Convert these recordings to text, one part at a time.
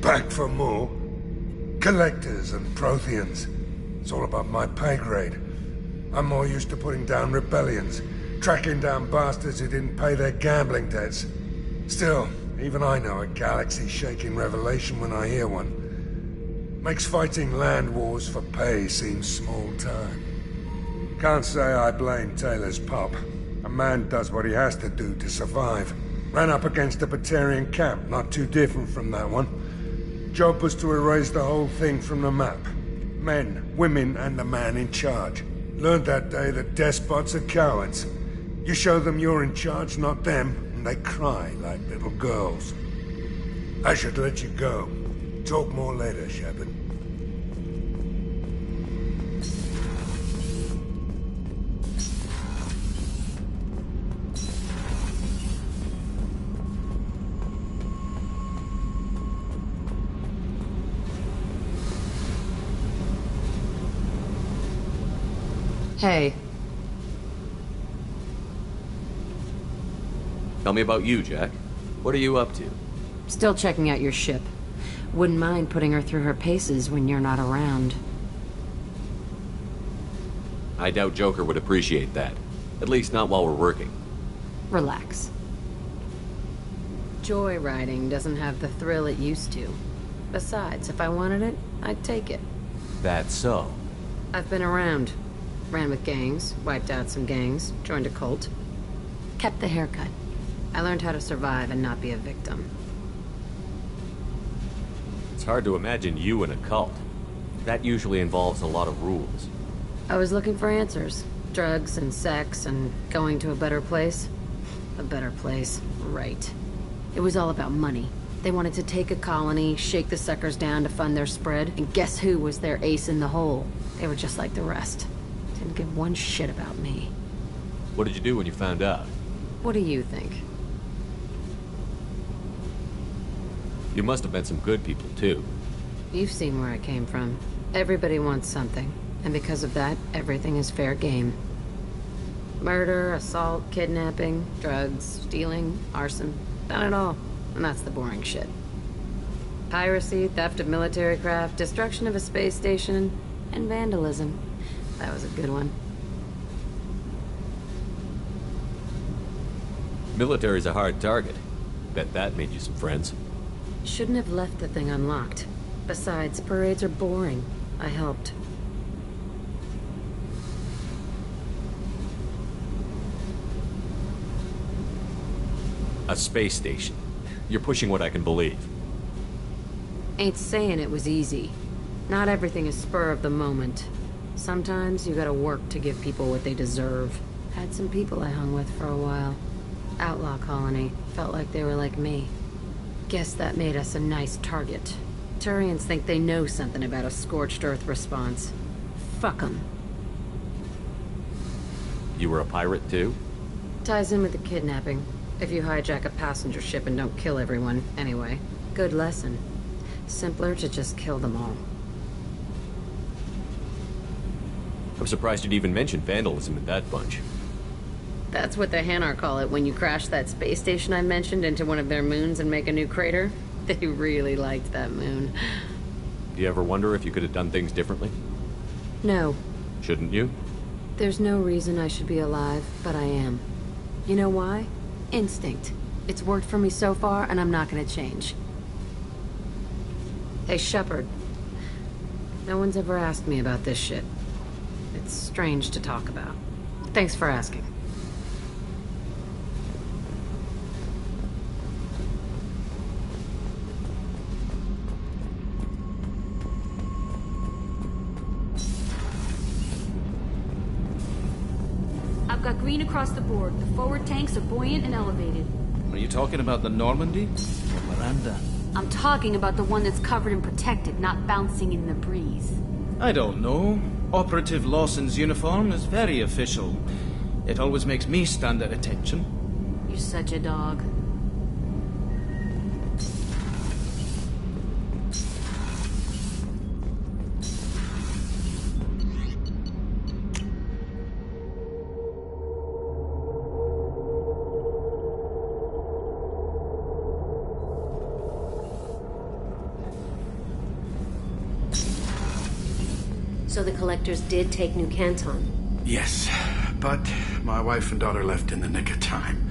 Back for more? Collectors and Protheans. It's all above my pay grade. I'm more used to putting down rebellions, tracking down bastards who didn't pay their gambling debts. Still, even I know a galaxy-shaking revelation when I hear one. Makes fighting land wars for pay seem small time. Can't say I blame Taylor's pop. A man does what he has to do to survive. Ran up against a Batarian camp, not too different from that one. Job was to erase the whole thing from the map. Men, women, and the man in charge. Learned that day that despots are cowards. You show them you're in charge, not them, and they cry like little girls. I should let you go. Talk more later, Shepard. Hey. Tell me about you, Jack. What are you up to? Still checking out your ship. Wouldn't mind putting her through her paces when you're not around. I doubt Joker would appreciate that. At least not while we're working. Relax. Joyriding doesn't have the thrill it used to. Besides, if I wanted it, I'd take it. That's so. I've been around. Ran with gangs, wiped out some gangs, joined a cult. Kept the haircut. I learned how to survive and not be a victim. It's hard to imagine you in a cult. That usually involves a lot of rules. I was looking for answers. Drugs and sex and going to a better place. A better place, right. It was all about money. They wanted to take a colony, shake the suckers down to fund their spread, and guess who was their ace in the hole? They were just like the rest. Didn't give one shit about me. What did you do when you found out? What do you think? You must have met some good people, too. You've seen where I came from. Everybody wants something, and because of that, everything is fair game. Murder, assault, kidnapping, drugs, stealing, arson. Done it all. And that's the boring shit. Piracy, theft of military craft, destruction of a space station, and vandalism. That was a good one. Military's a hard target. Bet that made you some friends. Shouldn't have left the thing unlocked. Besides, parades are boring. I helped. A space station. You're pushing what I can believe. Ain't saying it was easy. Not everything is spur of the moment. Sometimes you gotta work to give people what they deserve. Had some people I hung with for a while. Outlaw colony. Felt like they were like me. Guess that made us a nice target. Turians think they know something about a scorched earth response. Fuck 'em. You were a pirate, too? Ties in with the kidnapping. If you hijack a passenger ship and don't kill everyone, anyway. Good lesson. Simpler to just kill them all. I'm surprised you'd even mention vandalism in that bunch. That's what the Hanar call it when you crash that space station I mentioned into one of their moons and make a new crater. They really liked that moon. Do you ever wonder if you could have done things differently? No. Shouldn't you? There's no reason I should be alive, but I am. You know why? Instinct. It's worked for me so far, and I'm not gonna change. Hey, Shepard. No one's ever asked me about this shit. It's strange to talk about. Thanks for asking. I've got green across the board. The forward tanks are buoyant and elevated. Are you talking about the Normandy? Or Miranda? I'm talking about the one that's covered and protected, not bouncing in the breeze. I don't know. Operative Lawson's uniform is very official. It always makes me stand at attention. You're such a dog. So the Collectors did take New Canton? Yes, but my wife and daughter left in the nick of time.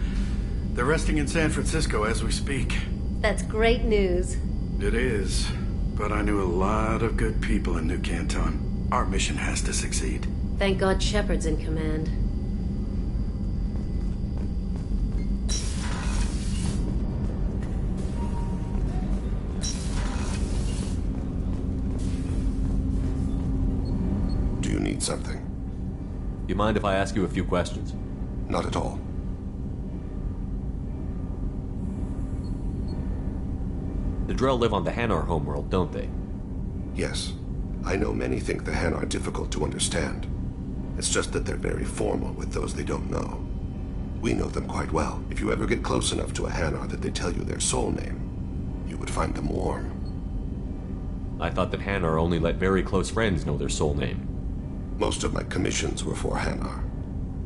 They're resting in San Francisco as we speak. That's great news. It is, but I knew a lot of good people in New Canton. Our mission has to succeed. Thank God Shepard's in command. Do you need something? You mind if I ask you a few questions? Not at all. The Drell live on the Hanar homeworld, don't they? Yes. I know many think the Han are difficult to understand. It's just that they're very formal with those they don't know. We know them quite well. If you ever get close enough to a Hanar that they tell you their soul name, you would find them warm. I thought that Hanar only let very close friends know their soul name. Most of my commissions were for Hanar.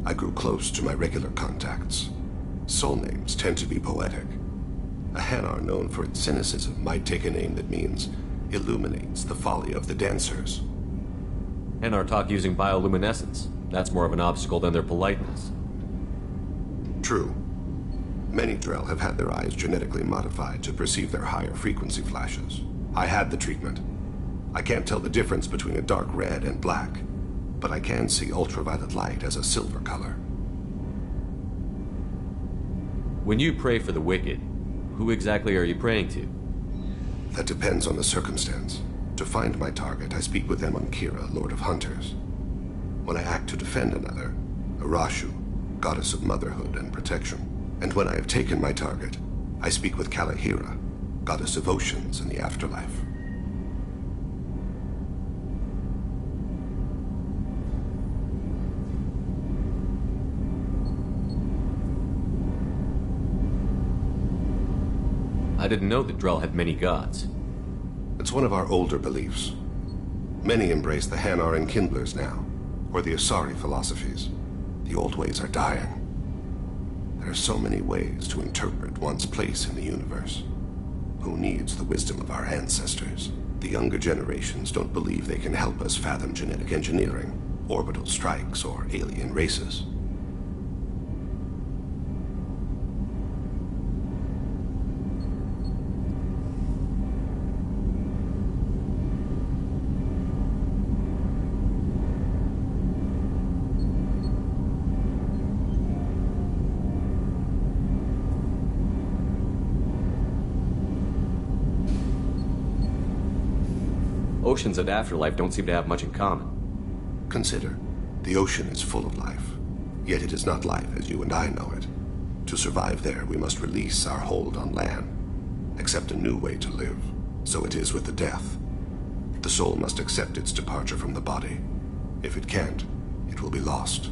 I grew close to my regular contacts. Soul names tend to be poetic. A Hanar known for its cynicism might take a name that means illuminates the folly of the dancers. Hanar talk using bioluminescence. That's more of an obstacle than their politeness. True. Many Drell have had their eyes genetically modified to perceive their higher frequency flashes. I had the treatment. I can't tell the difference between a dark red and black, but I can see ultraviolet light as a silver color. When you pray for the wicked, who exactly are you praying to? That depends on the circumstance. To find my target, I speak with Amonkira, Lord of Hunters. When I act to defend another, Arashu, Goddess of Motherhood and Protection. And when I have taken my target, I speak with Kalahira, Goddess of Oceans and the Afterlife. I didn't know that Drell had many gods. It's one of our older beliefs. Many embrace the Hanar and Kindlers now, or the Asari philosophies. The old ways are dying. There are so many ways to interpret one's place in the universe. Who needs the wisdom of our ancestors? The younger generations don't believe they can help us fathom genetic engineering, orbital strikes, or alien races. Oceans and Afterlife don't seem to have much in common. Consider, the ocean is full of life, yet it is not life as you and I know it. To survive there, we must release our hold on land, accept a new way to live. So it is with the death. The soul must accept its departure from the body. If it can't, it will be lost.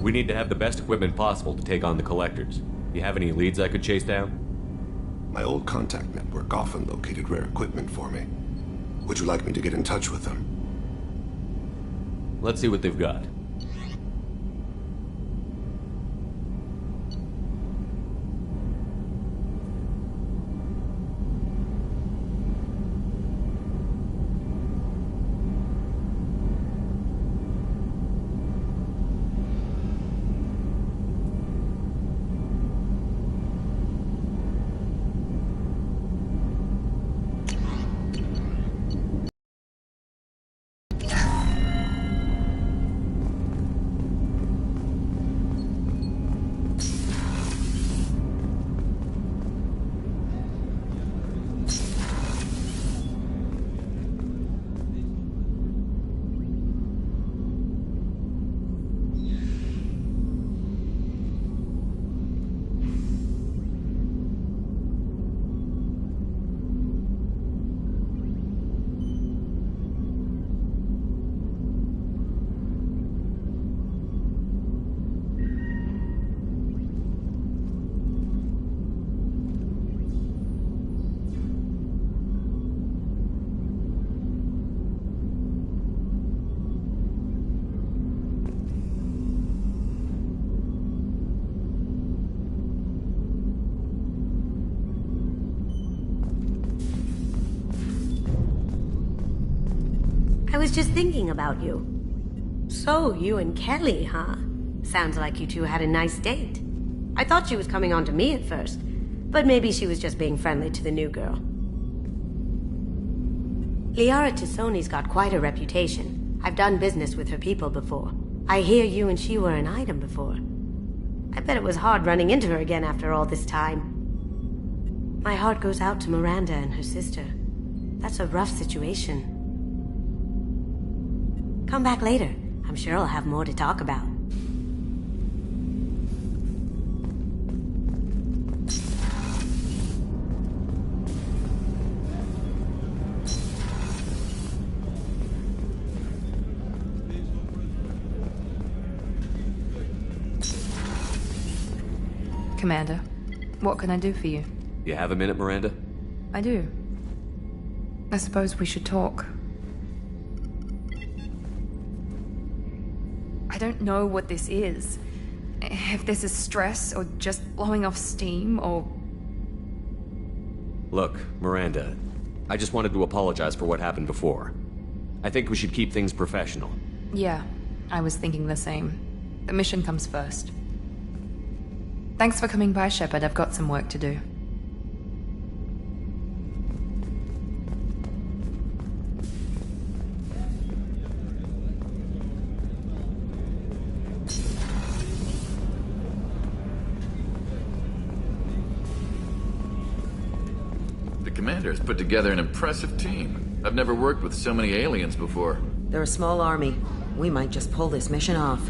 We need to have the best equipment possible to take on the Collectors. Do you have any leads I could chase down? My old contact network often located rare equipment for me. Would you like me to get in touch with them? Let's see what they've got. I was just thinking about you. So, you and Kelly, huh? Sounds like you two had a nice date. I thought she was coming on to me at first, but maybe she was just being friendly to the new girl. Liara Tassoni's got quite a reputation. I've done business with her people before. I hear you and she were an item before. I bet it was hard running into her again after all this time. My heart goes out to Miranda and her sister. That's a rough situation. Come back later. I'm sure I'll have more to talk about. Commander, what can I do for you? You have a minute, Miranda? I do. I suppose we should talk. I don't know what this is. If this is stress, or just blowing off steam, or... Look, Miranda, I just wanted to apologize for what happened before. I think we should keep things professional. Yeah, I was thinking the same. The mission comes first. Thanks for coming by, Shepard. I've got some work to do. The Commander's put together an impressive team. I've never worked with so many aliens before. They're a small army. We might just pull this mission off.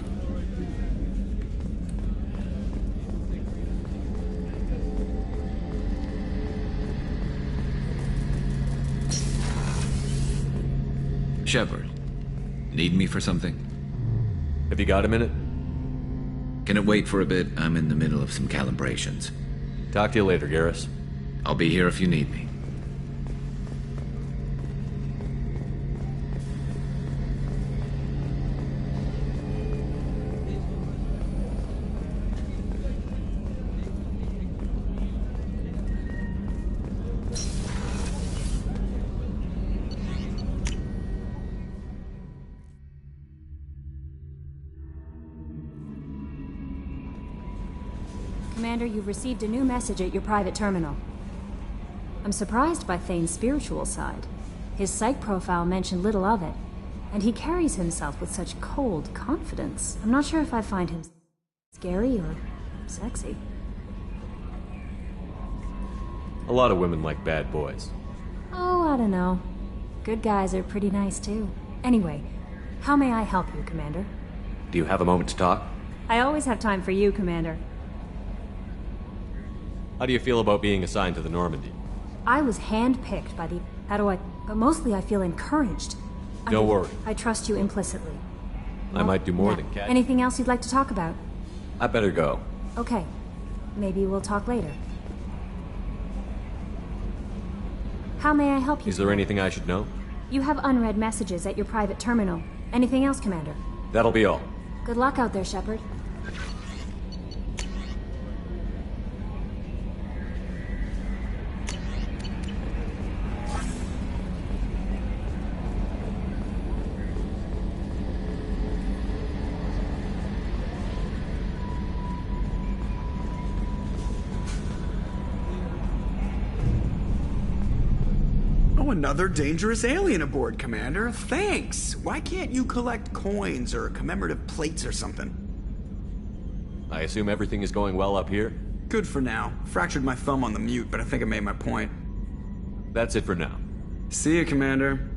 Shepard, need me for something? Have you got a minute? Can it wait for a bit? I'm in the middle of some calibrations. Talk to you later, Garrus. I'll be here if you need me. Commander, you've received a new message at your private terminal. I'm surprised by Thane's spiritual side. His psych profile mentioned little of it, and he carries himself with such cold confidence. I'm not sure if I find him scary or sexy. A lot of women like bad boys. Oh, I don't know. Good guys are pretty nice, too. Anyway, how may I help you, Commander? Do you have a moment to talk? I always have time for you, Commander. How do you feel about being assigned to the Normandy? I was handpicked by the... But mostly I feel encouraged. Don't worry. I trust you implicitly. I might do more than catch. Anything else you'd like to talk about? I better go. Okay. Maybe we'll talk later. How may I help you? Is there anything I should know? You have unread messages at your private terminal. Anything else, Commander? That'll be all. Good luck out there, Shepard. Another dangerous alien aboard, Commander. Thanks. Why can't you collect coins or commemorative plates or something? I assume everything is going well up here? Good for now. Fractured my thumb on the mute, but I think I made my point. That's it for now. See you, Commander.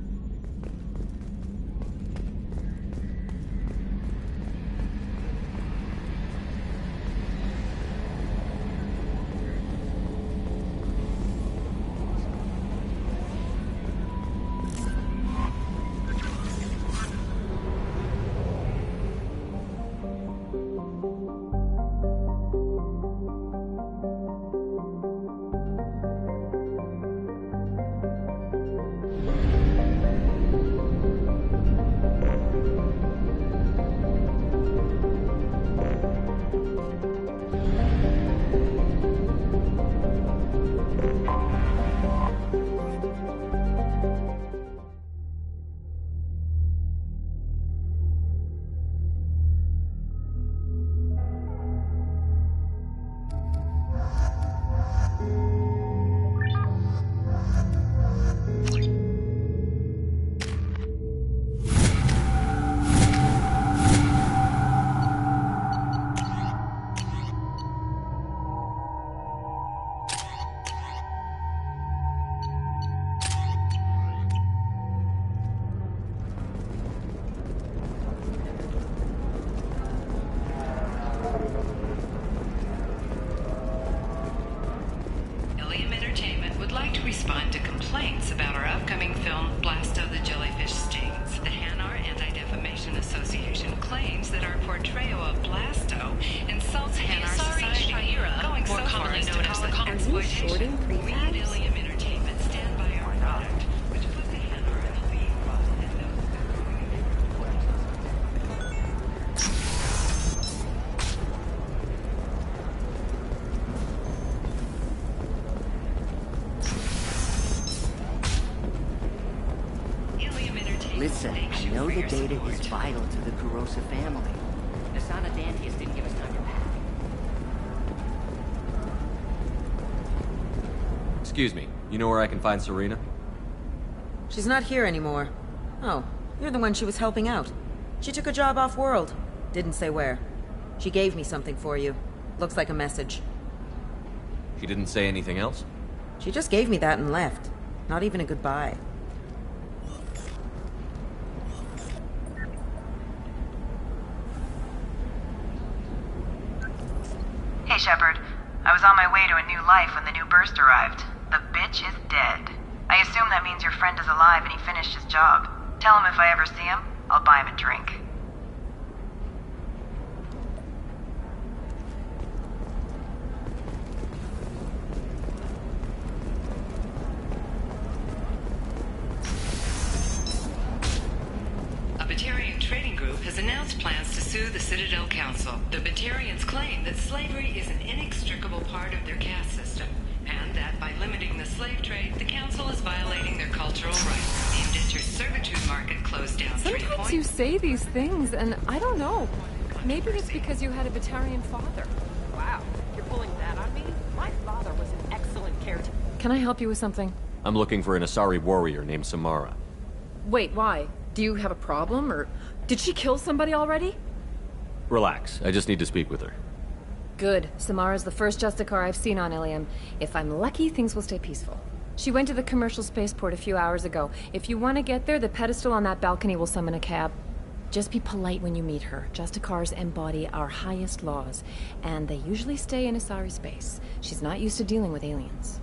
Listen, I know the data is vital to the Kurosa family. Nasana Dantius didn't give us time to pack. Excuse me, you know where I can find Serena? She's not here anymore. Oh, you're the one she was helping out. She took a job off-world. Didn't say where. She gave me something for you. Looks like a message. She didn't say anything else? She just gave me that and left. Not even a goodbye. Hey, Shepard. I was on my way to a new life when the new burst arrived. The bitch is dead. I assume that means your friend is alive and he finished his job. Tell him if I ever see him, I'll buy him a drink. A Batarian trading group has announced plans to sue the Citadel Council. The Batarians claim that slavery is an inextricable part of their caste system, and that by limiting the slave trade, the Council is violating their cultural rights. The indentured servitude market closed down 3 Sometimes points. you say these things, and I don't know. Maybe it's because you had a Batarian father. Wow, you're pulling that on me? My father was an excellent caretaker. Can I help you with something? I'm looking for an Asari warrior named Samara. Wait, why? Do you have a problem, or did she kill somebody already? Relax, I just need to speak with her. Good. Samara's the first Justicar I've seen on Ilium. If I'm lucky, things will stay peaceful. She went to the commercial spaceport a few hours ago. If you want to get there, the pedestal on that balcony will summon a cab. Just be polite when you meet her. Justicars embody our highest laws, and they usually stay in Asari space. She's not used to dealing with aliens.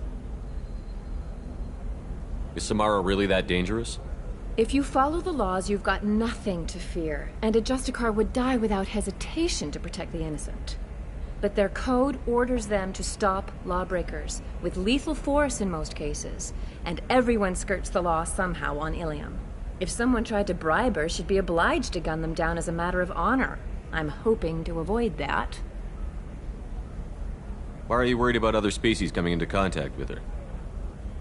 Is Samara really that dangerous? If you follow the laws, you've got nothing to fear, and a Justicar would die without hesitation to protect the innocent. But their code orders them to stop lawbreakers, with lethal force in most cases, and everyone skirts the law somehow on Ilium. If someone tried to bribe her, she'd be obliged to gun them down as a matter of honor. I'm hoping to avoid that. Why are you worried about other species coming into contact with her?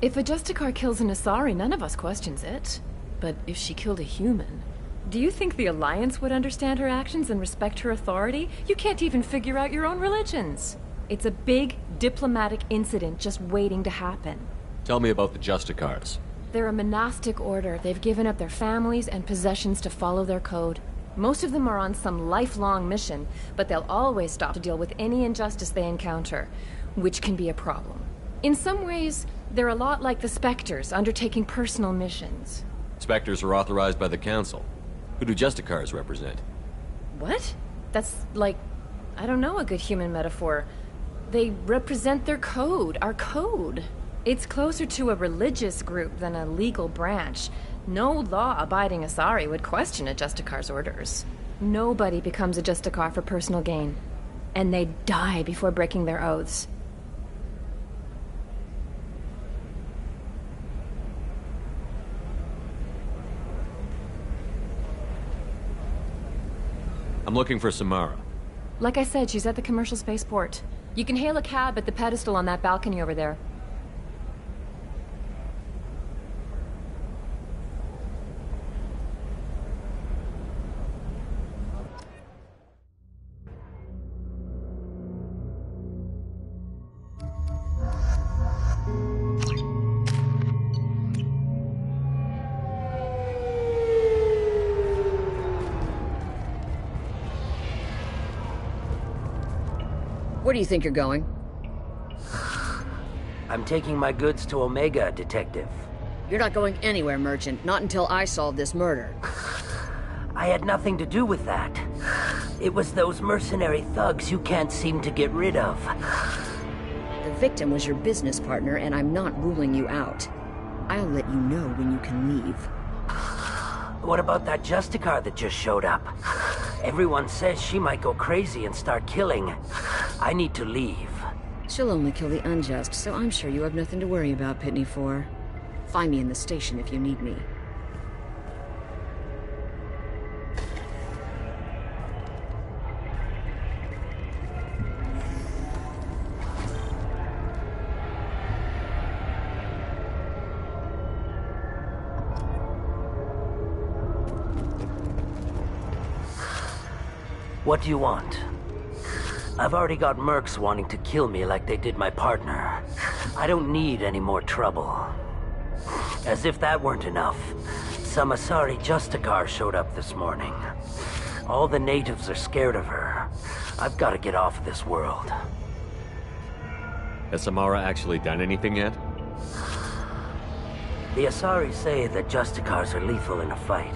If a Justicar kills an Asari, none of us questions it. But if she killed a human, do you think the Alliance would understand her actions and respect her authority? You can't even figure out your own religions. It's a big diplomatic incident just waiting to happen. Tell me about the Justicars. They're a monastic order. They've given up their families and possessions to follow their code. Most of them are on some lifelong mission, but they'll always stop to deal with any injustice they encounter, which can be a problem. In some ways, they're a lot like the Spectres, undertaking personal missions. Spectres are authorized by the Council. Who do Justicars represent? What? That's like, I don't know, a good human metaphor. They represent their code, our code. It's closer to a religious group than a legal branch. No law-abiding Asari would question a Justicar's orders. Nobody becomes a Justicar for personal gain. And they die before breaking their oaths. I'm looking for Samara. Like I said, she's at the commercial spaceport. You can hail a cab at the pedestal on that balcony over there. Where do you think you're going? I'm taking my goods to Omega, Detective. You're not going anywhere, Merchant. Not until I solve this murder. I had nothing to do with that. It was those mercenary thugs you can't seem to get rid of. The victim was your business partner, and I'm not ruling you out. I'll let you know when you can leave. What about that Justicar that just showed up? Everyone says she might go crazy and start killing. I need to leave. She'll only kill the unjust, so I'm sure you have nothing to worry about, Pitney 4. Find me in the station if you need me. What do you want? I've already got mercs wanting to kill me like they did my partner. I don't need any more trouble. As if that weren't enough, some Asari Justicar showed up this morning. All the natives are scared of her. I've got to get off of this world. Has Samara actually done anything yet? The Asari say that Justicars are lethal in a fight.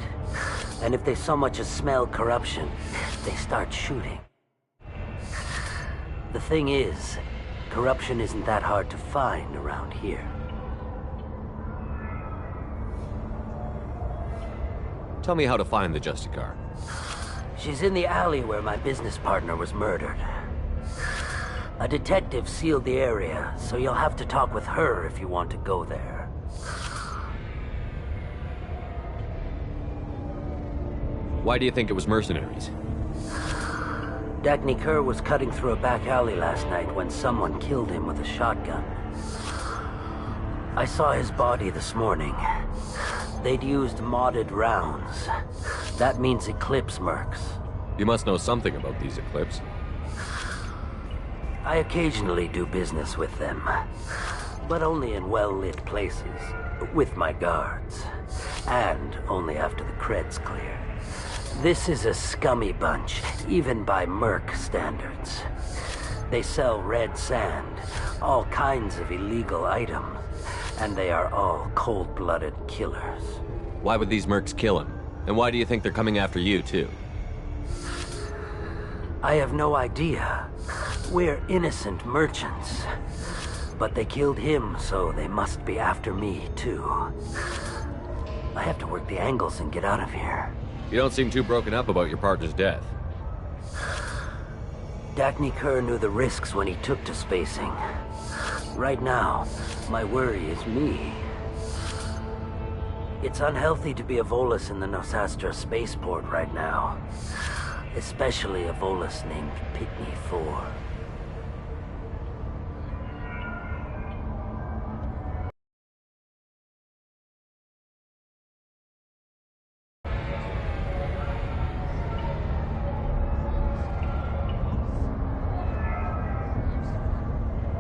And if they so much as smell corruption, they start shooting. The thing is, corruption isn't that hard to find around here. Tell me how to find the Justicar. She's in the alley where my business partner was murdered. A detective sealed the area, so you'll have to talk with her if you want to go there. Why do you think it was mercenaries? Dagny Kerr was cutting through a back alley last night when someone killed him with a shotgun. I saw his body this morning. They'd used modded rounds. That means Eclipse mercs. You must know something about these Eclipse. I occasionally do business with them, but only in well-lit places, with my guards, and only after the cred's clear. This is a scummy bunch, even by merc standards. They sell red sand, all kinds of illegal items, and they are all cold-blooded killers. Why would these mercs kill him? And why do you think they're coming after you, too? I have no idea. We're innocent merchants. But they killed him, so they must be after me, too. I have to work the angles and get out of here. You don't seem too broken up about your partner's death. Dagny Kerr knew the risks when he took to spacing. Right now, my worry is me. It's unhealthy to be a Volus in the Nosastra spaceport right now. Especially a Volus named Pitney 4.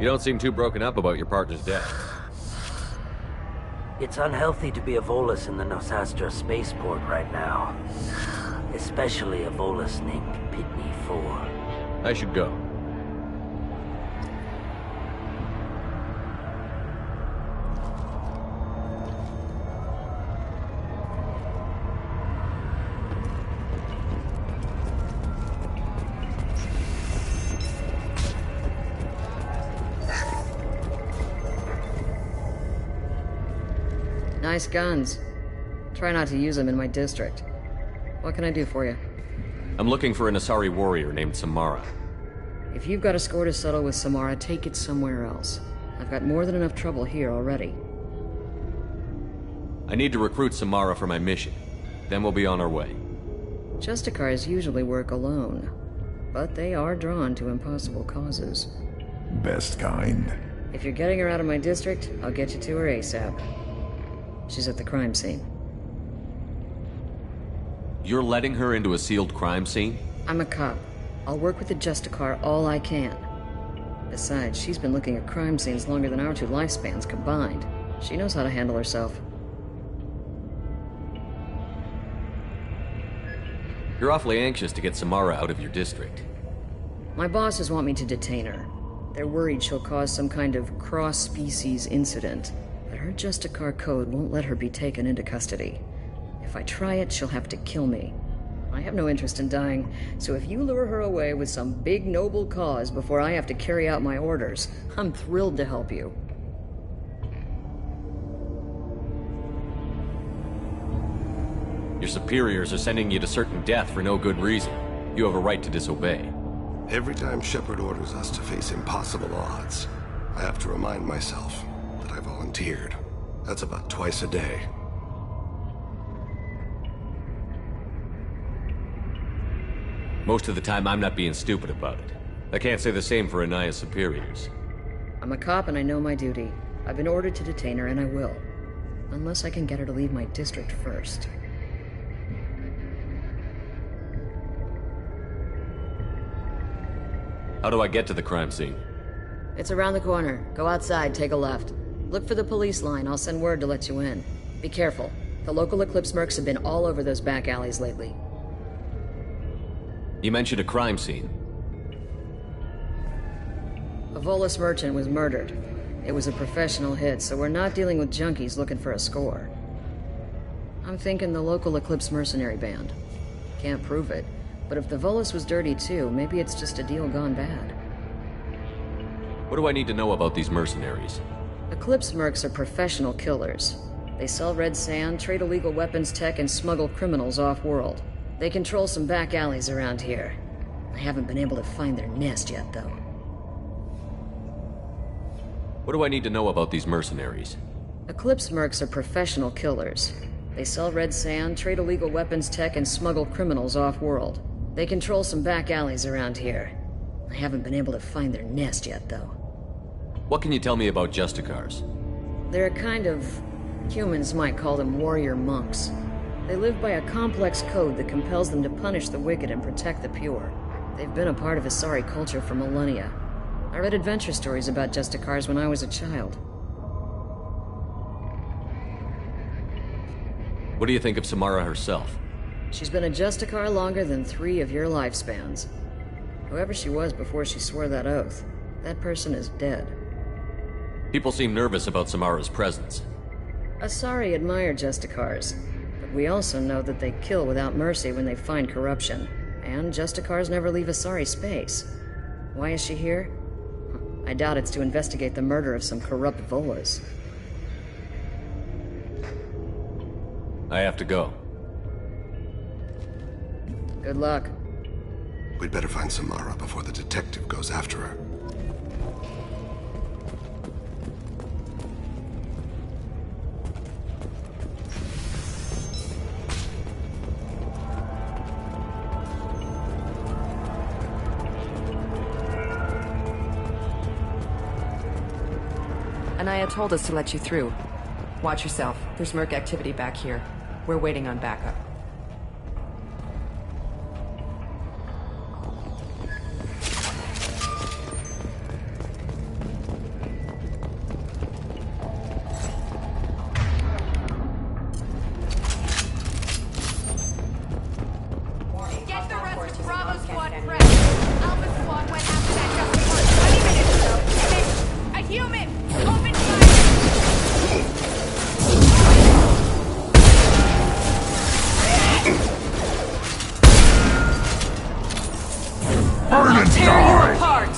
You don't seem too broken up about your partner's death. It's unhealthy to be a Volus in the Nosastra spaceport right now. Especially a Volus named Pitney 4. I should go. Nice guns. Try not to use them in my district. What can I do for you? I'm looking for an Asari warrior named Samara. If you've got a score to settle with Samara, take it somewhere else. I've got more than enough trouble here already. I need to recruit Samara for my mission. Then we'll be on our way. Justicars usually work alone, but they are drawn to impossible causes. Best kind. If you're getting her out of my district, I'll get you to her ASAP. She's at the crime scene. You're letting her into a sealed crime scene? I'm a cop. I'll work with the Justicar all I can. Besides, she's been looking at crime scenes longer than our two lifespans combined. She knows how to handle herself. You're awfully anxious to get Samara out of your district. My bosses want me to detain her. They're worried she'll cause some kind of cross-species incident. But her Justicar code won't let her be taken into custody. If I try it, she'll have to kill me. I have no interest in dying, so if you lure her away with some big noble cause before I have to carry out my orders, I'm thrilled to help you. Your superiors are sending you to certain death for no good reason. You have a right to disobey. Every time Shepard orders us to face impossible odds, I have to remind myself that I volunteered. That's about twice a day. Most of the time, I'm not being stupid about it. I can't say the same for Anaya's superiors. I'm a cop and I know my duty. I've been ordered to detain her and I will. Unless I can get her to leave my district first. How do I get to the crime scene? It's around the corner. Go outside, take a left. Look for the police line. I'll send word to let you in. Be careful. The local Eclipse mercs have been all over those back alleys lately. You mentioned a crime scene. A Volus merchant was murdered. It was a professional hit, so we're not dealing with junkies looking for a score. I'm thinking the local Eclipse mercenary band. Can't prove it, but if the Volus was dirty too, maybe it's just a deal gone bad. What do I need to know about these mercenaries? Eclipse mercs are professional killers. They sell red sand, trade illegal weapons tech, and smuggle criminals off-world. They control some back alleys around here. I haven't been able to find their nest yet, though. What do I need to know about these mercenaries? Eclipse mercs are professional killers. They sell red sand, trade illegal weapons tech, and smuggle criminals off-world. They control some back alleys around here. I haven't been able to find their nest yet, though. What can you tell me about Justicars? They're a kind of... humans might call them warrior monks. They live by a complex code that compels them to punish the wicked and protect the pure. They've been a part of Asari culture for millennia. I read adventure stories about Justicars when I was a child. What do you think of Samara herself? She's been a Justicar longer than 3 of your lifespans. Whoever she was before she swore that oath, that person is dead. People seem nervous about Samara's presence. Asari admire Justicars, but we also know that they kill without mercy when they find corruption, and Justicars never leave Asari space. Why is she here? I doubt it's to investigate the murder of some corrupt Volus. I have to go. Good luck. We'd better find Samara before the detective goes after her. Anaya told us to let you through. Watch yourself. There's merc activity back here. We're waiting on backup. Get the rest of Bravo Squad prepped. Alpha Squad went after that just 20 minutes ago. A human! Open fire! Burn and die! Apart!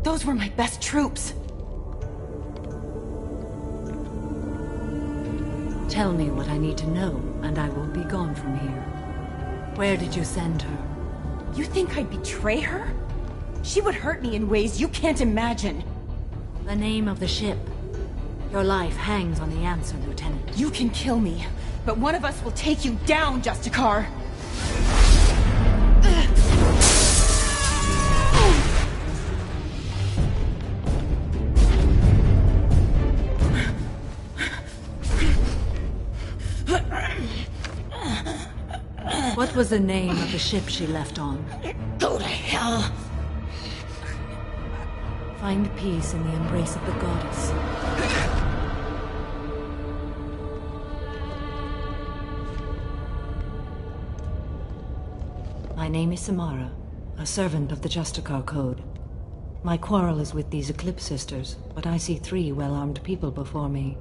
Those were my best troops. Tell me what I need to know, and I will be gone from here. Where did you send her? You think I'd betray her? She would hurt me in ways you can't imagine. The name of the ship. Your life hangs on the answer, Lieutenant. You can kill me, but one of us will take you down, Justicar. What was the name of the ship she left on? Go to hell! Find peace in the embrace of the goddess. My name is Samara, a servant of the Justicar Code. My quarrel is with these Eclipse Sisters, but I see 3 well-armed people before me.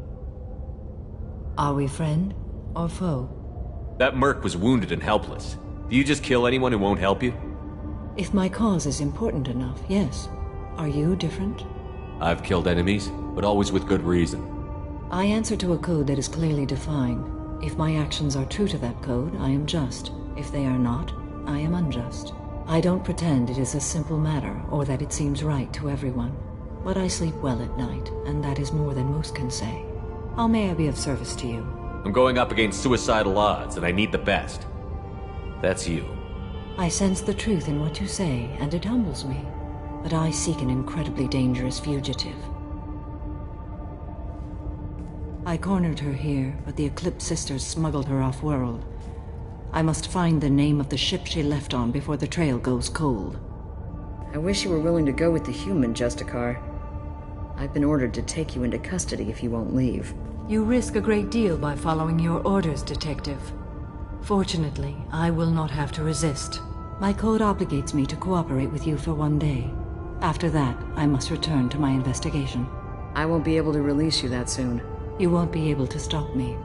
Are we friend or foe? That merc was wounded and helpless. Do you just kill anyone who won't help you? If my cause is important enough, yes. Are you different? I've killed enemies, but always with good reason. I answer to a code that is clearly defined. If my actions are true to that code, I am just. If they are not, I am unjust. I don't pretend it is a simple matter, or that it seems right to everyone. But I sleep well at night, and that is more than most can say. How may I be of service to you? I'm going up against suicidal odds, and I need the best. That's you. I sense the truth in what you say, and it humbles me. But I seek an incredibly dangerous fugitive. I cornered her here, but the Eclipse sisters smuggled her off-world. I must find the name of the ship she left on before the trail goes cold. I wish you were willing to go with the human, Justicar. I've been ordered to take you into custody if you won't leave. You risk a great deal by following your orders, Detective. Fortunately, I will not have to resist. My code obligates me to cooperate with you for 1 day. After that, I must return to my investigation. I won't be able to release you that soon. You won't be able to stop me.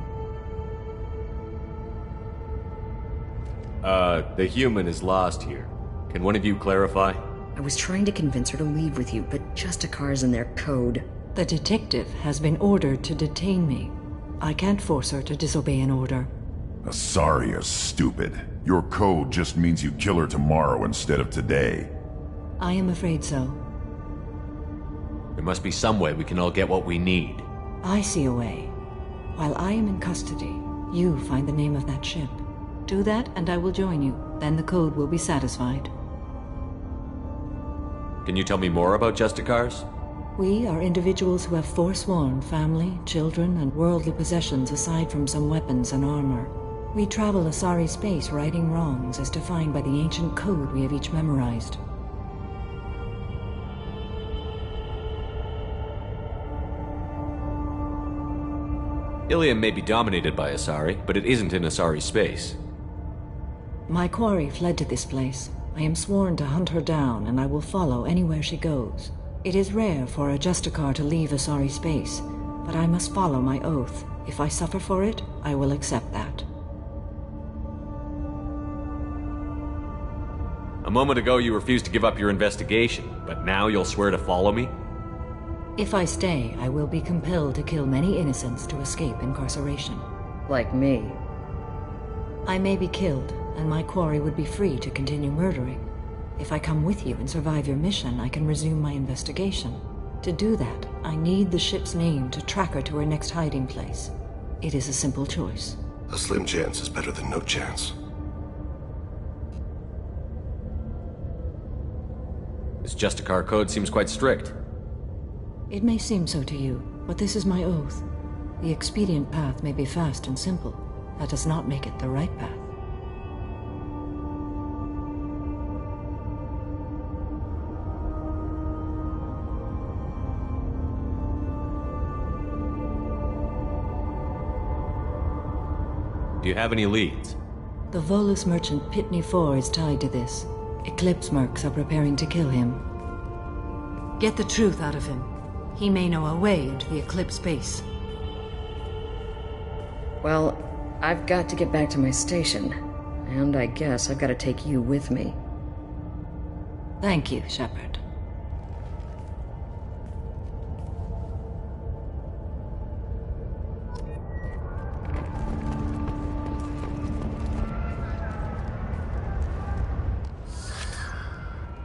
The human is lost here. Can one of you clarify? I was trying to convince her to leave with you, but Justicar's in their code. The detective has been ordered to detain me. I can't force her to disobey an order. Asaria's stupid. Your code just means you kill her tomorrow instead of today. I am afraid so. There must be some way we can all get what we need. I see a way. While I am in custody, you find the name of that ship. Do that and I will join you. Then the code will be satisfied. Can you tell me more about Justicars? We are individuals who have forsworn family, children, and worldly possessions aside from some weapons and armor. We travel Asari space righting wrongs as defined by the ancient code we have each memorized. Ilium may be dominated by Asari, but it isn't in Asari space. My quarry fled to this place. I am sworn to hunt her down, and I will follow anywhere she goes. It is rare for a Justicar to leave Asari space, but I must follow my oath. If I suffer for it, I will accept that. A moment ago you refused to give up your investigation, but now you'll swear to follow me? If I stay, I will be compelled to kill many innocents to escape incarceration. Like me. I may be killed, and my quarry would be free to continue murdering. If I come with you and survive your mission, I can resume my investigation. To do that, I need the ship's name to track her to her next hiding place. It is a simple choice. A slim chance is better than no chance. This Justicar code seems quite strict. It may seem so to you, but this is my oath. The expedient path may be fast and simple. That does not make it the right path. Do you have any leads? The Volus merchant Pitney 4 is tied to this. Eclipse mercs are preparing to kill him. Get the truth out of him. He may know a way into the Eclipse base. Well, I've got to get back to my station. And I guess I've got to take you with me. Thank you, Shepard.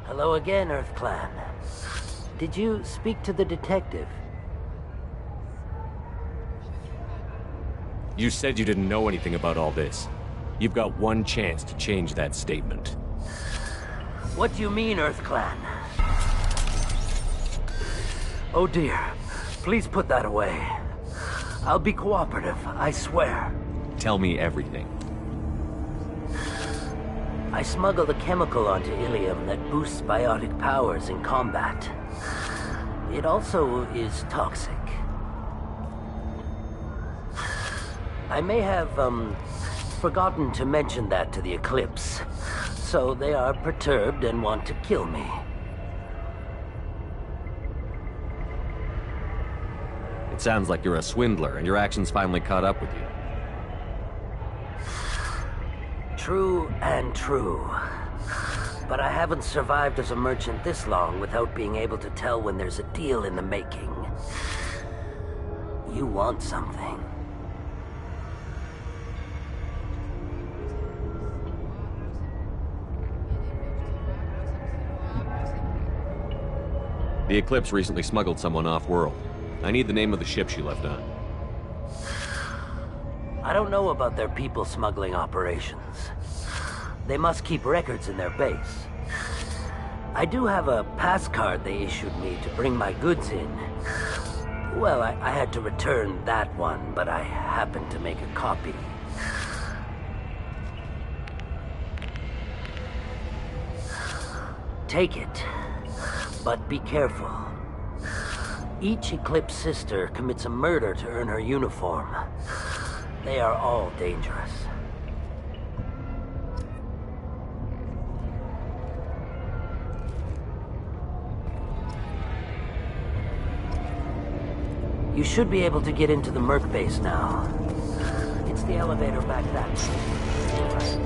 Hello again, Earth Clan. Did you speak to the detective? You said you didn't know anything about all this. You've got one chance to change that statement. What do you mean, Earth Clan? Oh dear. Please put that away. I'll be cooperative, I swear. Tell me everything. I smuggled a chemical onto Ilium that boosts biotic powers in combat. It also is toxic. I may have, forgotten to mention that to the Eclipse, so they are perturbed and want to kill me. It sounds like you're a swindler, and your actions finally caught up with you. True and true. But I haven't survived as a merchant this long without being able to tell when there's a deal in the making. You want something. The Eclipse recently smuggled someone off-world. I need the name of the ship she left on. I don't know about their people smuggling operations. They must keep records in their base. I do have a pass card they issued me to bring my goods in. Well, I had to return that one, but I happened to make a copy. Take it, but be careful. Each Eclipse sister commits a murder to earn her uniform. They are all dangerous. You should be able to get into the Merc base now. It's the elevator back that way.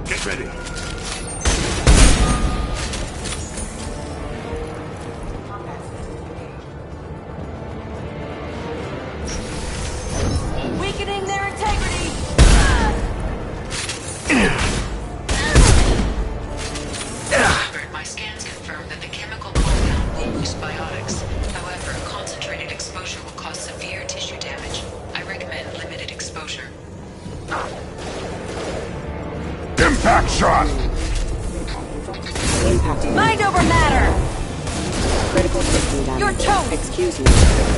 Get ready. Weakening their integrity! Albert, my scans confirm that the chemical compound will boost biotics. However, concentrated exposure will cause severe tissue damage. I recommend limited exposure. Impact shot! Mind over matter! Critical system damage. Your tone! Excuse me.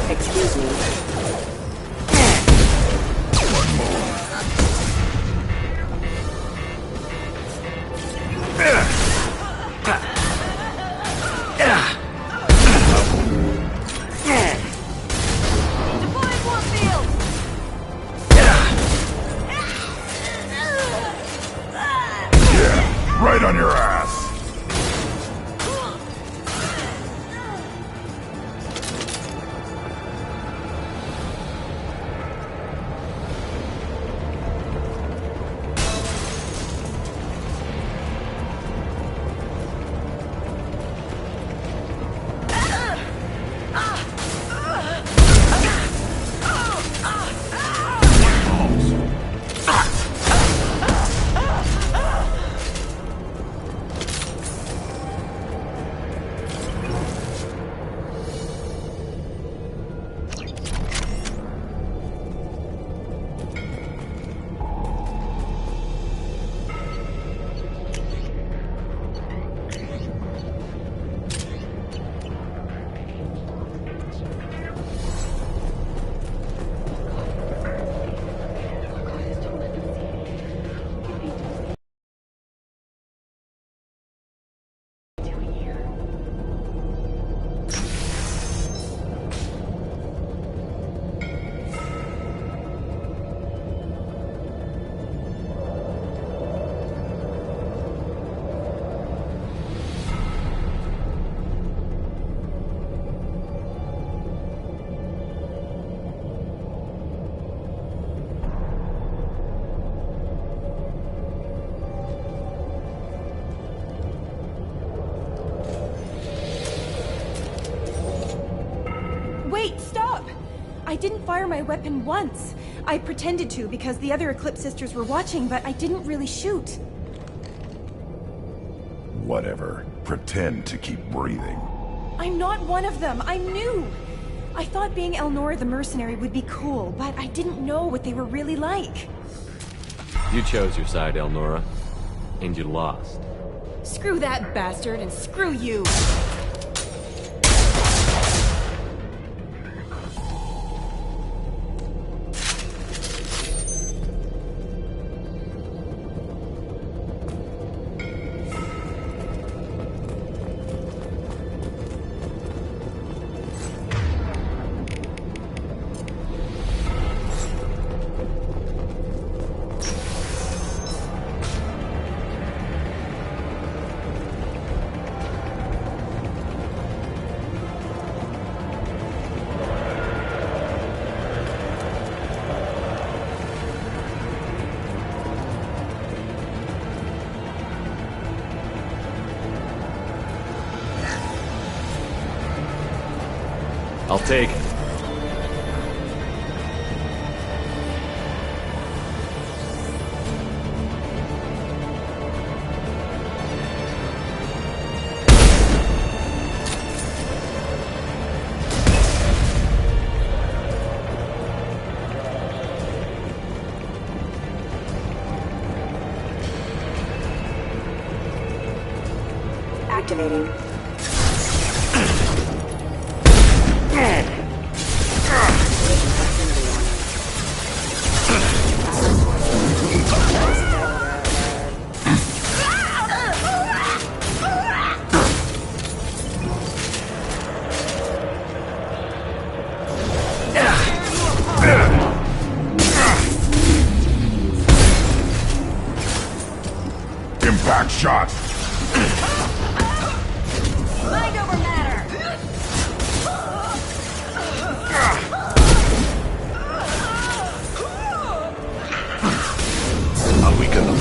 Excuse me. Deploying force field! Yeah, right on your ass! Wait, stop! I didn't fire my weapon once. I pretended to because the other Eclipse sisters were watching, but I didn't really shoot. Whatever. Pretend to keep breathing. I'm not one of them. I'm new. I thought being Elnora the mercenary would be cool, but I didn't know what they were really like. You chose your side, Elnora, and you lost. Screw that bastard, and screw you! I'll take it. activating. Impact shot! Mind over matter! I'll weaken them.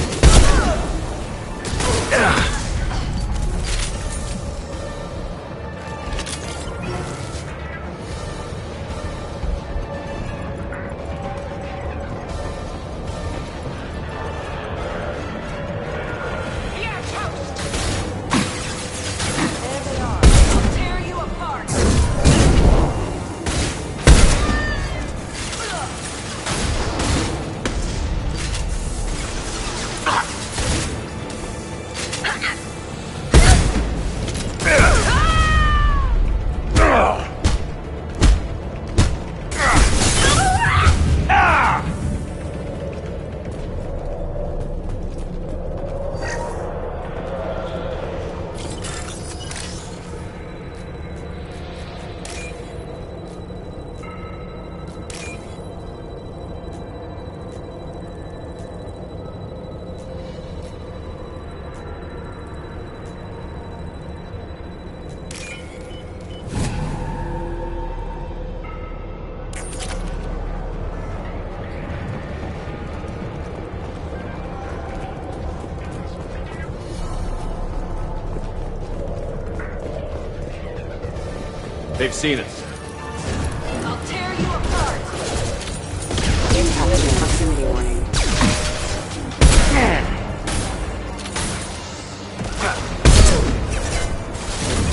They've seen us. I'll tear you apart! Impact and proximity warning.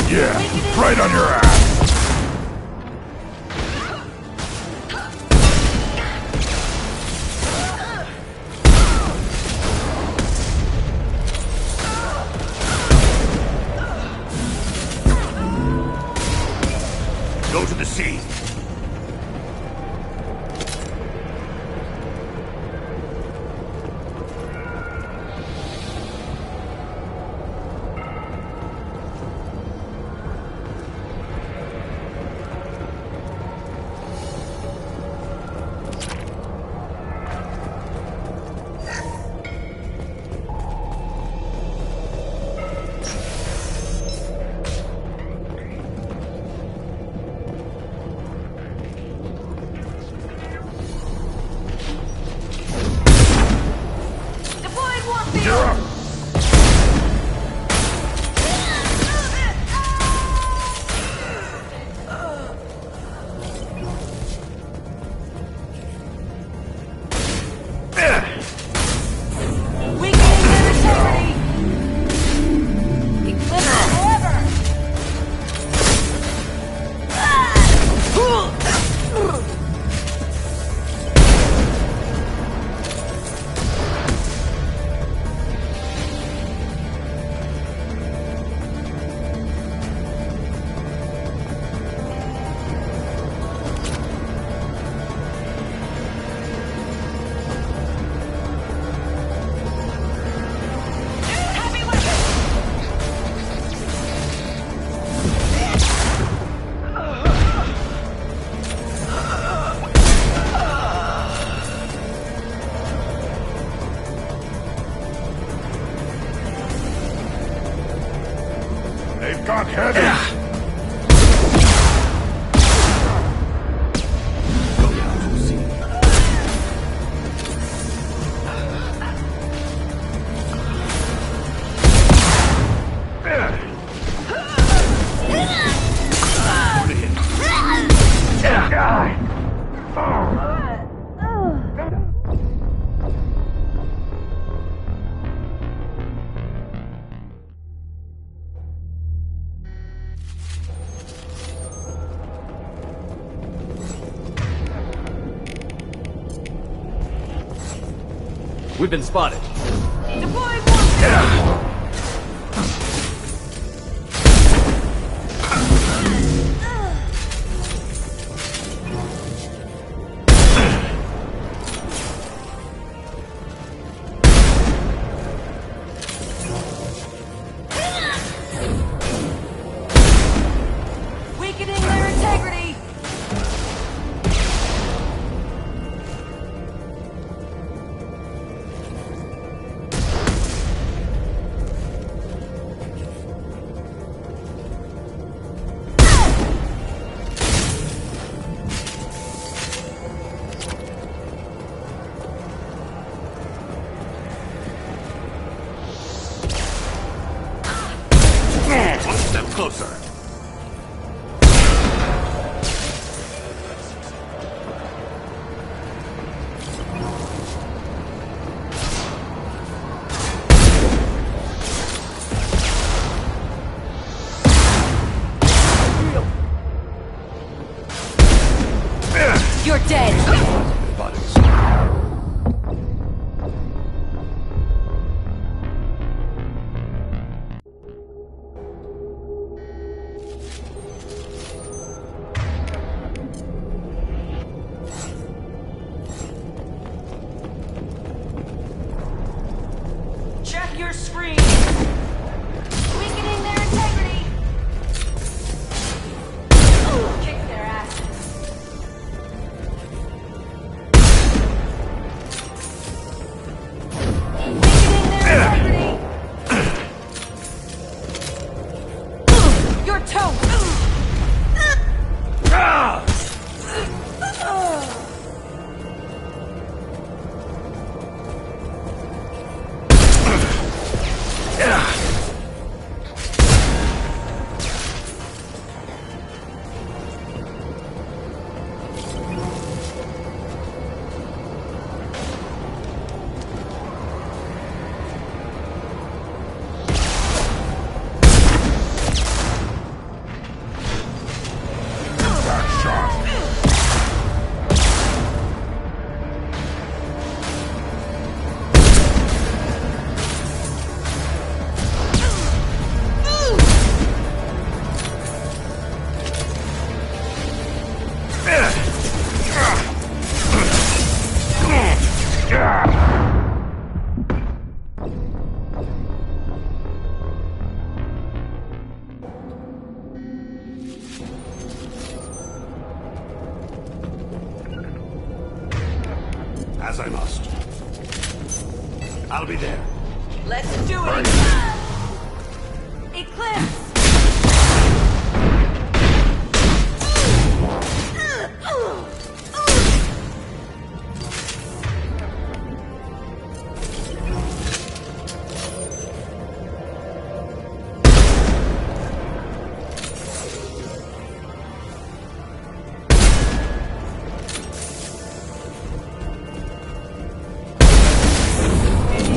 Yeah, right on your ass! Go to the sea. They've got heavy! We've been spotted. Deploy warfare! closer. You're dead! Check your screen! Weakening their integrity! Kick their asses. Weakening their integrity! You're toast! As I must. I'll be there. Let's do it! Eclipse!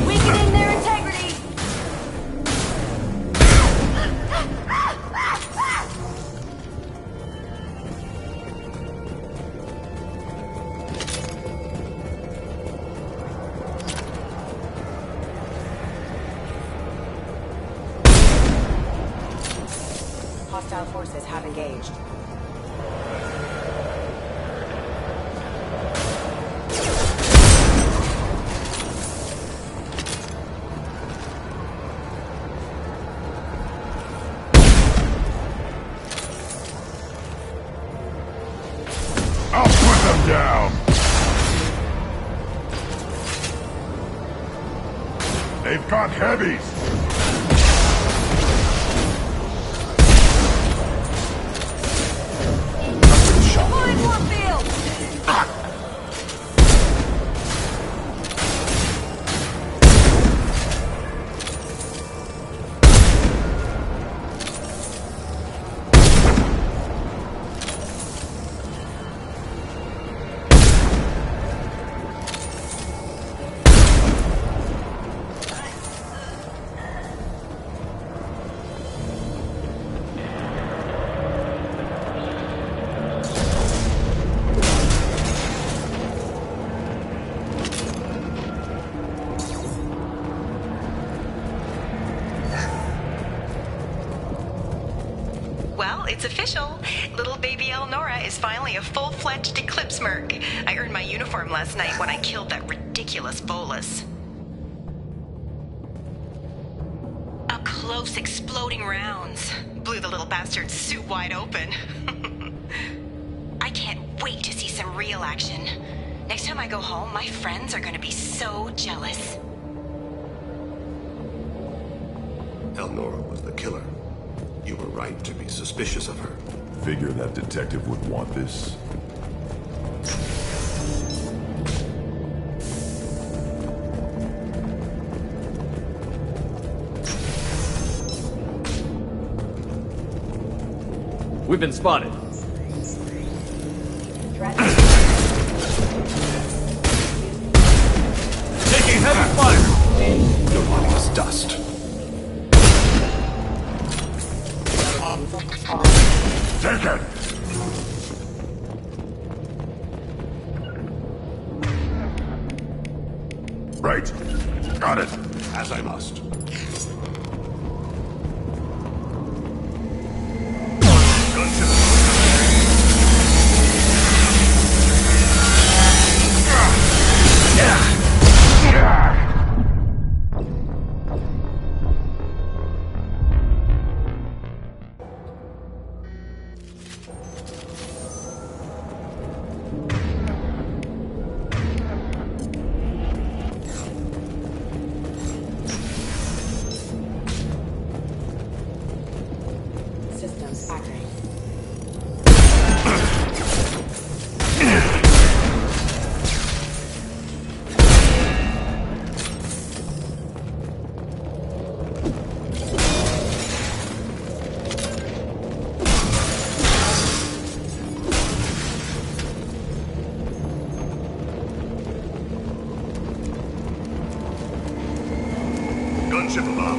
Weakening their integrity! Hostile forces have engaged. I'll put them down! They've got heavies! Deploying Warfield! Well, it's official. Little baby Elnora is finally a full-fledged Eclipse Merc. I earned my uniform last night when I killed that ridiculous Bolus. Up close, exploding rounds. Blew the little bastard's suit wide open. I can't wait to see some real action. Next time I go home, my friends are gonna be so jealous. Elnora was the killer. You were right to be suspicious of her. Figure that detective would want this. We've been spotted. Taking heavy fire! Your body is dust. Take it! Right. Got it. As I must. Systems active. Gunship above.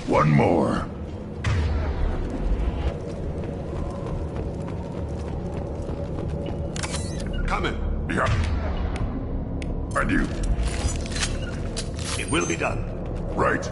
One more. Coming. Yeah. And you. It will be done. Right.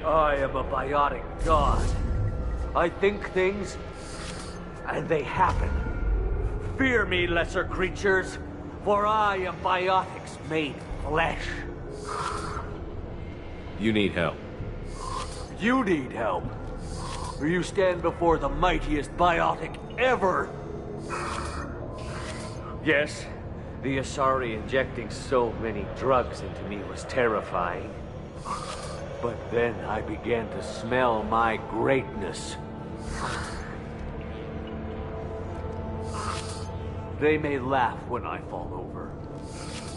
I am a biotic god. I think things, and they happen. Fear me, lesser creatures, for I am biotics made flesh. You need help. You need help, or you stand before the mightiest biotic ever. Yes, the Asari injecting so many drugs into me was terrifying. But then I began to smell my greatness. They may laugh when I fall over,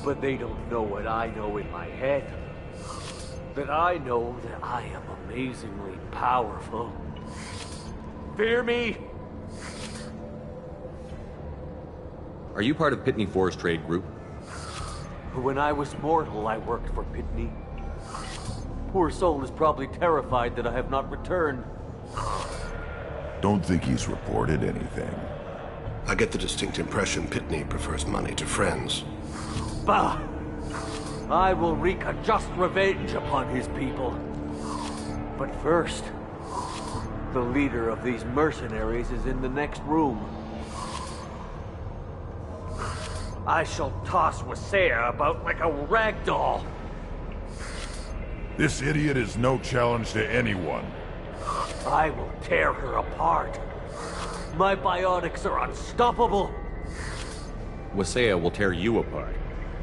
but they don't know what I know in my head. That I know that I am amazingly powerful. Fear me? Are you part of Pitney Forest Trade Group? When I was mortal, I worked for Pitney. Poor soul is probably terrified that I have not returned. Don't think he's reported anything. I get the distinct impression Pitney prefers money to friends. Bah! I will wreak a just revenge upon his people. But first, the leader of these mercenaries is in the next room. I shall toss Wasea about like a rag doll. This idiot is no challenge to anyone. I will tear her apart. My biotics are unstoppable. Wasea will tear you apart.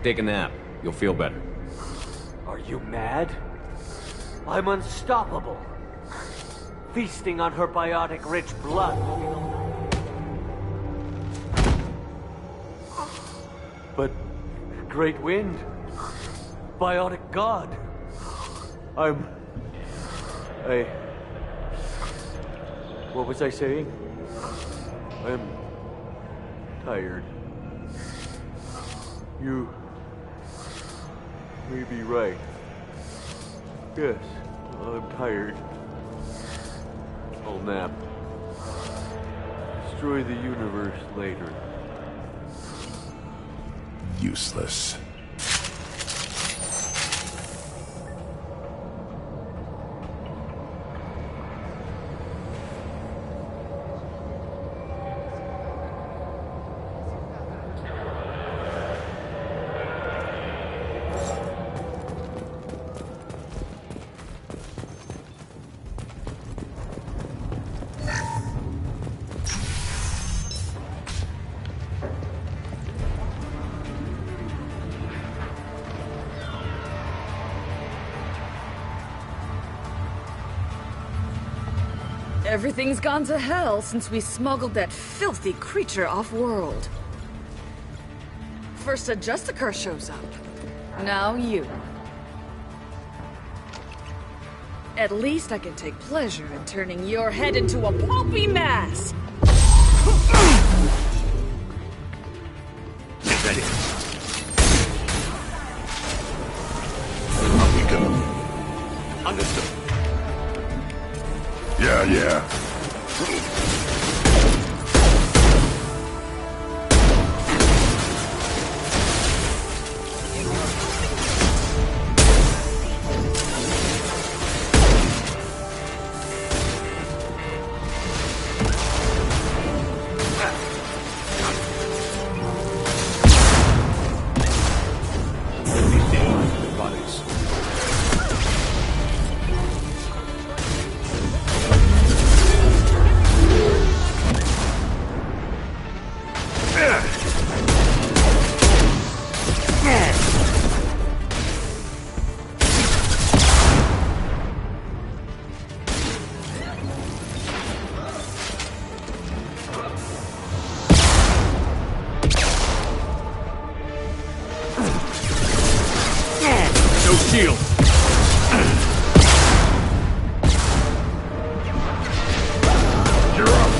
Take a nap. You'll feel better. Are you mad? I'm unstoppable. Feasting on her biotic-rich blood. But Great Wind, biotic god. What was I saying? I'm tired. You may be right. Yes, I'm tired. I'll nap. Destroy the universe later. Useless. Everything's gone to hell since we smuggled that filthy creature off-world. First a Justicar shows up. Now you. At least I can take pleasure in turning your head into a pulpy mass! Is that it? Understood. Yeah. Shield. You're up.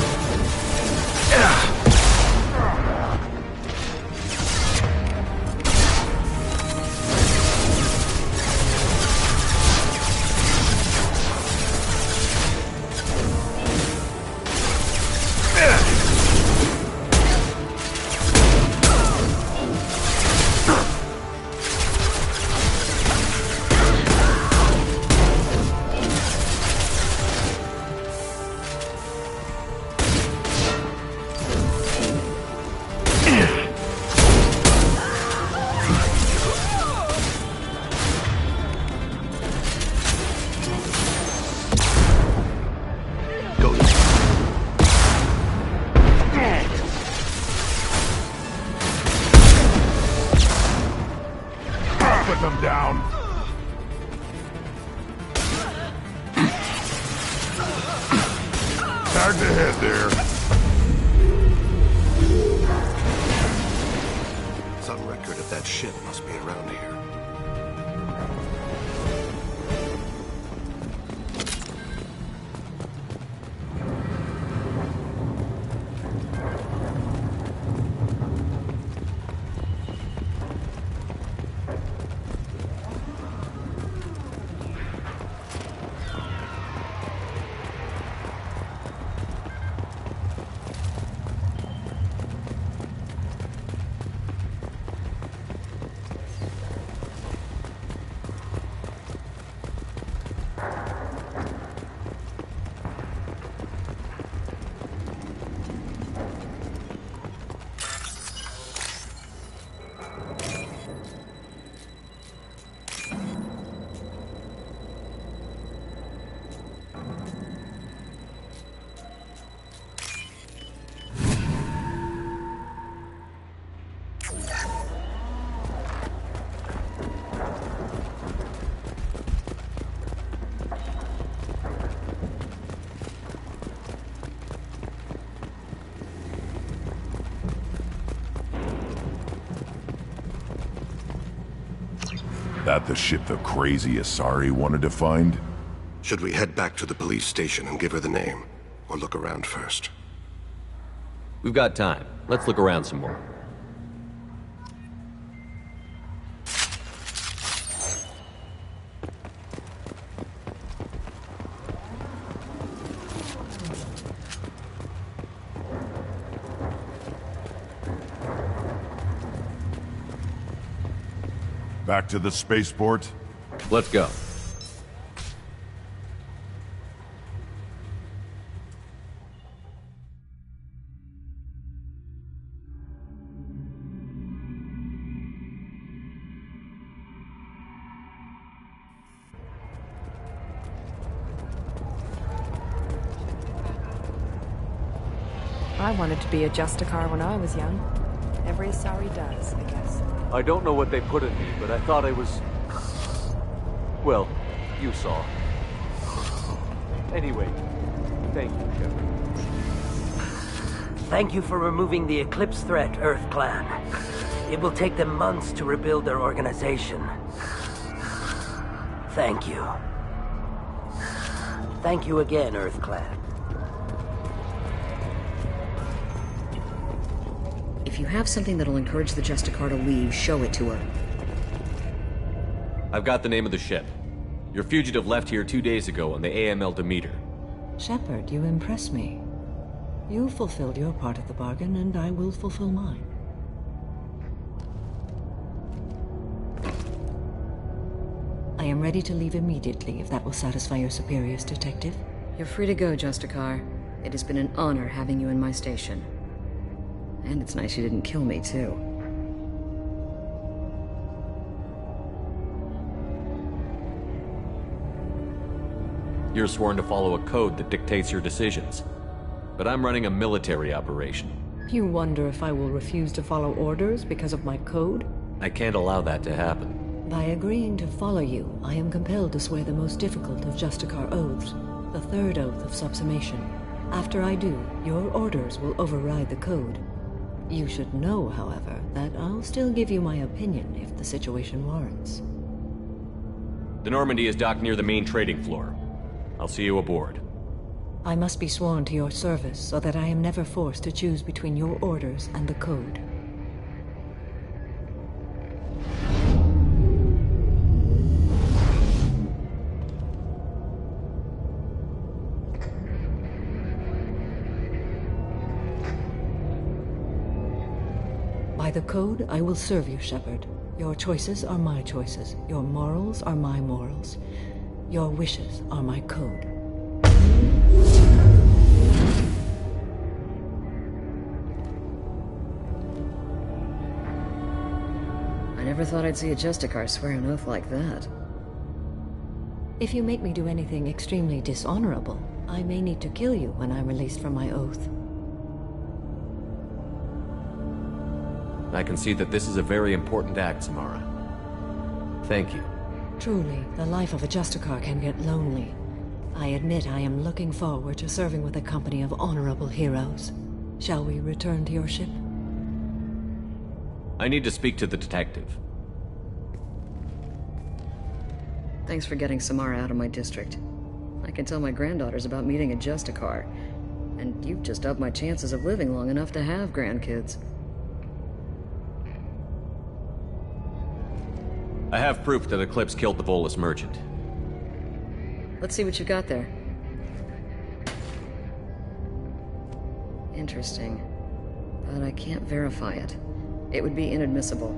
Put them down. Charge ahead there. Some record of that ship must be around here. That the ship the crazy Asari wanted to find? Should we head back to the police station and give her the name? Or look around first? We've got time. Let's look around some more. Back to the spaceport? Let's go. I wanted to be a Justicar when I was young. Every Asari does, I guess. I don't know what they put in me, but I thought I was... Well, you saw. Anyway, thank you, Shepard. Thank you for removing the Eclipse threat, Earth Clan. It will take them months to rebuild their organization. Thank you. Thank you again, Earth Clan. If you have something that'll encourage the Justicar to leave, show it to her. I've got the name of the ship. Your fugitive left here 2 days ago on the AML Demeter. Shepard, you impress me. You fulfilled your part of the bargain, and I will fulfill mine. I am ready to leave immediately, if that will satisfy your superiors, Detective. You're free to go, Justicar. It has been an honor having you in my station. And it's nice you didn't kill me, too. You're sworn to follow a code that dictates your decisions. But I'm running a military operation. You wonder if I will refuse to follow orders because of my code? I can't allow that to happen. By agreeing to follow you, I am compelled to swear the most difficult of Justicar oaths, the third oath of subsumation. After I do, your orders will override the code. You should know, however, that I'll still give you my opinion if the situation warrants. The Normandy is docked near the main trading floor. I'll see you aboard. I must be sworn to your service so that I am never forced to choose between your orders and the code. By the code, I will serve you, Shepard. Your choices are my choices. Your morals are my morals. Your wishes are my code. I never thought I'd see a Justicar swear an oath like that. If you make me do anything extremely dishonorable, I may need to kill you when I'm released from my oath. I can see that this is a very important act, Samara. Thank you. Truly, the life of a Justicar can get lonely. I admit I am looking forward to serving with a company of honorable heroes. Shall we return to your ship? I need to speak to the detective. Thanks for getting Samara out of my district. I can tell my granddaughters about meeting a Justicar, and you've just upped my chances of living long enough to have grandkids. I have proof that Eclipse killed the Volus merchant. Let's see what you got there. Interesting. But I can't verify it. It would be inadmissible.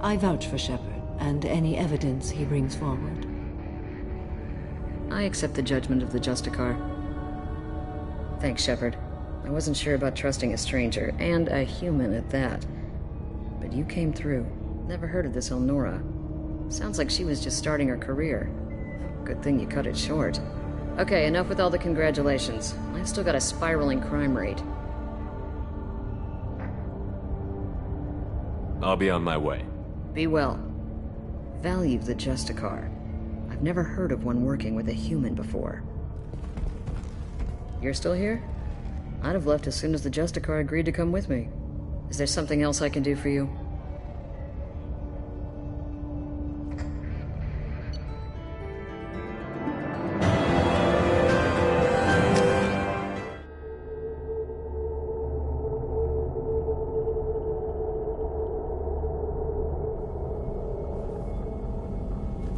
I vouch for Shepard, and any evidence he brings forward. I accept the judgment of the Justicar. Thanks, Shepard. I wasn't sure about trusting a stranger, and a human at that. But you came through. Never heard of this Elnora. Sounds like she was just starting her career. Good thing you cut it short. Okay, enough with all the congratulations. I've still got a spiraling crime rate. I'll be on my way. Be well. Value the Justicar. I've never heard of one working with a human before. You're still here? I'd have left as soon as the Justicar agreed to come with me. Is there something else I can do for you?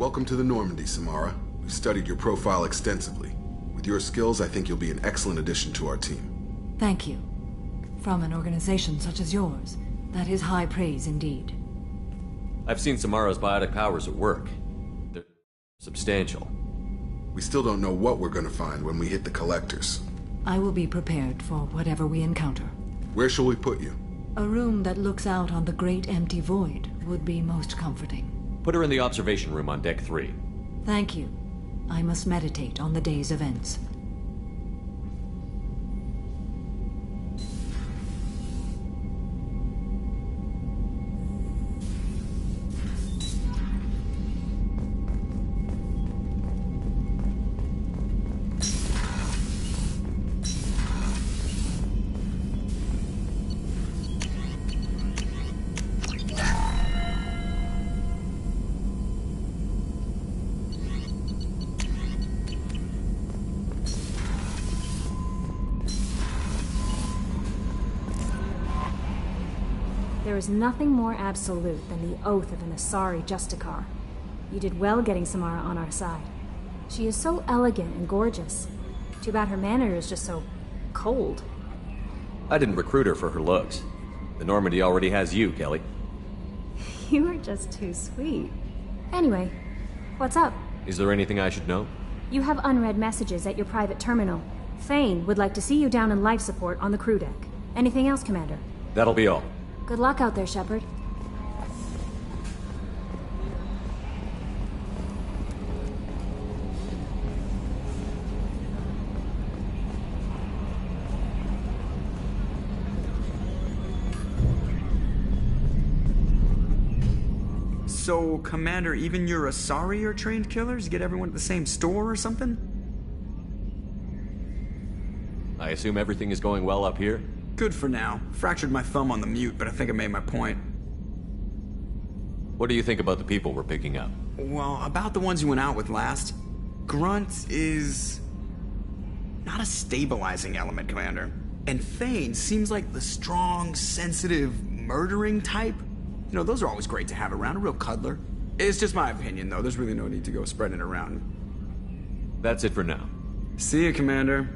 Welcome to the Normandy, Samara. We've studied your profile extensively. With your skills, I think you'll be an excellent addition to our team. Thank you. From an organization such as yours, that is high praise indeed. I've seen Samara's biotic powers at work. They're substantial. We still don't know what we're gonna find when we hit the collectors. I will be prepared for whatever we encounter. Where shall we put you? A room that looks out on the great empty void would be most comforting. Put her in the observation room on Deck 3. Thank you. I must meditate on the day's events. There is nothing more absolute than the oath of an Asari Justicar. You did well getting Samara on our side. She is so elegant and gorgeous. Too bad her manner is just so cold. I didn't recruit her for her looks. The Normandy already has you, Kelly. You are just too sweet. Anyway, what's up? Is there anything I should know? You have unread messages at your private terminal. Thane would like to see you down in life support on the crew deck. Anything else, Commander? That'll be all. Good luck out there, Shepard. So, Commander, even your Asari are trained killers? Get everyone at the same store or something? I assume everything is going well up here? Good for now. Fractured my thumb on the mute, but I think I made my point. What do you think about the people we're picking up? Well, about the ones you went out with last. Grunt is not a stabilizing element, Commander. And Thane seems like the strong, sensitive, murdering type. You know, those are always great to have around, a real cuddler. It's just my opinion, though. There's really no need to go spreading it around. That's it for now. See you, Commander.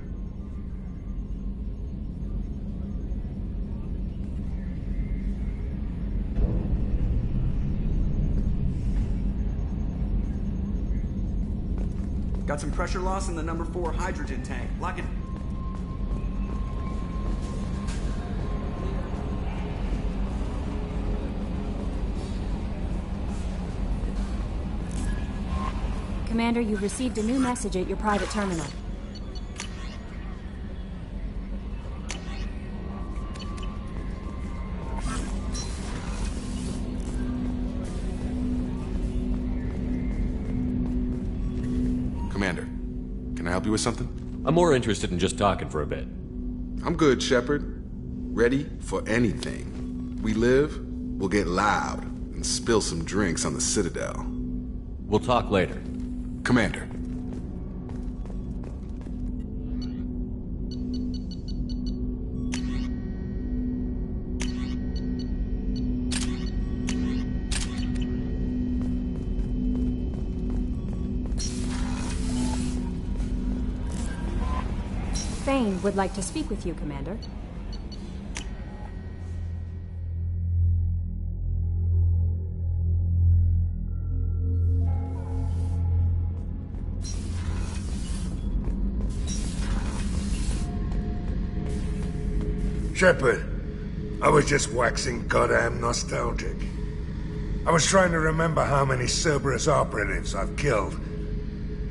Got some pressure loss in the number 4 hydrogen tank. Lock it. Commander, you've received a new message at your private terminal. Commander, can I help you with something? I'm more interested in just talking for a bit. I'm good, Shepard. Ready for anything. We live, we'll get loud, and spill some drinks on the Citadel. We'll talk later. Commander. Thane would like to speak with you, Commander. Shepard, I was just waxing goddamn nostalgic. I was trying to remember how many Cerberus operatives I've killed.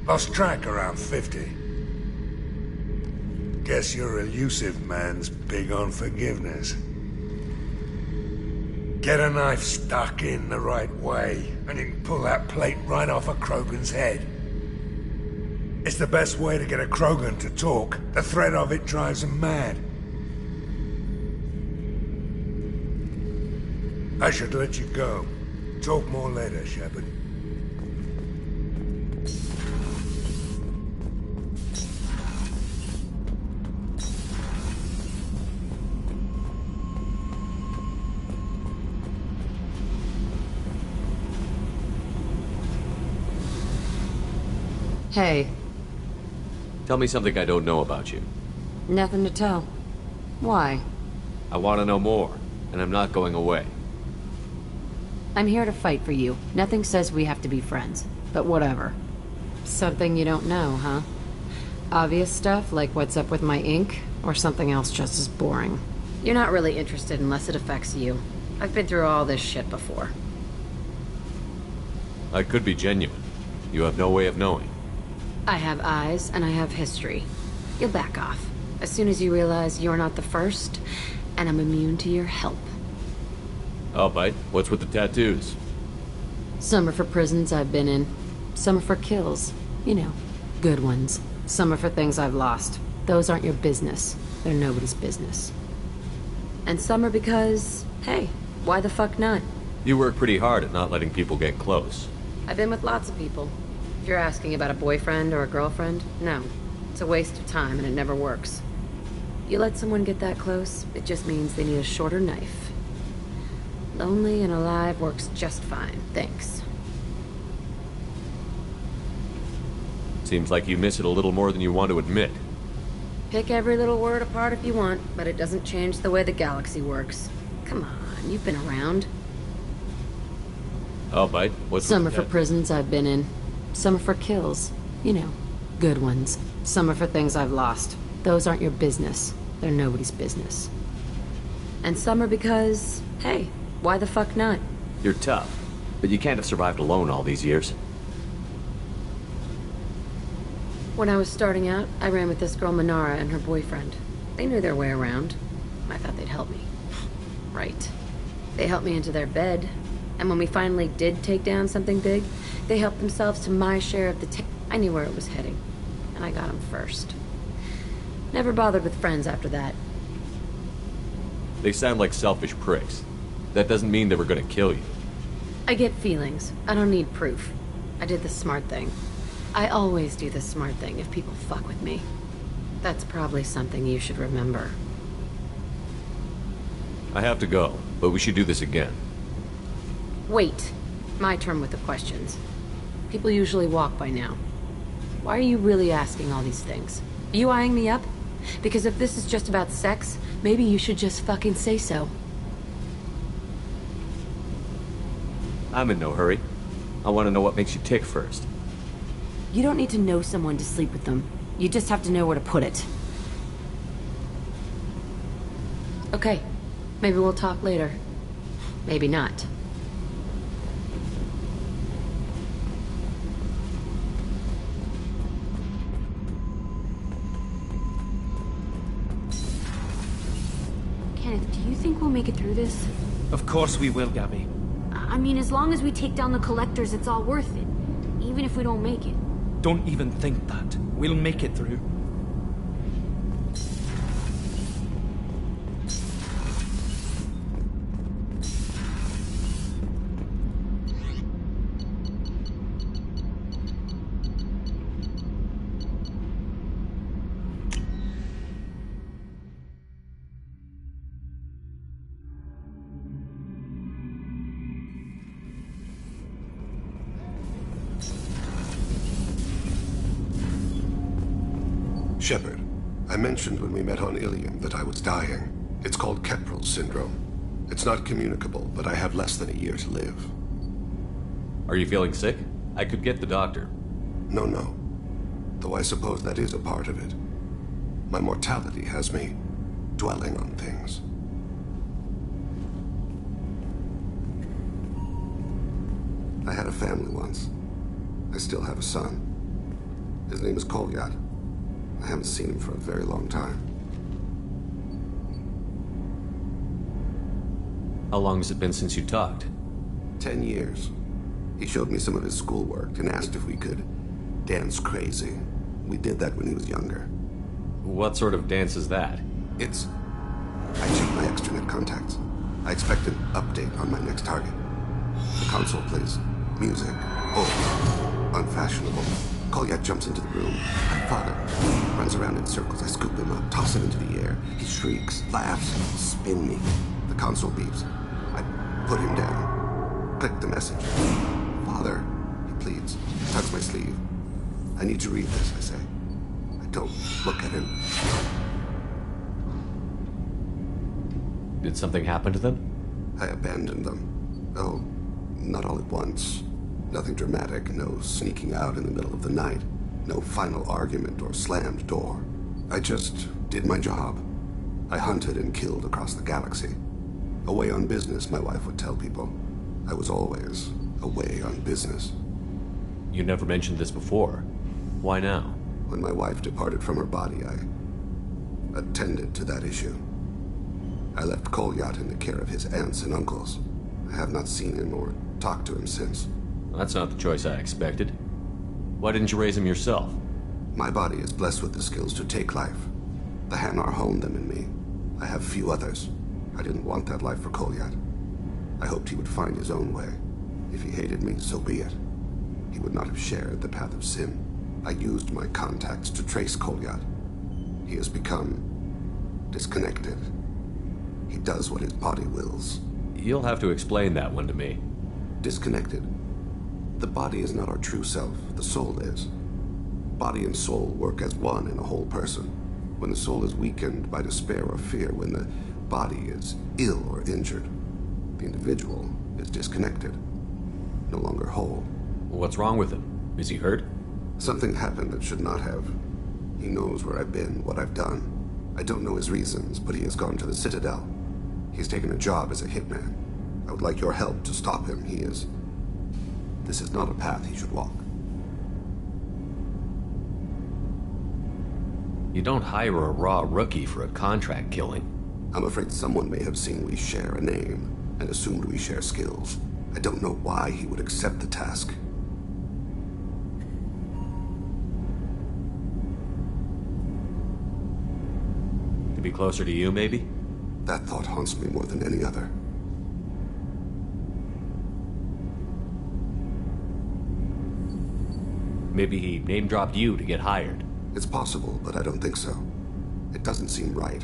Lost track around 50. Guess your elusive man's big on forgiveness. Get a knife stuck in the right way, and you can pull that plate right off a Krogan's head. It's the best way to get a Krogan to talk. The threat of it drives him mad. I should let you go. Talk more later, Shepard. Hey. Tell me something I don't know about you. Nothing to tell. Why? I want to know more, and I'm not going away. I'm here to fight for you. Nothing says we have to be friends, but whatever. Something you don't know, huh? Obvious stuff, like what's up with my ink, or something else just as boring? You're not really interested unless it affects you. I've been through all this shit before. I could be genuine. You have no way of knowing. I have eyes, and I have history. You'll back off. As soon as you realize you're not the first, and I'm immune to your help. Albite, what's with the tattoos? Some are for prisons I've been in. Some are for kills. You know, good ones. Some are for things I've lost. Those aren't your business. They're nobody's business. And some are because, hey, why the fuck not? You work pretty hard at not letting people get close. I've been with lots of people. If you're asking about a boyfriend or a girlfriend, no. It's a waste of time and it never works. You let someone get that close, it just means they need a shorter knife. Lonely and alive works just fine, thanks. Seems like you miss it a little more than you want to admit. Pick every little word apart if you want, but it doesn't change the way the galaxy works. Come on, you've been around. Albite, what's Some are with for that? prisons I've been in. Some are for kills. You know, good ones. Some are for things I've lost. Those aren't your business. They're nobody's business. And some are because, hey, why the fuck not? You're tough, but you can't have survived alone all these years. When I was starting out, I ran with this girl Minara and her boyfriend. They knew their way around. I thought they'd help me. Right. They helped me into their bed. And when we finally did take down something big, they helped themselves to my share of the I knew where it was heading. And I got them first. Never bothered with friends after that. They sound like selfish pricks. That doesn't mean they were gonna kill you. I get feelings. I don't need proof. I did the smart thing. I always do the smart thing if people fuck with me. That's probably something you should remember. I have to go, but we should do this again. Wait. My turn with the questions. People usually walk by now. Why are you really asking all these things? Are you eyeing me up? Because if this is just about sex, maybe you should just fucking say so. I'm in no hurry. I want to know what makes you tick first. You don't need to know someone to sleep with them. You just have to know where to put it. Okay. Maybe we'll talk later. Maybe not. Kenneth, do you think we'll make it through this? Of course we will, Gabby. I mean, as long as we take down the collectors, it's all worth it. Even if we don't make it. Don't even think that. We'll make it through. Shepard, I mentioned when we met on Ilium that I was dying. It's called Keprel syndrome. It's not communicable, but I have less than a year to live. Are you feeling sick? I could get the doctor. No. Though I suppose that is a part of it. My mortality has me dwelling on things. I had a family once. I still have a son. His name is Kolyat. I haven't seen him for a very long time. How long has it been since you talked? 10 years. He showed me some of his schoolwork and asked if we could dance crazy. We did that when he was younger. What sort of dance is that? I check my extranet contacts. I expect an update on my next target. The console plays music. Oh, unfashionable. Kolyat jumps into the room. My father runs around in circles. I scoop him up, toss him into the air. He shrieks, laughs, spin me. The console beeps. I put him down. Click the message. Father, he pleads. Tugs my sleeve. I need to read this, I say. I don't look at him. Did something happen to them? I abandoned them. Oh, not all at once. Nothing dramatic, no sneaking out in the middle of the night, no final argument or slammed door. I just did my job. I hunted and killed across the galaxy. Away on business, my wife would tell people. I was always away on business. You never mentioned this before. Why now? When my wife departed from her body, I attended to that issue. I left Kolyat in the care of his aunts and uncles. I have not seen him or talked to him since. That's not the choice I expected. Why didn't you raise him yourself? My body is blessed with the skills to take life. The Hanar honed them in me. I have few others. I didn't want that life for Kolyat. I hoped he would find his own way. If he hated me, so be it. He would not have shared the path of sin. I used my contacts to trace Kolyat. He has become disconnected. He does what his body wills. You'll have to explain that one to me. Disconnected. The body is not our true self, the soul is. Body and soul work as one in a whole person. When the soul is weakened by despair or fear, when the body is ill or injured, the individual is disconnected, no longer whole. What's wrong with him? Is he hurt? Something happened that should not have. He knows where I've been, what I've done. I don't know his reasons, but he has gone to the Citadel. He's taken a job as a hitman. I would like your help to stop him. This is not a path he should walk. You don't hire a raw rookie for a contract killing. I'm afraid someone may have seen we share a name and assumed we share skills. I don't know why he would accept the task. To be closer to you, maybe? That thought haunts me more than any other. Maybe he name-dropped you to get hired. It's possible, but I don't think so. It doesn't seem right.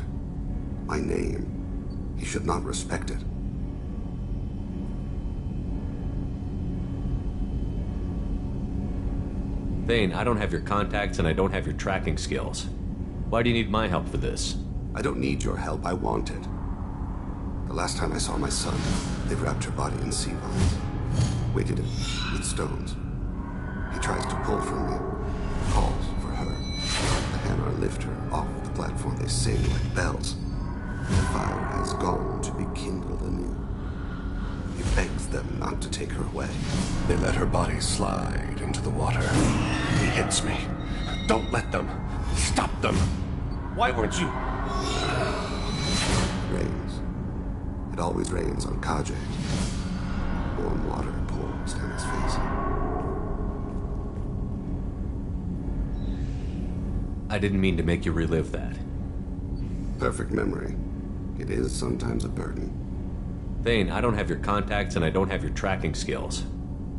My name. He should not respect it. Thane, I don't have your contacts and I don't have your tracking skills. Why do you need my help for this? I don't need your help, I want it. The last time I saw my son, they wrapped her body in sea vines, weighted it with stones. He tries to pull from me, calls for her. The Hanar lift her off the platform, they sing like bells. The fire has gone to be kindled anew. He begs them not to take her away. They let her body slide into the water. He hits me. Don't let them. Stop them. Why weren't you? Rains. It always rains on Khajiit. Warm water pours down his face. I didn't mean to make you relive that. Perfect memory. It is sometimes a burden. Thane, I don't have your contacts and I don't have your tracking skills.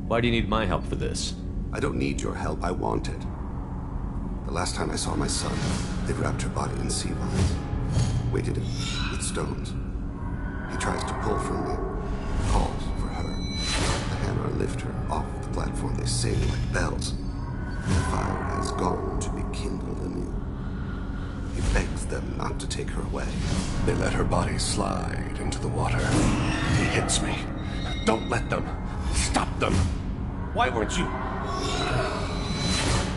Why do you need my help for this? I don't need your help, I want it. The last time I saw my son, they wrapped her body in sea vines, weighted it with stones. He tries to pull from me, calls for her. The Hanar lift her off the platform, they sing like bells. The fire has gone to be kindled anew. He begs them not to take her away. They let her body slide into the water. He hits me. Don't let them. Stop them. Why weren't you?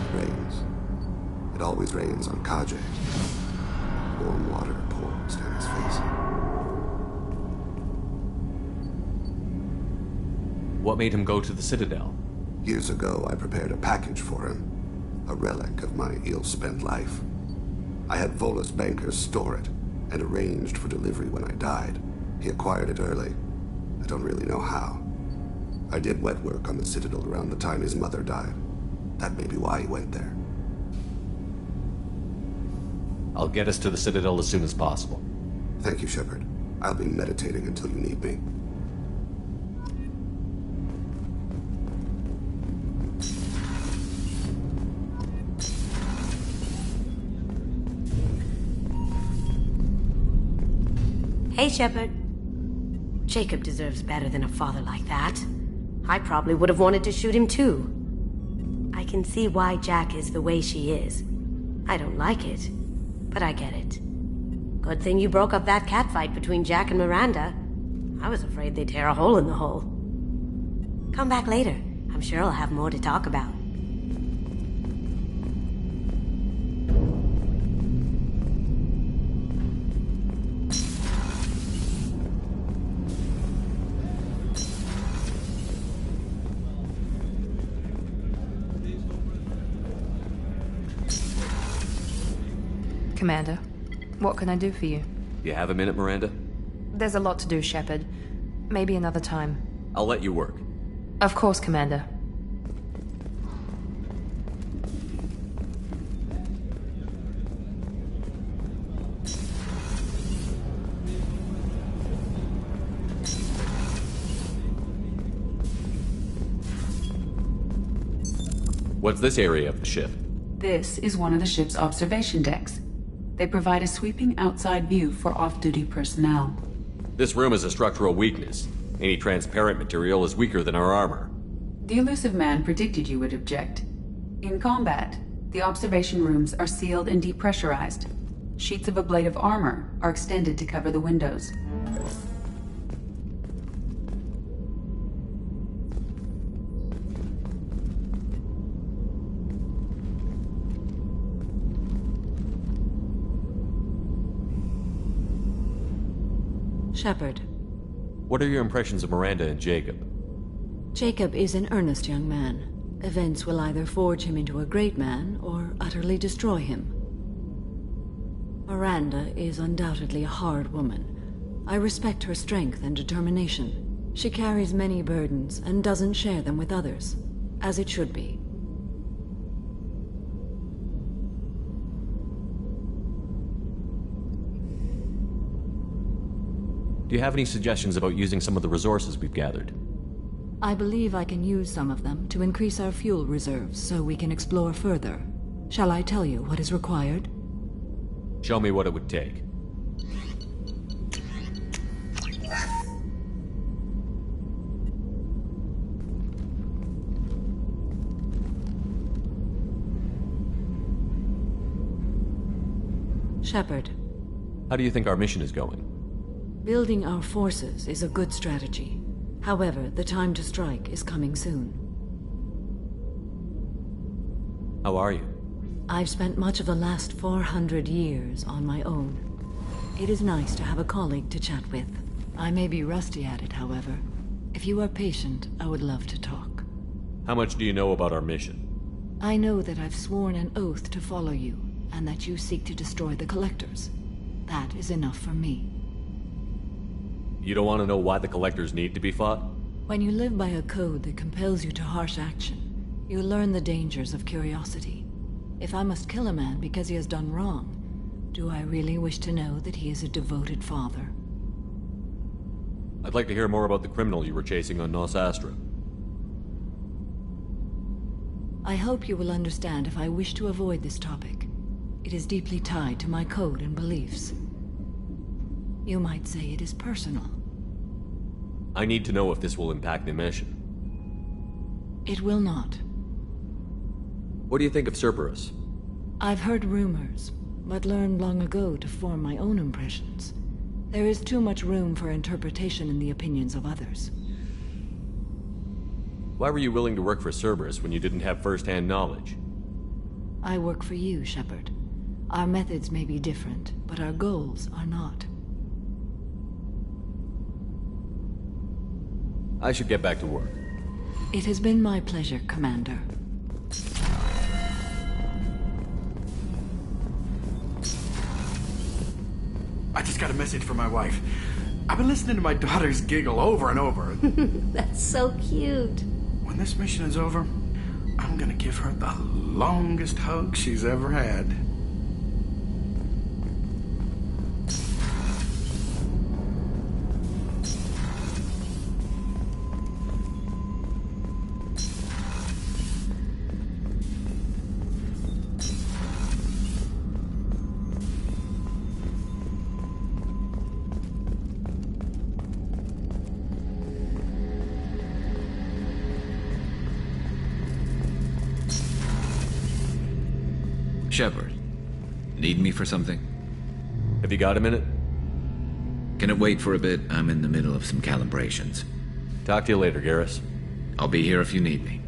It rains. It always rains on Khajiit. Warm water pours down his face. What made him go to the Citadel? Years ago, I prepared a package for him. A relic of my ill-spent life. I had Volus bankers store it, and arranged for delivery when I died. He acquired it early. I don't really know how. I did wet work on the Citadel around the time his mother died. That may be why he went there. I'll get us to the Citadel as soon as possible. Thank you, Shepard. I'll be meditating until you need me. Hey, Shepard. Jacob deserves better than a father like that. I probably would have wanted to shoot him too. I can see why Jack is the way she is. I don't like it, but I get it. Good thing you broke up that catfight between Jack and Miranda. I was afraid they'd tear a hole in the hull. Come back later. I'm sure I'll have more to talk about. Commander, what can I do for you? You have a minute, Miranda? There's a lot to do, Shepard. Maybe another time. I'll let you work. Of course, Commander. What's this area of the ship? This is one of the ship's observation decks. They provide a sweeping outside view for off-duty personnel. This room is a structural weakness. Any transparent material is weaker than our armor. The Illusive Man predicted you would object. In combat, the observation rooms are sealed and depressurized. Sheets of ablative armor are extended to cover the windows. Shepard. What are your impressions of Miranda and Jacob? Jacob is an earnest young man. Events will either forge him into a great man or utterly destroy him. Miranda is undoubtedly a hard woman. I respect her strength and determination. She carries many burdens and doesn't share them with others, as it should be. Do you have any suggestions about using some of the resources we've gathered? I believe I can use some of them to increase our fuel reserves so we can explore further. Shall I tell you what is required? Show me what it would take. Shepard. How do you think our mission is going? Building our forces is a good strategy. However, the time to strike is coming soon. How are you? I've spent much of the last 400 years on my own. It is nice to have a colleague to chat with. I may be rusty at it, however. If you are patient, I would love to talk. How much do you know about our mission? I know that I've sworn an oath to follow you, and that you seek to destroy the Collectors. That is enough for me. You don't want to know why the Collectors need to be fought? When you live by a code that compels you to harsh action, you learn the dangers of curiosity. If I must kill a man because he has done wrong, do I really wish to know that he is a devoted father? I'd like to hear more about the criminal you were chasing on Nos Astra. I hope you will understand if I wish to avoid this topic. It is deeply tied to my code and beliefs. You might say it is personal. I need to know if this will impact the mission. It will not. What do you think of Cerberus? I've heard rumors, but learned long ago to form my own impressions. There is too much room for interpretation in the opinions of others. Why were you willing to work for Cerberus when you didn't have first-hand knowledge? I work for you, Shepard. Our methods may be different, but our goals are not. I should get back to work. It has been my pleasure, Commander. I just got a message from my wife. I've been listening to my daughters giggle over and over. That's so cute. When this mission is over, I'm gonna give her the longest hug she's ever had. Shepard, need me for something? Have you got a minute? Can it wait for a bit? I'm in the middle of some calibrations. Talk to you later, Garrus. I'll be here if you need me.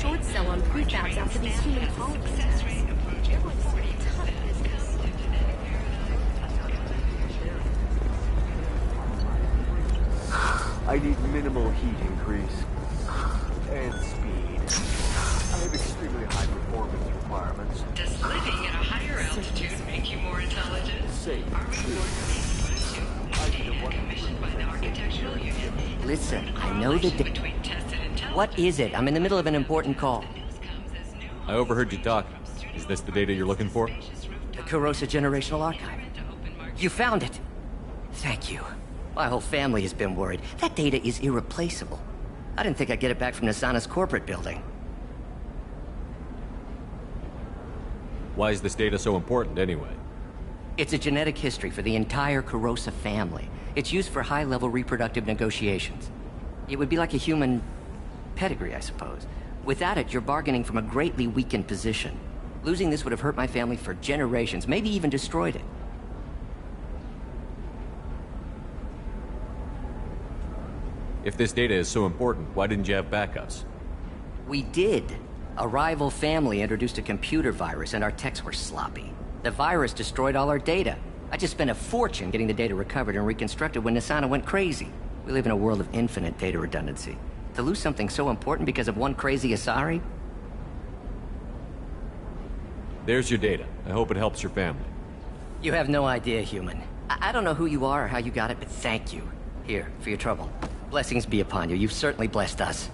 short sell on prefabs after these human colonies. I need minimal heat increase. And speed. I have extremely high performance requirements. Does living at a higher altitude make you more intelligent? Safe. Are we going to be commissioned by the architectural union? Listen, I know the What is it? I'm in the middle of an important call. I overheard you talk. Is this the data you're looking for? The Kurosa Generational Archive. You found it! Thank you. My whole family has been worried. That data is irreplaceable. I didn't think I'd get it back from Nasana's corporate building. Why is this data so important, anyway? It's a genetic history for the entire Kurosa family. It's used for high-level reproductive negotiations. It would be like a human pedigree, I suppose. Without it, you're bargaining from a greatly weakened position. Losing this would have hurt my family for generations, maybe even destroyed it. If this data is so important, why didn't you have backups? We did. A rival family introduced a computer virus, and our techs were sloppy. The virus destroyed all our data. I just spent a fortune getting the data recovered and reconstructed when Nasana went crazy. We live in a world of infinite data redundancy. To lose something so important because of one crazy Asari? There's your data. I hope it helps your family. You have no idea, human. I don't know who you are or how you got it, but thank you. Here, for your trouble. Blessings be upon you. You've certainly blessed us.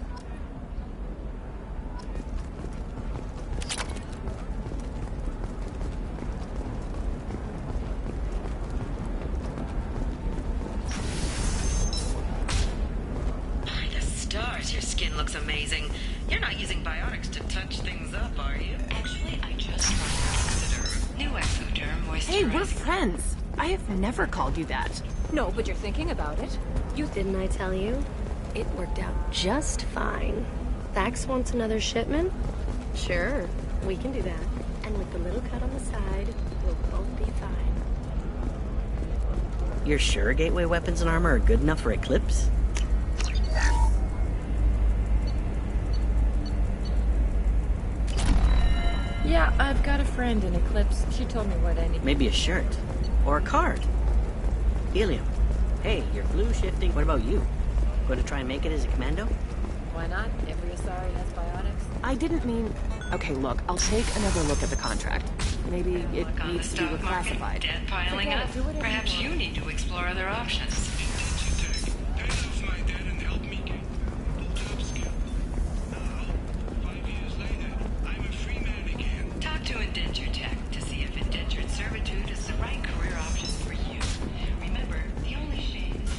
By the stars, your skin looks amazing. You're not using biotics to touch things up, are you? Actually, I just run Exoderm. New Exoderm moisturizing. Hey, we're friends. I have never called you that. No, but you're thinking about it. Didn't I tell you? It worked out just fine. Thax wants another shipment? Sure, we can do that. And with the little cut on the side, we'll both be fine. You're sure gateway weapons and armor are good enough for Eclipse? Yeah, I've got a friend in Eclipse. She told me what I need. Maybe a shirt. Or a card. Helium. Hey, you're blue shifting. What about you? Going to try and make it as a commando? Why not? Every Asari has biotics. I didn't mean... Okay, look, I'll take another look at the contract. Maybe it needs to be reclassified. Debt piling up. Perhaps you need to explore other options. Talk to Indentured Tech to see if indentured servitude is the right career option for you. Remember, the only shame is...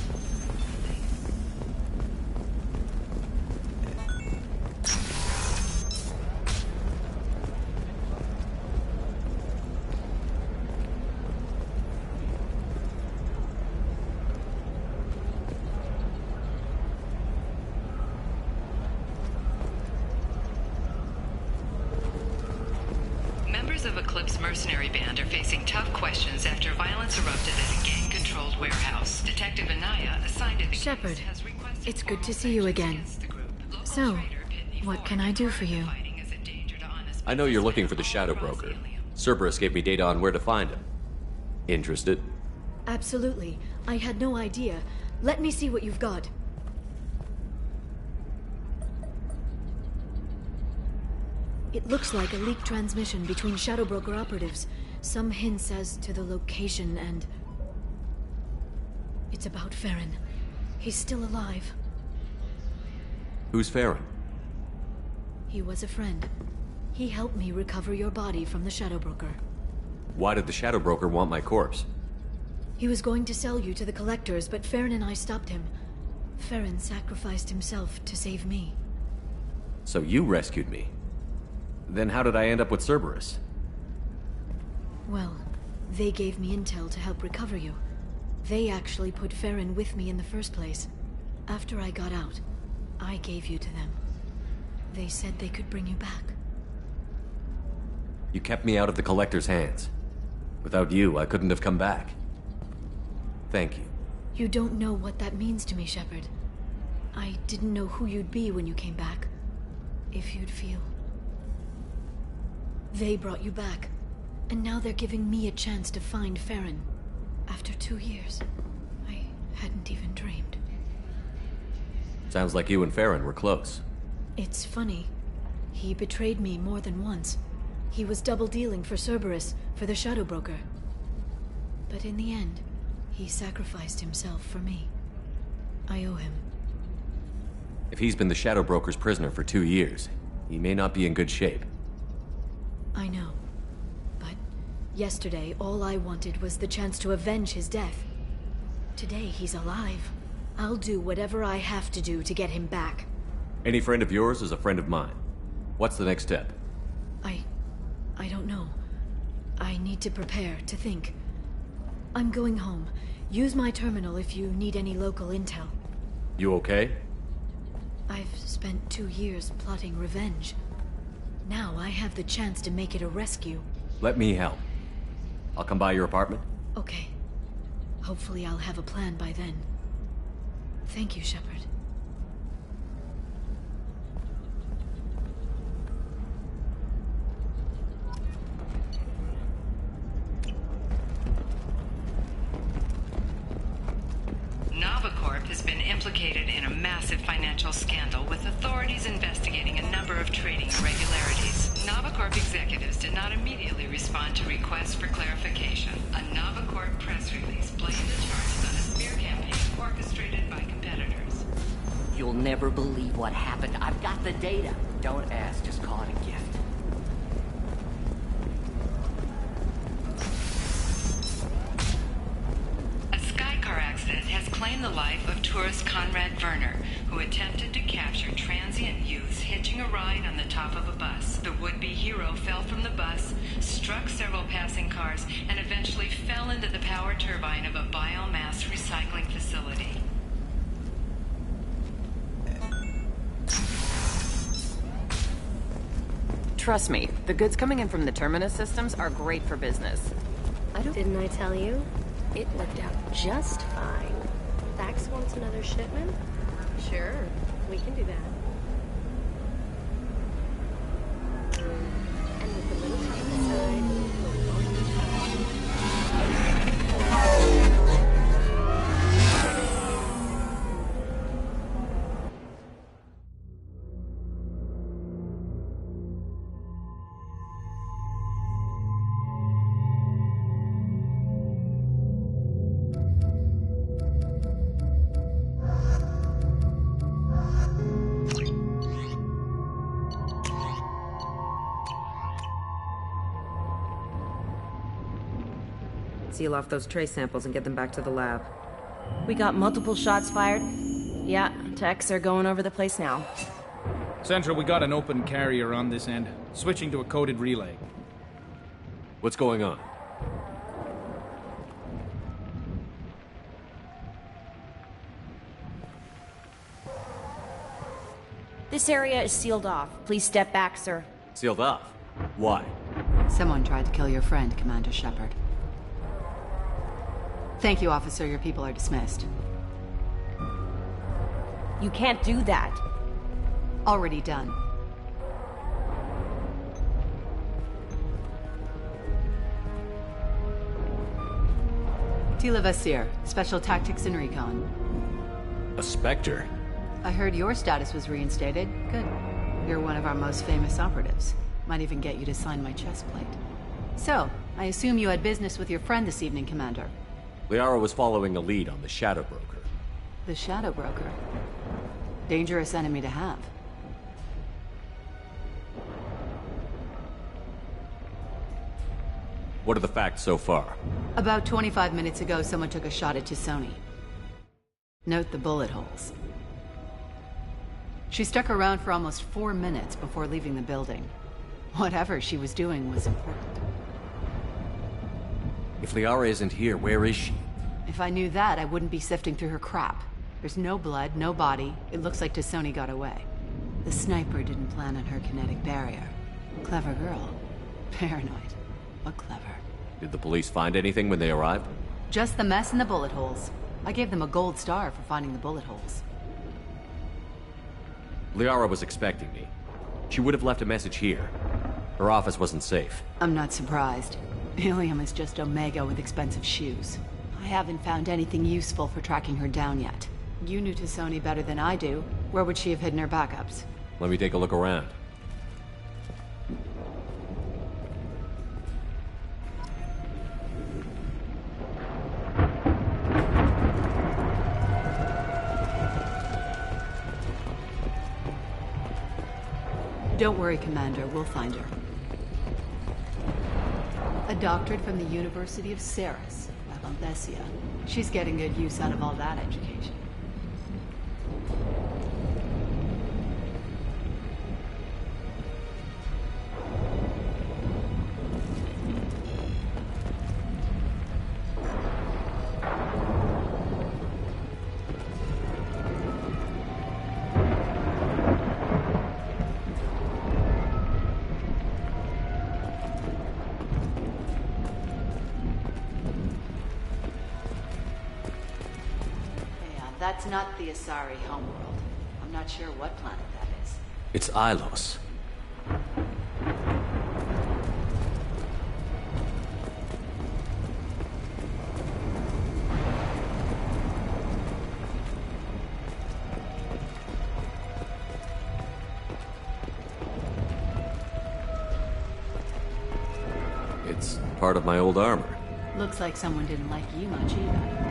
Members of Eclipse mercenary band are facing tough questions after violence erupted at a gang-controlled warehouse. Detective Anaya, assigned to the Shepard, it's good to see you again. So, what can I do for you? I know you're looking for the Shadow Broker. Cerberus gave me data on where to find him. Interested? Absolutely. I had no idea. Let me see what you've got. It looks like a leaked transmission between Shadow Broker operatives. Some hints as to the location and... It's about Farron. He's still alive. Who's Farron? He was a friend. He helped me recover your body from the Shadow Broker. Why did the Shadow Broker want my corpse? He was going to sell you to the Collectors, but Farron and I stopped him. Farron sacrificed himself to save me. So you rescued me. Then how did I end up with Cerberus? Well, they gave me intel to help recover you. They actually put Farron with me in the first place. After I got out, I gave you to them. They said they could bring you back. You kept me out of the Collector's hands. Without you, I couldn't have come back. Thank you. You don't know what that means to me, Shepard. I didn't know who you'd be when you came back. If you'd feel... They brought you back, and now they're giving me a chance to find Farron. After 2 years, I hadn't even dreamed. Sounds like you and Farron were close. It's funny. He betrayed me more than once. He was double-dealing for Cerberus, for the Shadow Broker. But in the end, he sacrificed himself for me. I owe him. If he's been the Shadow Broker's prisoner for 2 years, he may not be in good shape. I know. But yesterday, all I wanted was the chance to avenge his death. Today he's alive. I'll do whatever I have to do to get him back. Any friend of yours is a friend of mine. What's the next step? I don't know. I need to prepare, to think. I'm going home. Use my terminal if you need any local intel. You okay? I've spent 2 years plotting revenge. Now I have the chance to make it a rescue. Let me help. I'll come by your apartment. Okay. Hopefully I'll have a plan by then. Thank you, Shepard. NavaCorp has been implicated in a massive financial scandal with authorities investigating a number of trading irregularities. NavaCorp executives did not immediately respond to requests for clarification. A NavaCorp press release blamed the charges on a smear campaign orchestrated by competitors. You'll never believe what happened. I've got the data. Don't ask, just call it a gift. Has claimed the life of tourist Conrad Werner, who attempted to capture transient youths hitching a ride on the top of a bus. The would-be hero fell from the bus, struck several passing cars, and eventually fell into the power turbine of a biomass recycling facility. Trust me, the goods coming in from the Terminus systems are great for business. Didn't I tell you? It worked out just fine. Vax wants another shipment? Sure, we can do that. And with the little time aside, seal off those trace samples and get them back to the lab. We got multiple shots fired. Yeah, techs are going over the place now. Central, we got an open carrier on this end. Switching to a coded relay. What's going on? This area is sealed off. Please step back, sir. Sealed off? Why? Someone tried to kill your friend, Commander Shepard. Thank you, officer. Your people are dismissed. You can't do that. Already done. Tila Vasir, Special Tactics and Recon. A Spectre? I heard your status was reinstated. Good. You're one of our most famous operatives. Might even get you to sign my chest plate. So, I assume you had business with your friend this evening, Commander. Liara was following a lead on the Shadow Broker. The Shadow Broker? Dangerous enemy to have. What are the facts so far? About 25 minutes ago, someone took a shot at T'Soni. Note the bullet holes. She stuck around for almost 4 minutes before leaving the building. Whatever she was doing was important. If Liara isn't here, where is she? If I knew that, I wouldn't be sifting through her crap. There's no blood, no body. It looks like T'Soni got away. The sniper didn't plan on her kinetic barrier. Clever girl. Paranoid, but clever. Did the police find anything when they arrived? Just the mess and the bullet holes. I gave them a gold star for finding the bullet holes. Liara was expecting me. She would have left a message here. Her office wasn't safe. I'm not surprised. Ilium is just Omega with expensive shoes. I haven't found anything useful for tracking her down yet. You knew T'Soni better than I do. Where would she have hidden her backups? Let me take a look around. Don't worry, Commander. We'll find her. A doctorate from the University of Ceres. Well, Althesia. She's getting good use out of all that education. That's not the Asari homeworld. I'm not sure what planet that is. It's Ilos. It's part of my old armor. Looks like someone didn't like you much either.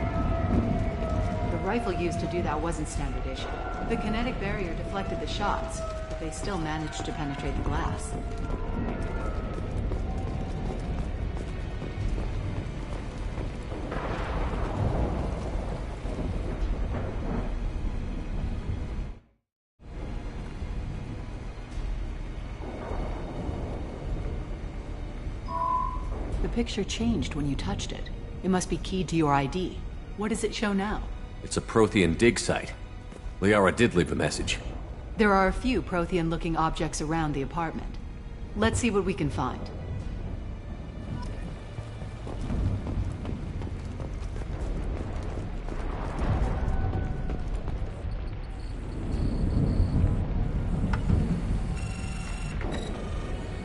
The rifle used to do that wasn't standard issue. The kinetic barrier deflected the shots, but they still managed to penetrate the glass. The picture changed when you touched it. It must be keyed to your ID. What does it show now? It's a Prothean dig site. Liara did leave a message. There are a few Prothean-looking objects around the apartment. Let's see what we can find.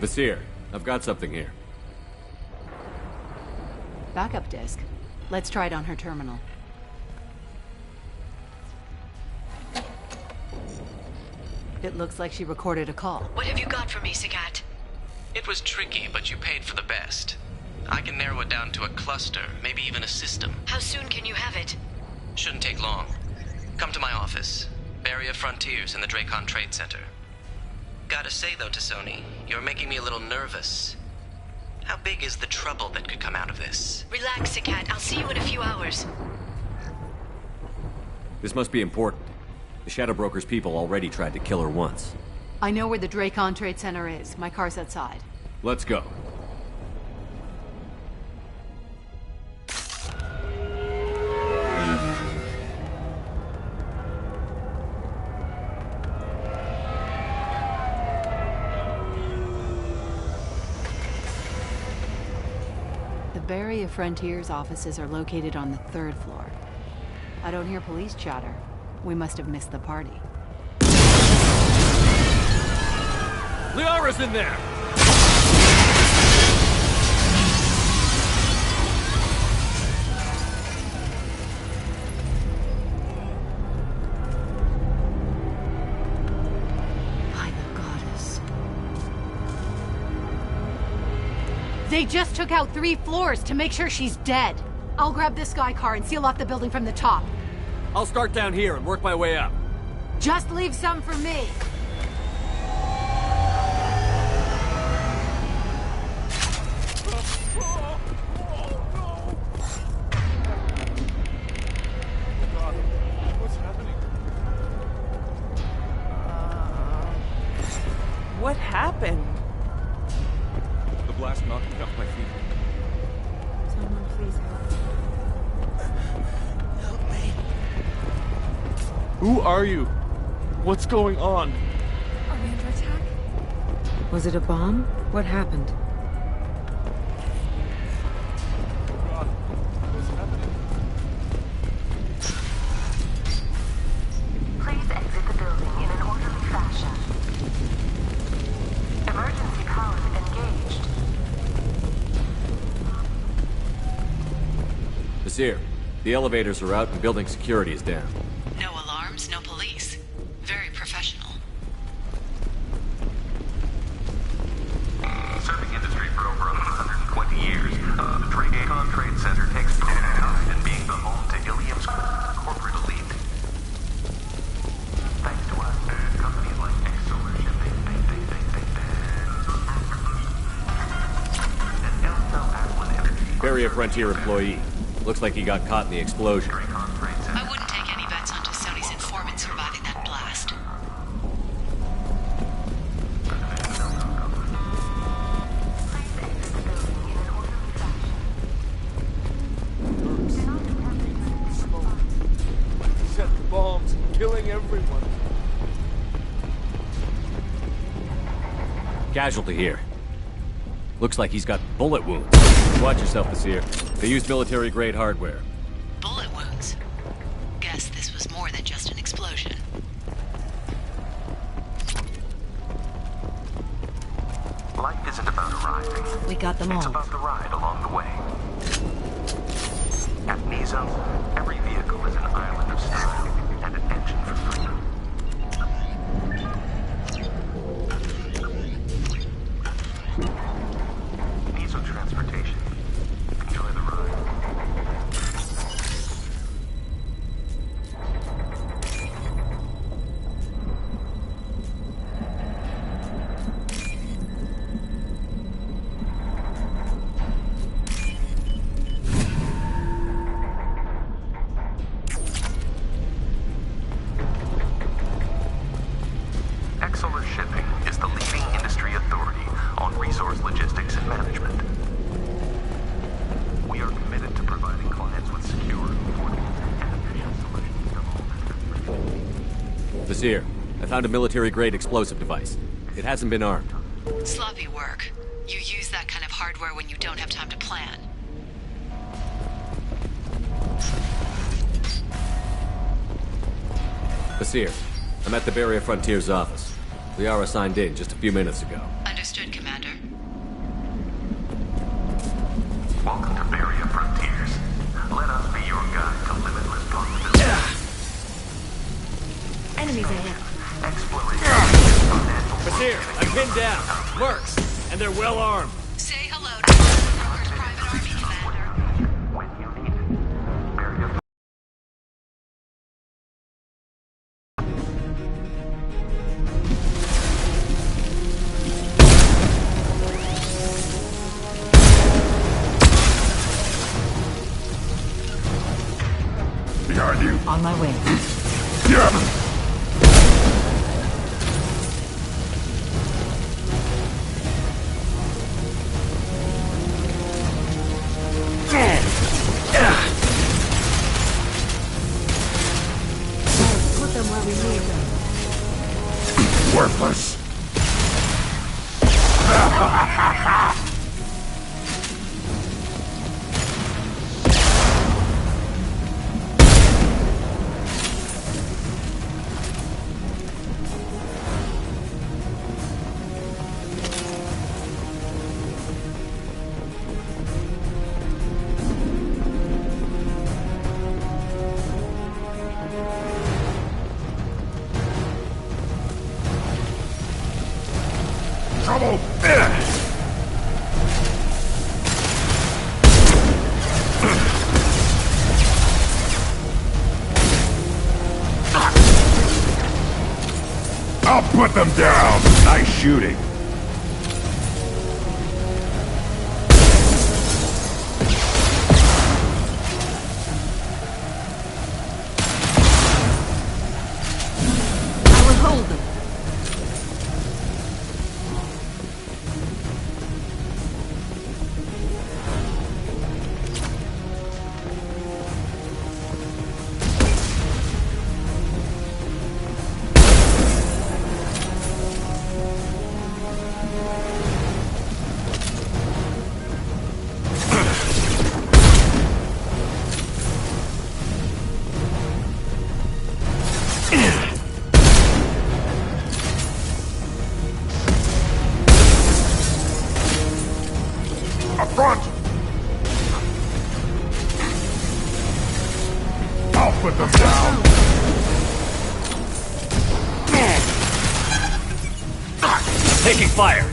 Vasir, I've got something here. Backup disk. Let's try it on her terminal. It looks like she recorded a call. What have you got for me, Sagat? It was tricky, but you paid for the best. I can narrow it down to a cluster, maybe even a system. How soon can you have it? Shouldn't take long. Come to my office. Barrier Frontiers in the Dracon Trade Center. Gotta say though, T'Soni, you're making me a little nervous. How big is the trouble that could come out of this? Relax, Sagat. I'll see you in a few hours. This must be important. The Shadow Broker's people already tried to kill her once. I know where the Dracon Trade Center is. My car's outside. Let's go. The Barrier Frontiers offices are located on the 3rd floor. I don't hear police chatter. We must have missed the party. Liara's in there! By the goddess. They just took out 3 floors to make sure she's dead. I'll grab this Sky car and seal off the building from the top. I'll start down here and work my way up. Just leave some for me. What's happening? What happened? The blast knocked me off my feet. Someone please help. Help me. Who are you? What's going on? Are we under attack? Was it a bomb? What happened? God, what's happening? Please exit the building in an orderly fashion. Emergency power engaged. Vasir, the elevators are out and building security is down. No alarms, no police. Very professional. Serving industry for over 120 years, the Dracon Trade Center takes pride in being the home to Ilium's corporate elite. Thanks to us, companies like Exolar Shipping, and Elcel Aquan Energy. Barrier Frontier employee. Looks like he got caught in the explosion. I wouldn't take any bets on Sony's informant surviving that blast. Set bombs, killing everyone. Casualty here. Looks like he's got bullet wounds. Watch yourself, Basir. They used military-grade hardware. Bullet wounds? Guess this was more than just an explosion. Life isn't about arriving. We got them all. It's about the ride along the way. At Nizo, every vehicle is an island of style and an engine for freedom. Nizo Transportation. Enjoy the ride. Exeler Shipping is the leading industry authority on resource logistics and management. We are committed to providing clients with secure, affordable, and efficient solutions to all business. Basir, I found a military-grade explosive device. It hasn't been armed. Sloppy work. You use that kind of hardware when you don't have time to plan. Basir, I'm at the Barrier Frontiers office. Liara signed in just a few minutes ago. Understood, Commander. Welcome to Barrier Frontiers. Let us be your guide to limitless possibilities. Enemies ahead. Exploration. Basir, I'm pinned down. Mercs, and they're well armed. Say hello to Broker's private army, Commander. When you need it. Barrier Behind you. On my way. Yeah. Put them where we need them. Worthless. Trouble! I'll put them down! Nice shooting! I will hold them. Up front! I'll put them down! Taking fire!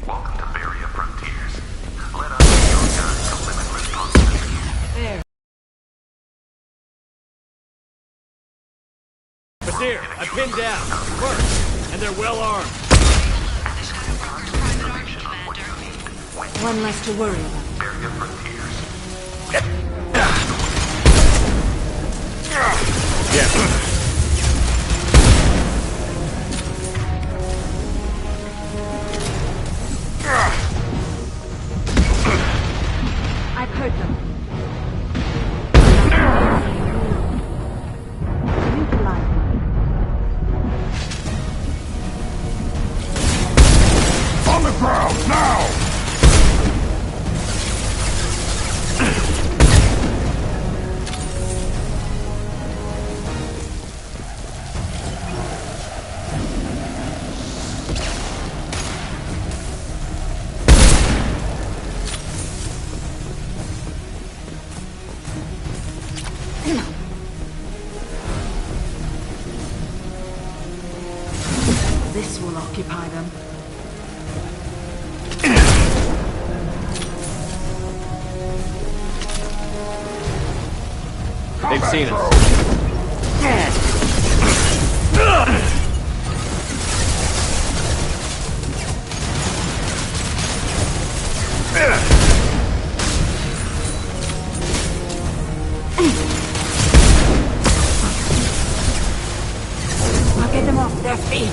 Welcome to Barrier Frontiers. Basir, I pinned down. First, and they're well armed. One less to worry about. Barrier frontiers. Yeah. I've heard them. On the ground, now! This will occupy them. They've seen us. I'll get them off their feet.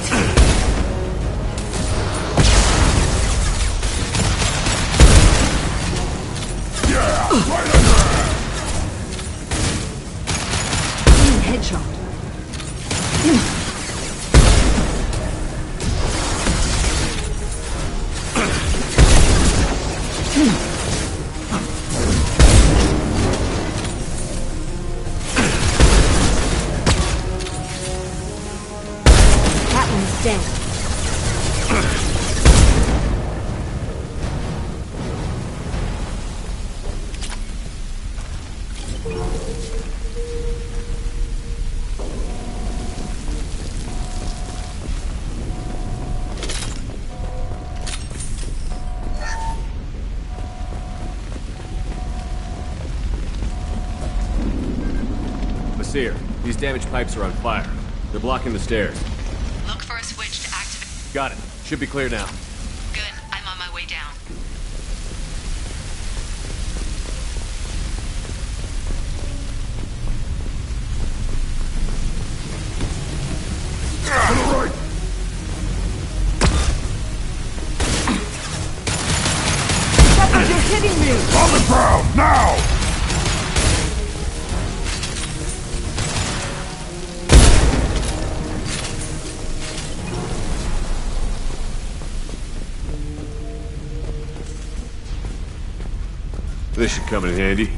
Headshot. That one's dead. Basir, these damaged pipes are on fire. They're blocking the stairs. Look for a switch to activate. Got it. Should be clear now. Good. I'm on my way down. To the right! Shepard, you're hitting me! On the ground, now! This should come in handy.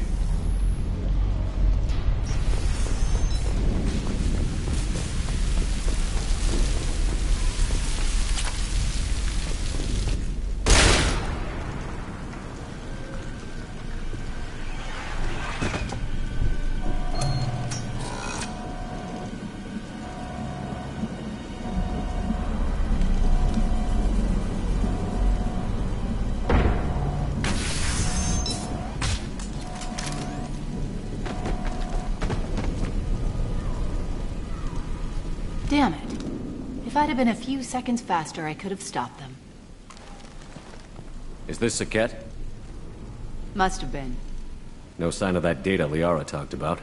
Damn it. If I'd have been a few seconds faster, I could have stopped them. Is this Saket? Must have been. No sign of that data Liara talked about.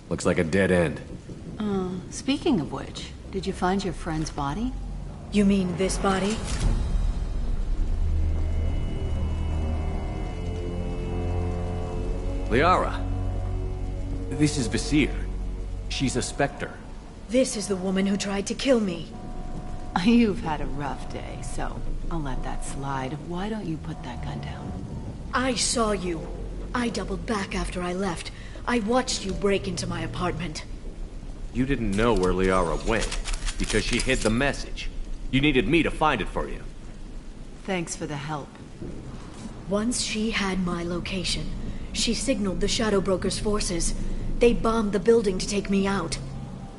Looks like a dead end. Speaking of which, did you find your friend's body? You mean this body? Liara! This is Basir. She's a Spectre. This is the woman who tried to kill me. You've had a rough day, so I'll let that slide. Why don't you put that gun down? I saw you. I doubled back after I left. I watched you break into my apartment. You didn't know where Liara went, because she hid the message. You needed me to find it for you. Thanks for the help. Once she had my location, she signaled the Shadow Broker's forces. They bombed the building to take me out.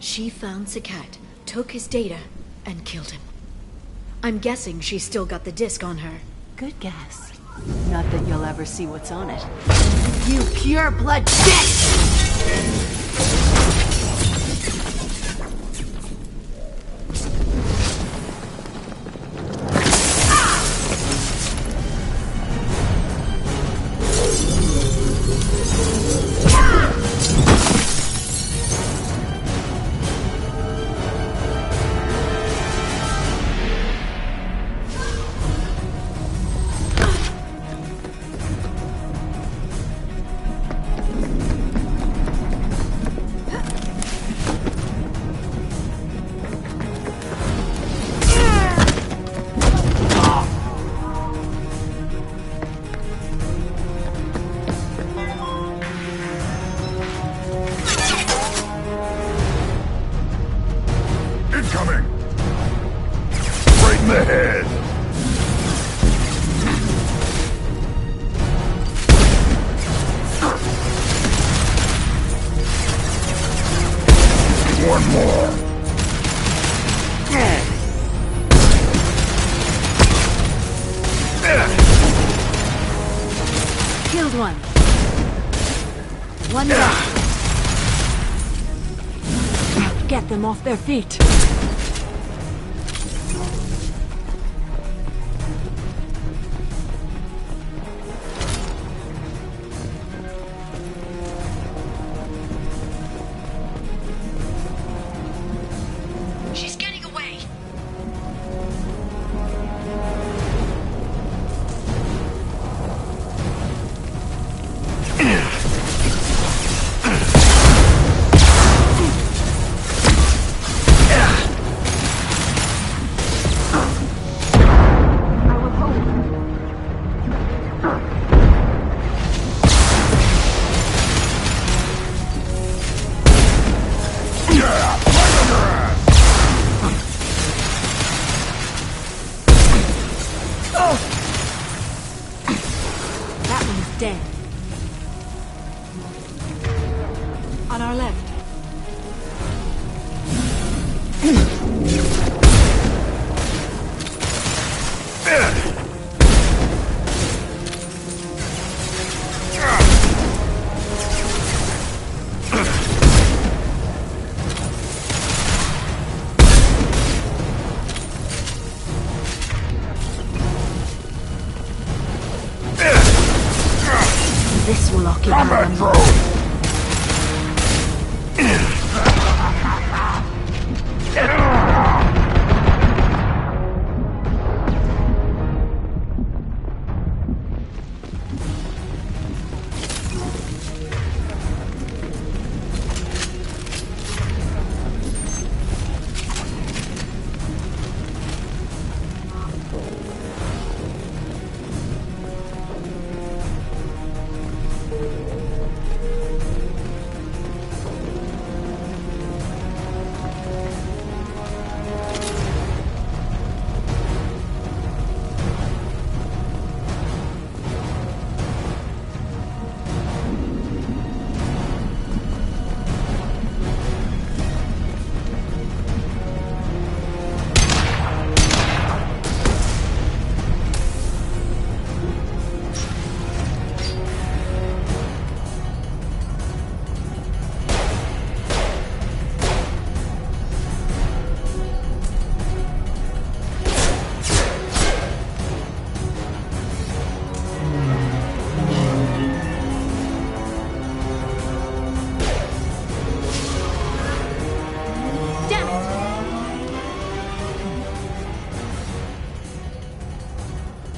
She found Saket, took his data, and killed him. I'm guessing she's still got the disc on her. Good guess. Not that you'll ever see what's on it. You pure blood bitch! Killed one. One left. Get them off their feet. She's getting away. That one's dead. On our left. This will occupy them.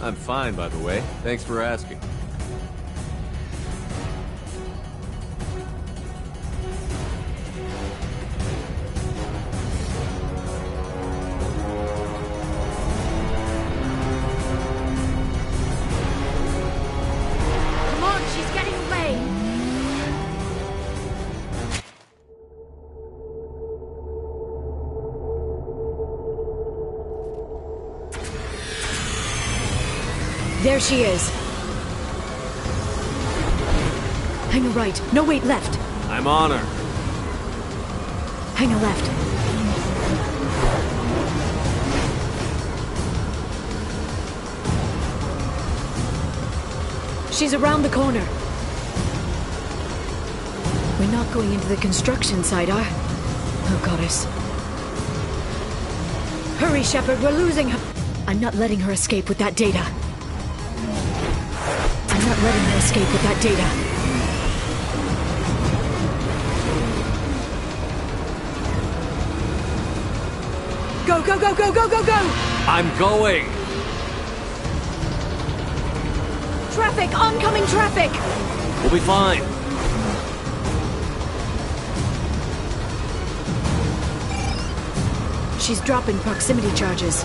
I'm fine, by the way. Thanks for asking. Come on, she's getting away. There she is. Hang a right. No, wait, left. I'm on her. Hang a left. She's around the corner. We're not going into the construction site, are? Oh, goddess. Hurry, Shepard, we're losing her. I'm not letting her escape with that data. I'm not letting her escape with that data. Go, go, go, go, go, go, go! I'm going! Traffic! Oncoming traffic! We'll be fine. She's dropping proximity charges.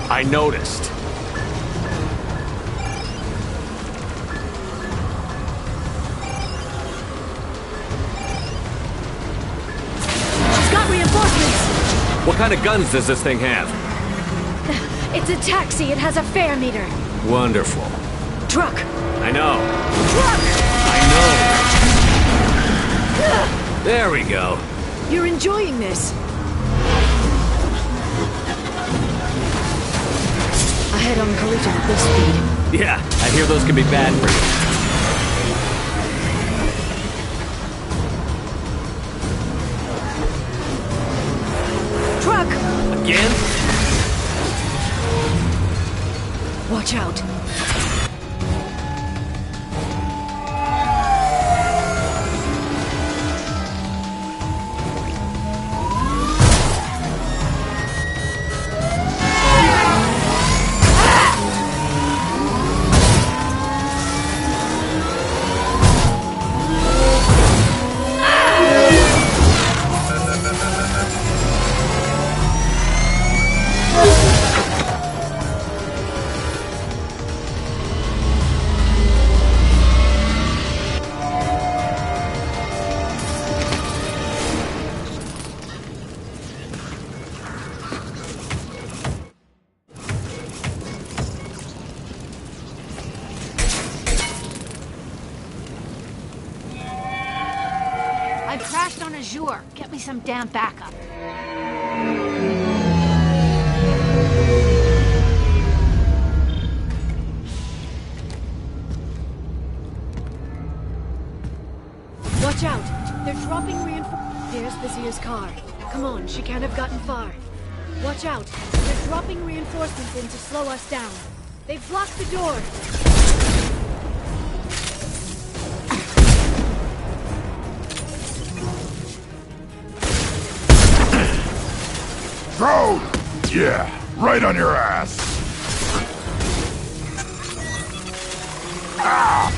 I noticed. What kind of guns does this thing have? It's a taxi. It has a fare meter. Wonderful. Truck. I know. Truck! I know. There we go. You're enjoying this. Ahead on collision at this speed. Yeah, I hear those can be bad for you. Watch out! I crashed on Azure. Get me some damn backup. Watch out! They're dropping reinforcements. Here's Vizier's car. Come on, she can't have gotten far. Watch out! They're dropping reinforcements in to slow us down. They've blocked the door! Drone! Yeah, right on your ass! Ah!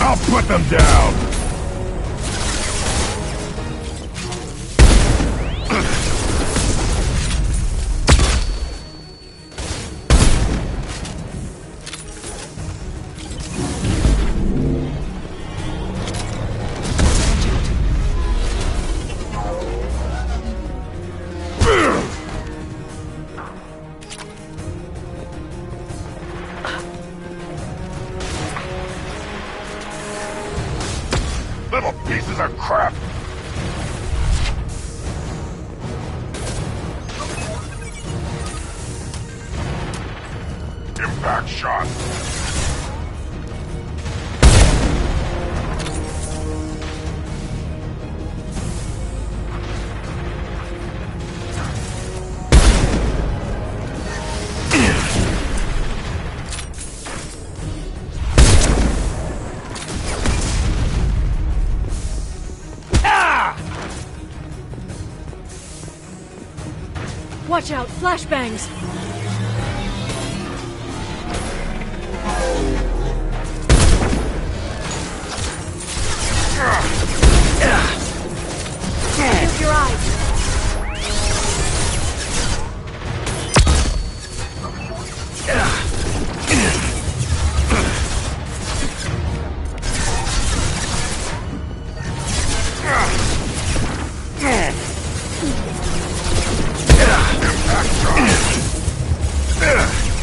I'll put them down! Little pieces of crap! Impact shot! Watch out! Flashbangs! Shield your eyes!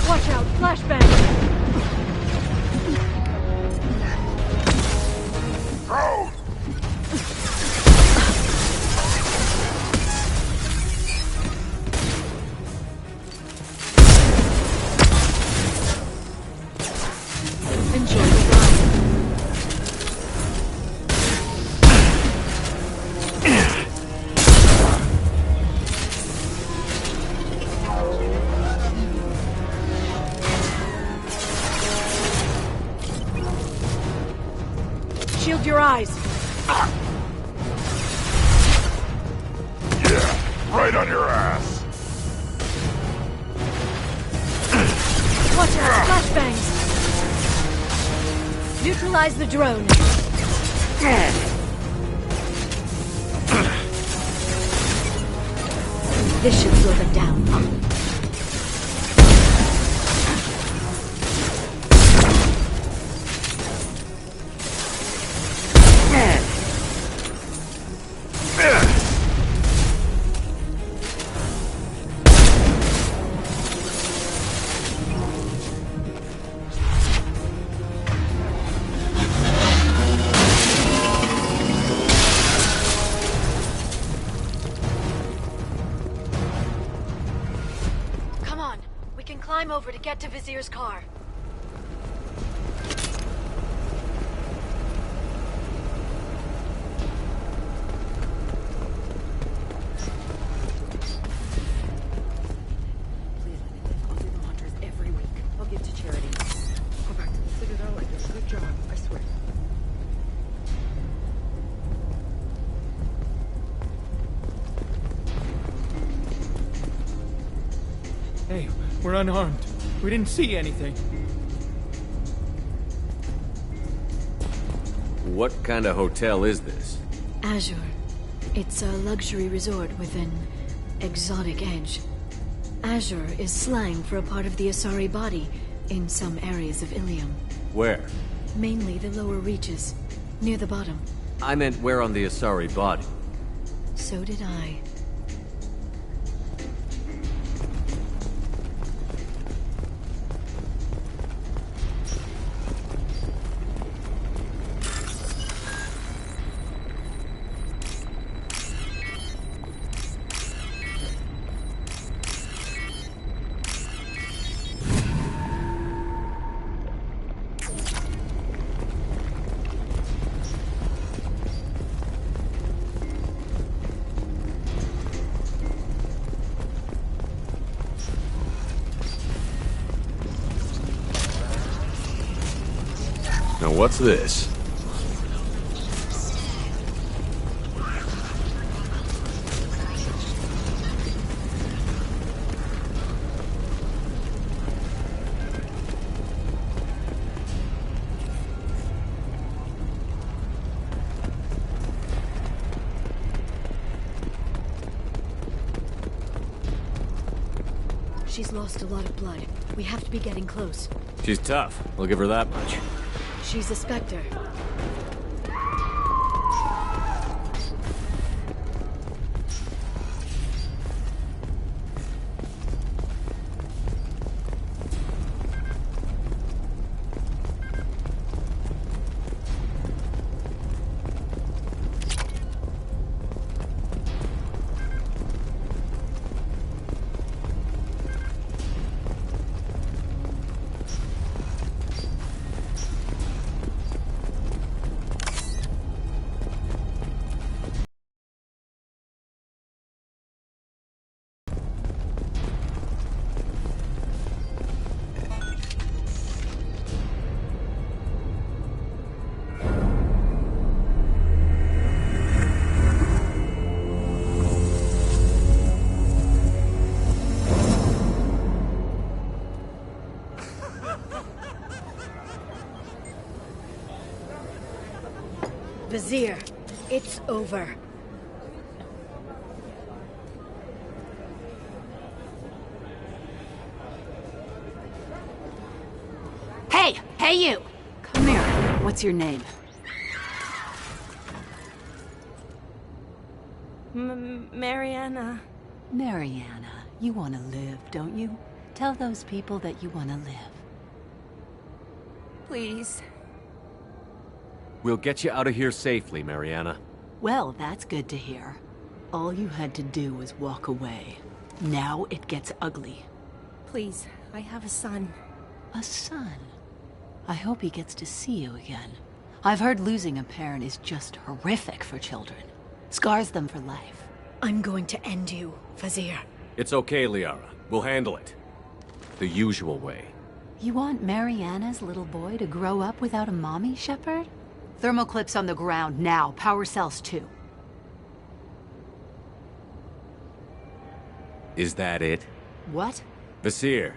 Watch out! Flashbang! Drone! Enjoy the ride. Shield your eyes. Yeah, right on your ass. Watch out! Flashbangs! Neutralize the drone. This should slow them down. climb over to get to Vizier's car. Every week. I'll give to charity. Go back to the Citadel. I did a good job. I swear. Hey, we're unarmed. We didn't see anything. What kind of hotel is this? Azure. It's a luxury resort with an exotic edge. Azure is slang for a part of the Asari body in some areas of Ilium. Where? Mainly the lower reaches, near the bottom. I meant where on the Asari body. So did I. Now what's this? She's lost a lot of blood. We have to be getting close. She's tough. I'll give her that much. She's a Spectre. Vizier, it's over. Hey! Hey, you! Come here. What's your name? Mariana. Mariana. You want to live, don't you? Tell those people that you want to live. Please. We'll get you out of here safely, Mariana. Well, that's good to hear. All you had to do was walk away. Now it gets ugly. Please, I have a son. A son? I hope he gets to see you again. I've heard losing a parent is just horrific for children. Scars them for life. I'm going to end you, Vizier. It's okay, Liara. We'll handle it. The usual way. You want Mariana's little boy to grow up without a mommy, Shepard? Thermoclips on the ground now. Power cells too. Is that it? What? Vizier,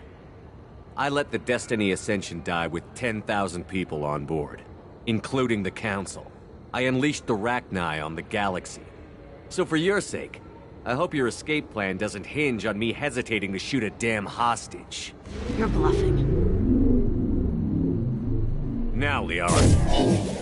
I let the Destiny Ascension die with 10,000 people on board, including the Council. I unleashed the Rachni on the galaxy. So for your sake, I hope your escape plan doesn't hinge on me hesitating to shoot a damn hostage. You're bluffing. Now, Liara.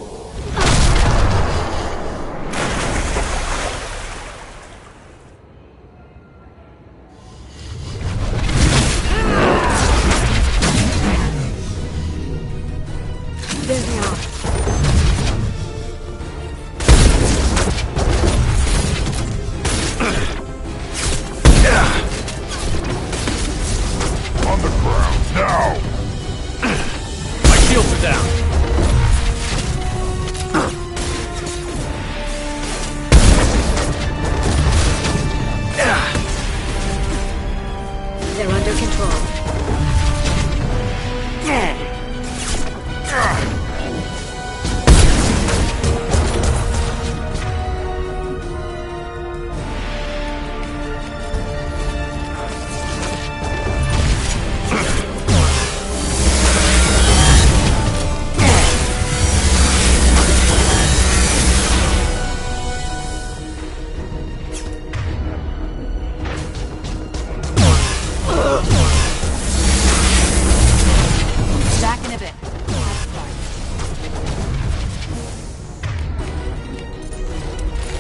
On the ground.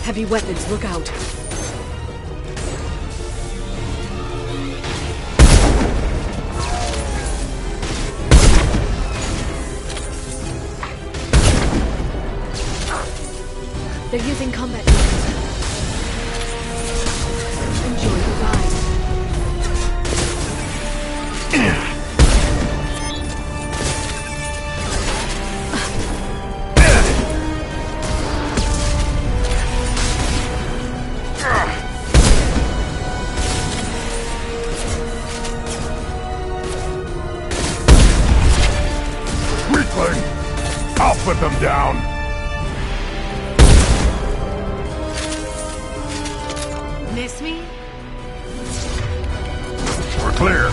Heavy weapons, look out. They're using combat weapons. Enjoy the ride. Weakling! I'll put them down! Miss me? We're clear.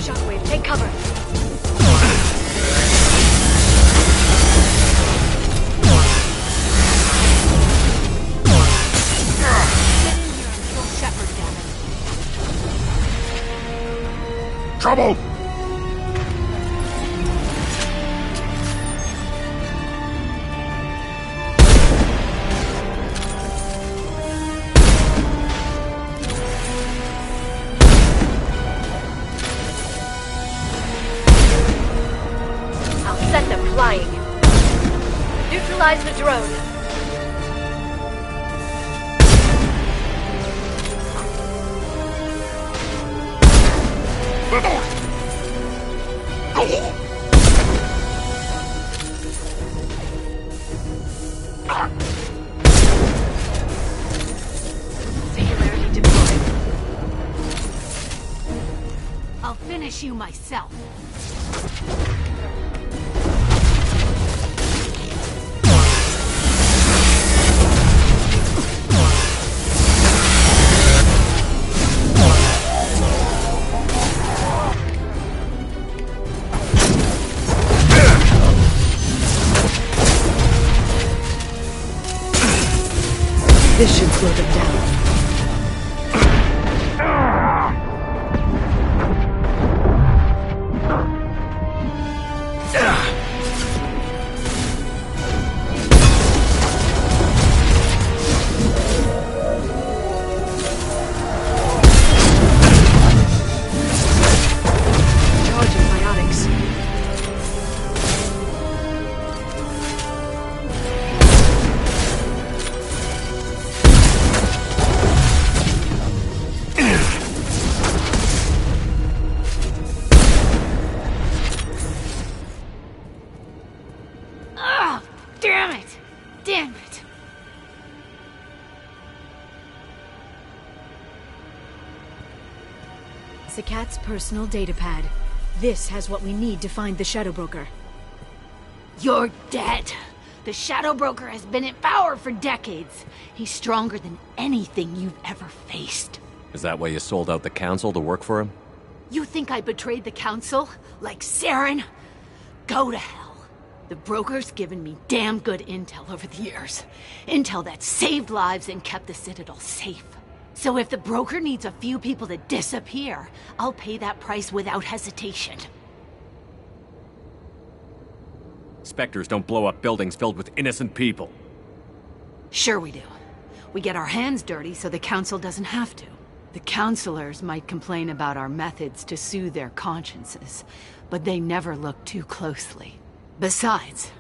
Shockwave, take cover. Trouble! I'll set them flying. Neutralize the drone. Singularity deployed. I'll finish you myself. This should slow them down. Charging biotics. Ugh! Damn it! Damn it! Zakat's personal data pad. This has what we need to find the Shadow Broker. You're dead. The Shadow Broker has been in power for decades. He's stronger than anything you've ever faced. Is that why you sold out the Council to work for him? You think I betrayed the Council? Like Saren? Go to hell. The Broker's given me damn good intel over the years. Intel that saved lives and kept the Citadel safe. So if the Broker needs a few people to disappear, I'll pay that price without hesitation. Spectres don't blow up buildings filled with innocent people. Sure we do. We get our hands dirty so the Council doesn't have to. The Councilors might complain about our methods to soothe their consciences, but they never look too closely. Besides,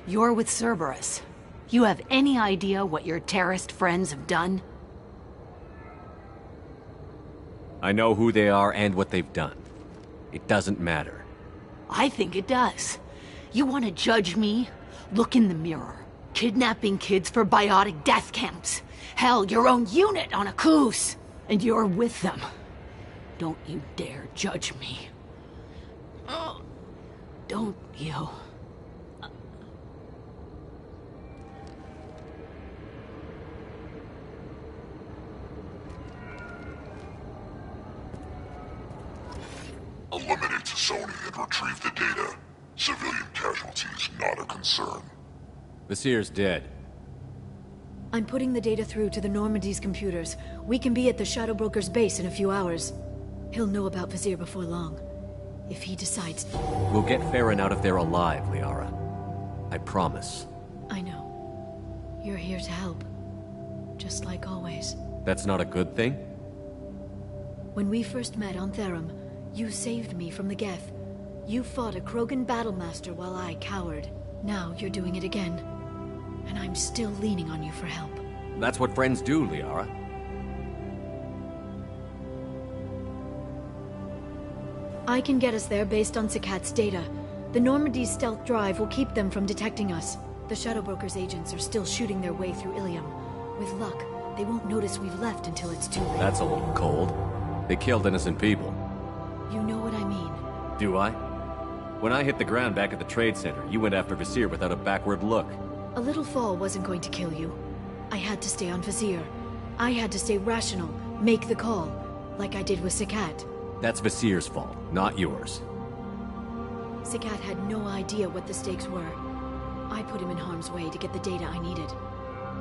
you're with Cerberus. You have any idea what your terrorist friends have done? I know who they are and what they've done. It doesn't matter. I think it does. You want to judge me? Look in the mirror. Kidnapping kids for biotic death camps. Hell, your own unit on a Koos. And you're with them. Don't you dare judge me. Oh, don't you? Eliminate Sony and retrieve the data. Civilian casualties not a concern. Vasir's dead. I'm putting the data through to the Normandy's computers. We can be at the Shadow Broker's base in a few hours. He'll know about Vasir before long. If he decides... We'll get Farron out of there alive, Liara. I promise. I know. You're here to help. Just like always. That's not a good thing? When we first met on Therum, you saved me from the Geth. You fought a Krogan battlemaster while I cowered. Now you're doing it again. And I'm still leaning on you for help. That's what friends do, Liara. I can get us there based on Sakat's data. The Normandy's stealth drive will keep them from detecting us. The Shadow Broker's agents are still shooting their way through Ilium. With luck, they won't notice we've left until it's too late. That's a little cold. They killed innocent people. You know what I mean. Do I? When I hit the ground back at the trade center, you went after Vasir without a backward look. A little fall wasn't going to kill you. I had to stay on Vasir. I had to stay rational, make the call, like I did with Sakat. That's Vasir's fault, not yours. Sakat had no idea what the stakes were. I put him in harm's way to get the data I needed.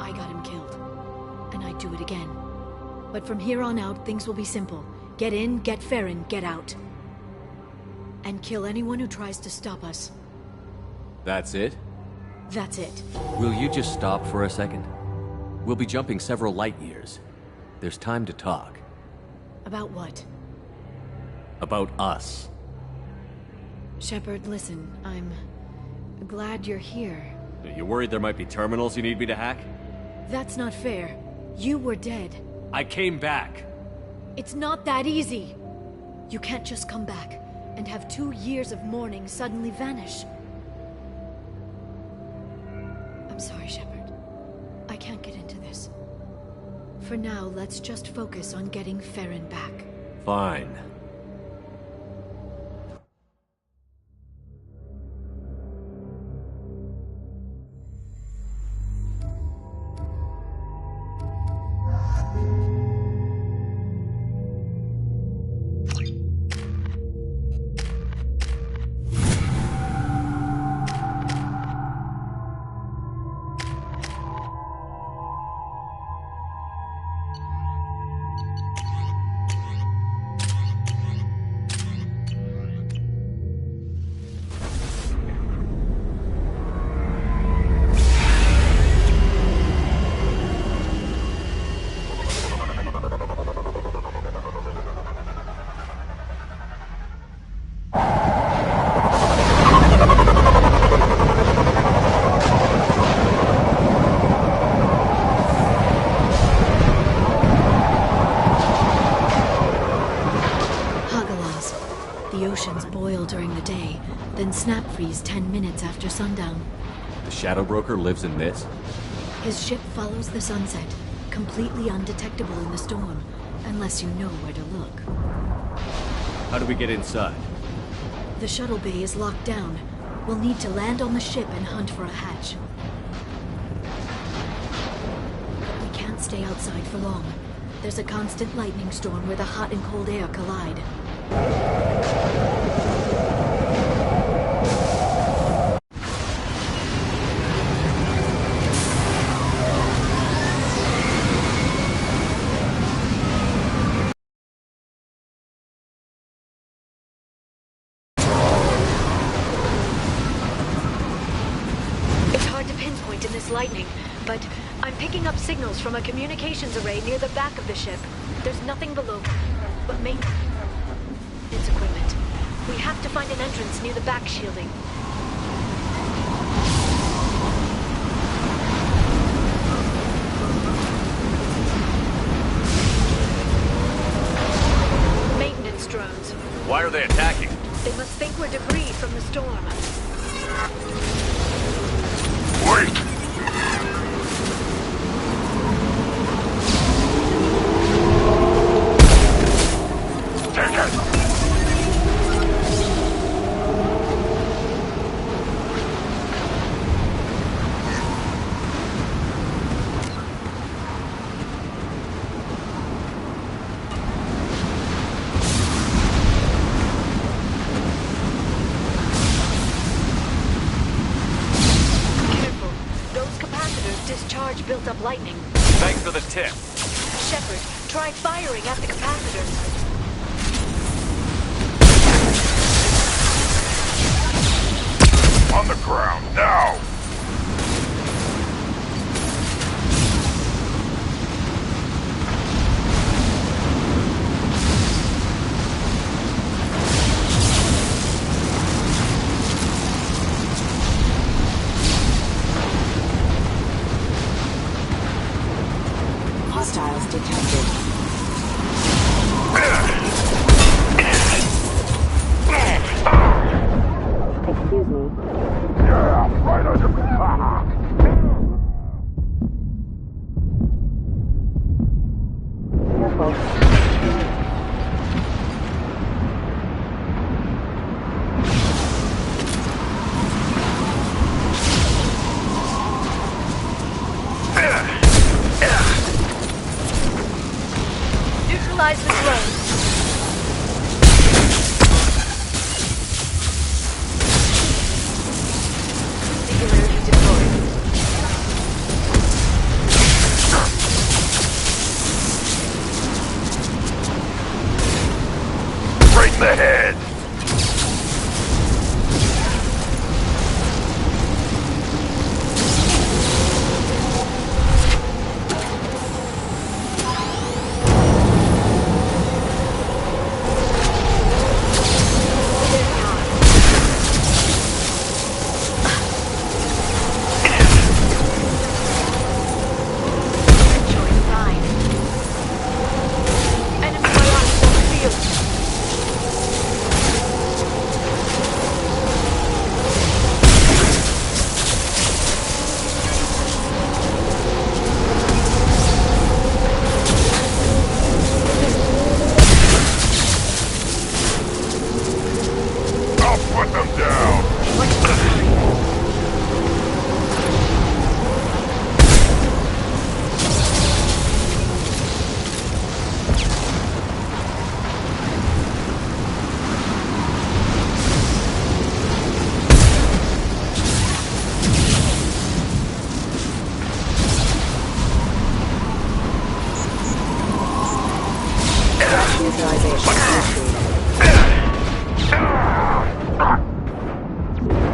I got him killed. And I'd do it again. But from here on out, things will be simple. Get in, get Farron, get out. And kill anyone who tries to stop us. That's it? That's it. Will you just stop for a second? We'll be jumping several light years. There's time to talk. About what? About us. Shepard, listen, I'm glad you're here. Are you worried there might be terminals you need me to hack? That's not fair. You were dead. I came back. It's not that easy. You can't just come back and have 2 years of mourning suddenly vanish. I'm sorry, Shepard. I can't get into this. For now, let's just focus on getting Farron back. Fine. Snap freeze 10 minutes after sundown. The Shadow Broker lives in this? His ship follows the sunset, completely undetectable in the storm, unless you know where to look. How do we get inside? The shuttle bay is locked down. We'll need to land on the ship and hunt for a hatch. We can't stay outside for long. There's a constant lightning storm where the hot and cold air collide. Lightning, but I'm picking up signals from a communications array near the back of the ship. There's nothing below, but maybe it's equipment. We have to find an entrance near the back shielding. Maintenance drones. Why are they attacking? They must think we're debris from the storm. Wait! much built-up lightning. Thanks for the tip. Shepard, try firing at the capacitors. On the ground, now! Hostiles detected. Excuse me. Yeah, right under me. Neutralize the drone. Singularity deployed. Right in the head. Put them down!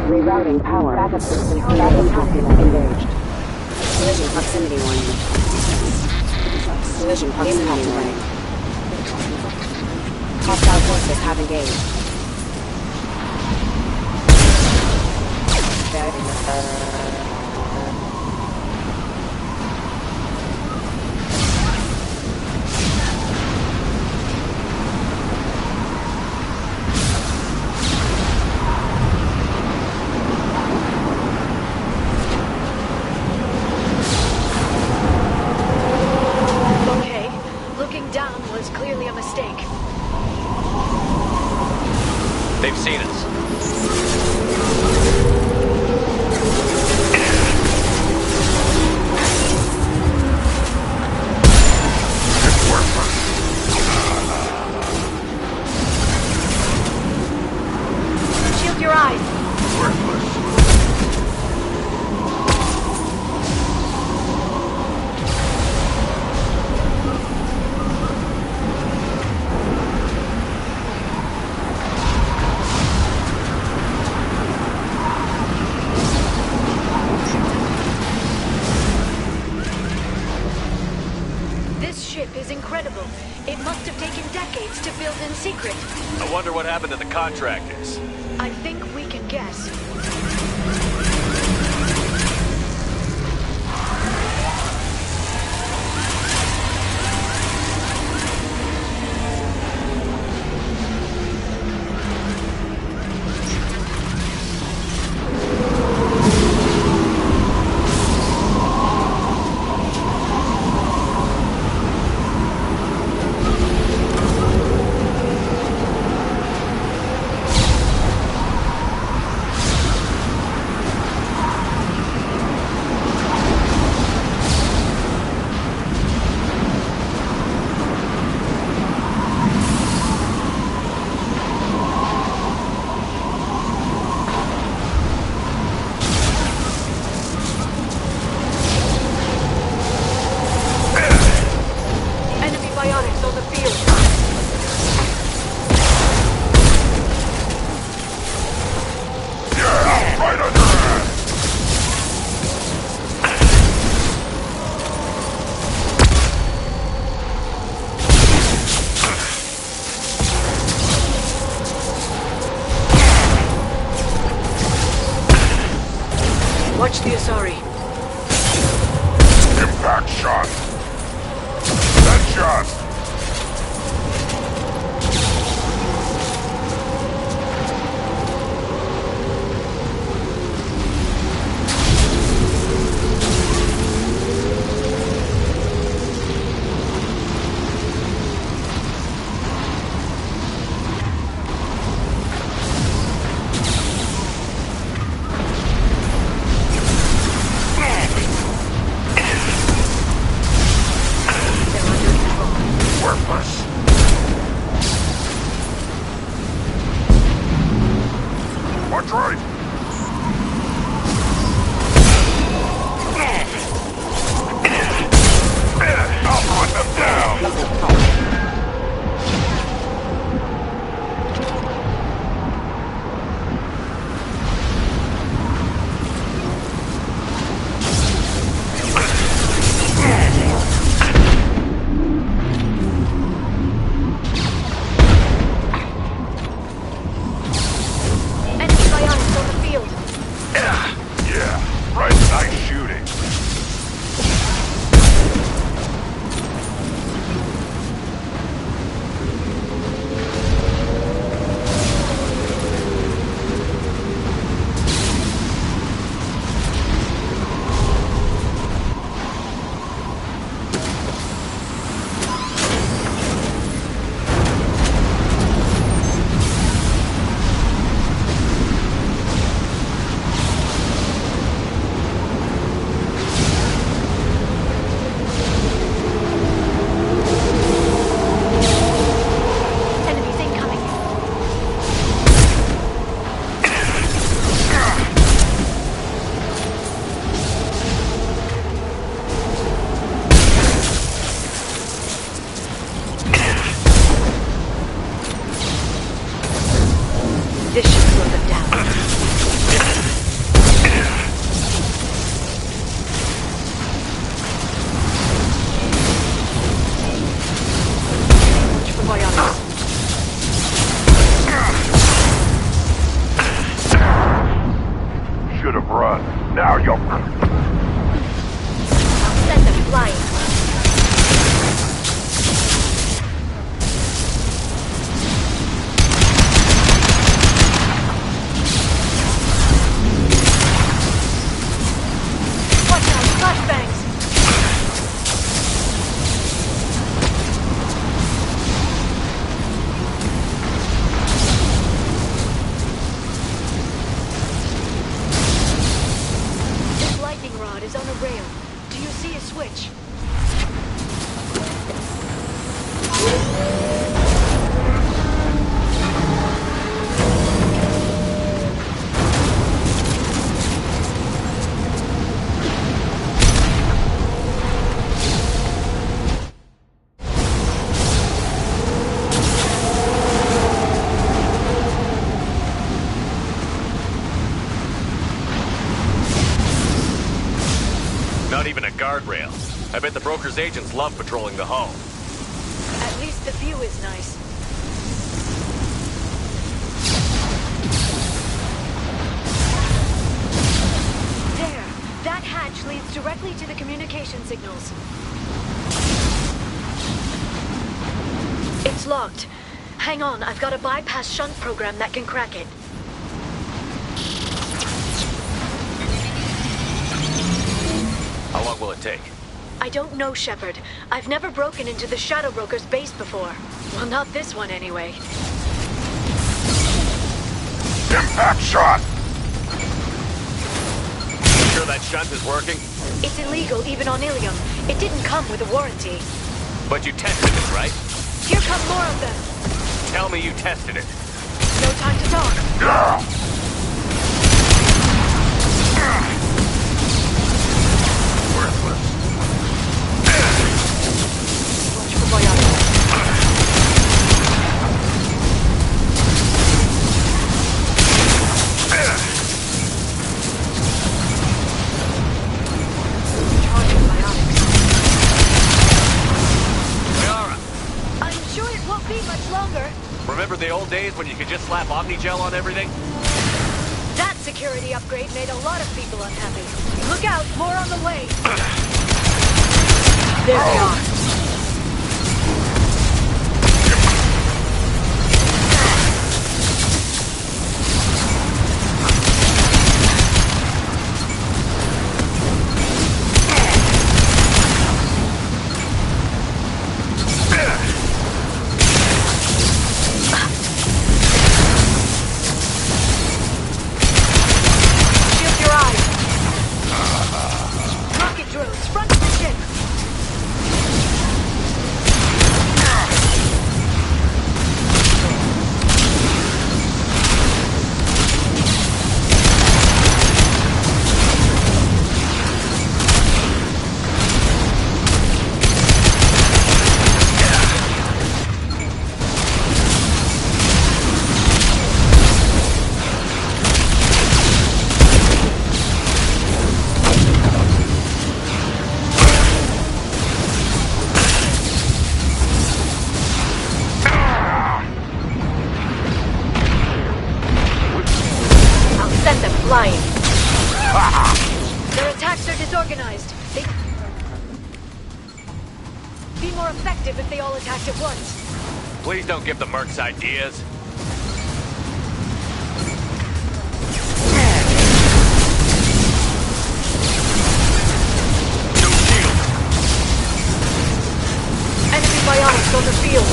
Rerouting power. Backup system engaged. Collision proximity warning. Collision proximity warning. Hostile forces have engaged. Clearly a mistake. They've seen us. It's worthless. Shield your eyes. Worthless. Is incredible. It must have taken decades to build in secret. I wonder what happened to the contractors. I think we can guess. Watch the Asari. Impact shot. Headshot. Guardrail. I bet the broker's agents love patrolling the hull. At least the view is nice. There! That hatch leads directly to the communication signals. It's locked. Hang on, I've got a bypass shunt program that can crack it. How long will it take? I don't know, Shepard. I've never broken into the Shadow Broker's base before. Well, not this one, anyway. Impact shot! You sure that shunt is working? It's illegal, even on Ilium. It didn't come with a warranty. But you tested it, right? Here come more of them. Tell me you tested it. No time to talk. Yeah. Remember the old days when you could just slap Omnigel on everything? That's security upgrade made a lot of people unhappy. Look out, more on the way! There they are. Their attacks are disorganized. Be more effective if they all attacked at once. Please don't give the mercs ideas. No shield. Enemy bionics on the field.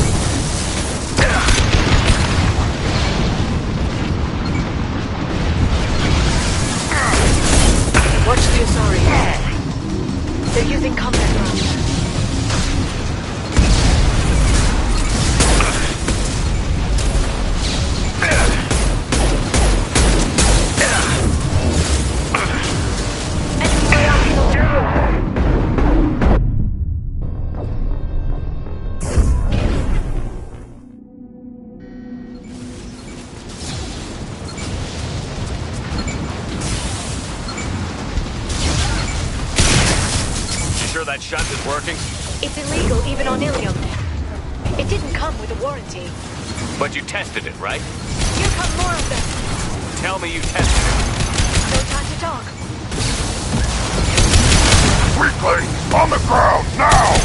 Watch the Asari. They're using combat rounds. That shunt is working? It's illegal even on Ilium. It didn't come with a warranty. But you tested it, right? Here come more of them. Tell me you tested it. No time to talk. Weakling, on the ground, now!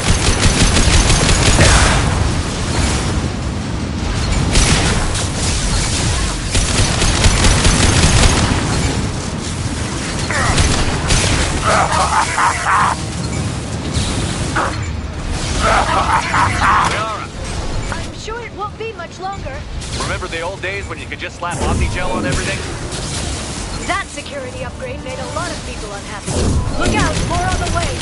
I'm sure it won't be much longer. Remember the old days when you could just slap Omnigel on everything? That security upgrade made a lot of people unhappy. Look out, more on the way.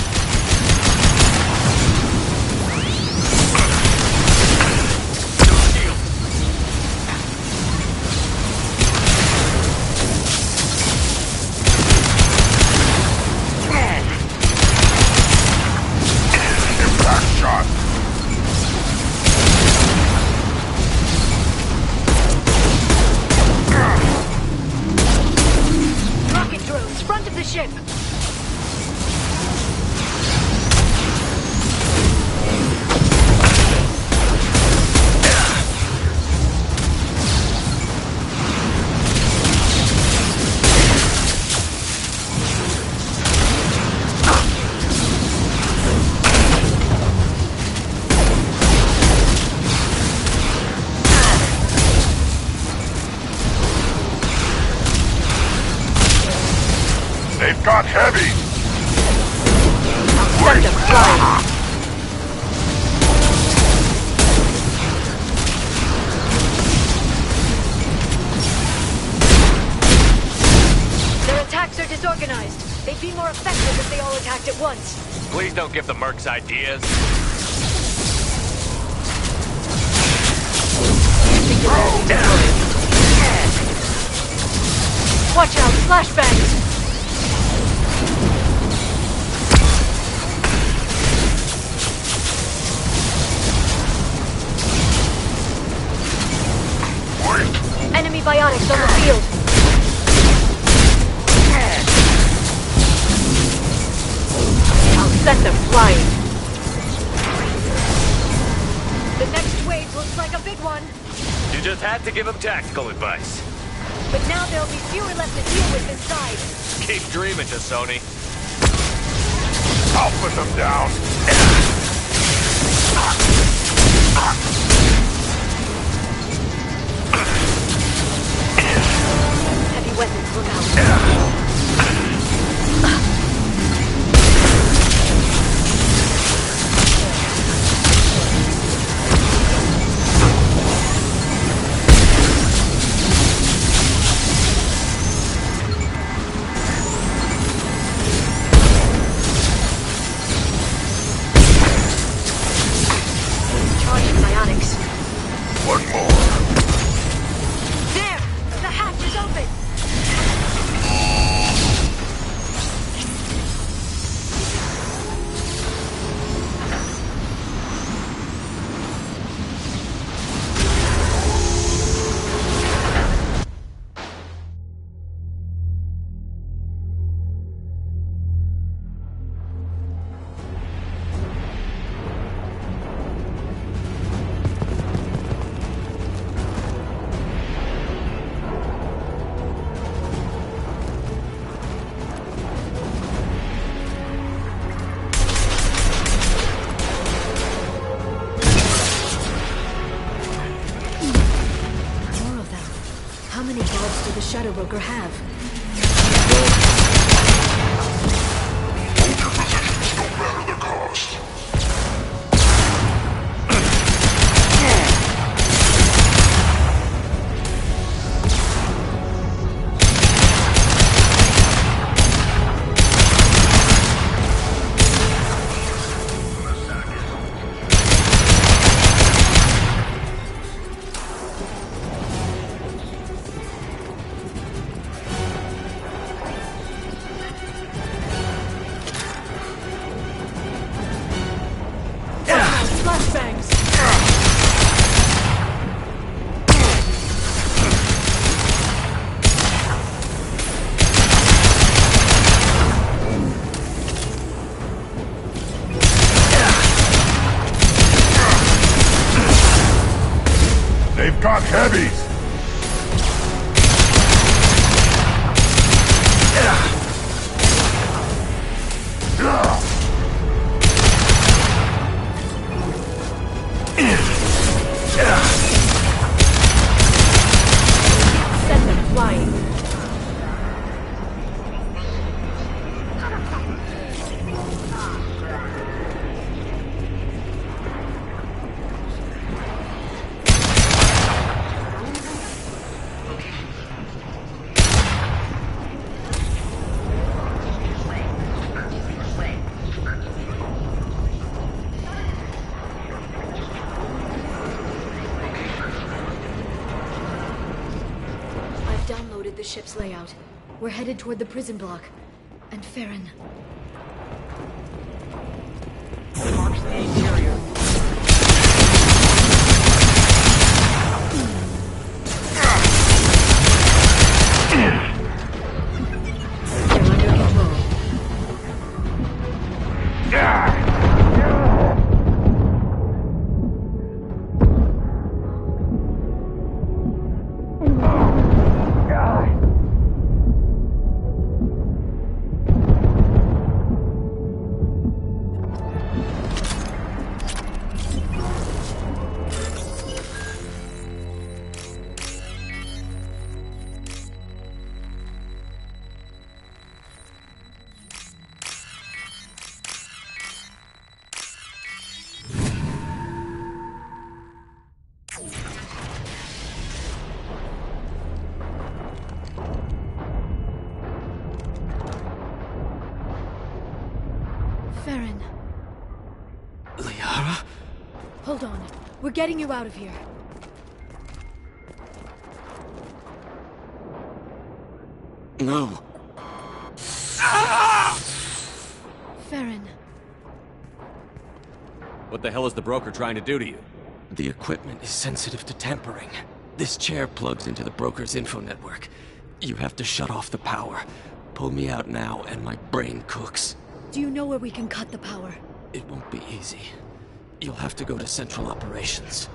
Impact shot. Rocket drones, front of the ship. They've got heavy! Set them flying! Their attacks are disorganized. They'd be more effective if they all attacked at once. Please don't give the mercs ideas. Watch out, flashbangs! Enemy bionics on the field. I'll set them flying. The next wave looks like a big one. You just had to give him tactical advice. but now there'll be fewer left to deal with inside. Keep dreaming, T'Soni. I'll put them down. Heavy weapons, look out. One more. There! The hatch is open! How many guards do the Shadow Broker have? Hold your positions, no matter the cost. Flashbangs! They've got heavies. Send them flying. Downloaded the ship's layout. We're headed toward the prison block. And Farron. Marks the interior. You're under control. Farron. Liara? Hold on. We're getting you out of here. No. Farron. What the hell is the broker trying to do to you? The equipment is sensitive to tampering. This chair plugs into the broker's info network. You have to shut off the power. Pull me out now and my brain cooks. Do you know where we can cut the power? It won't be easy. You'll have to go to Central Operations.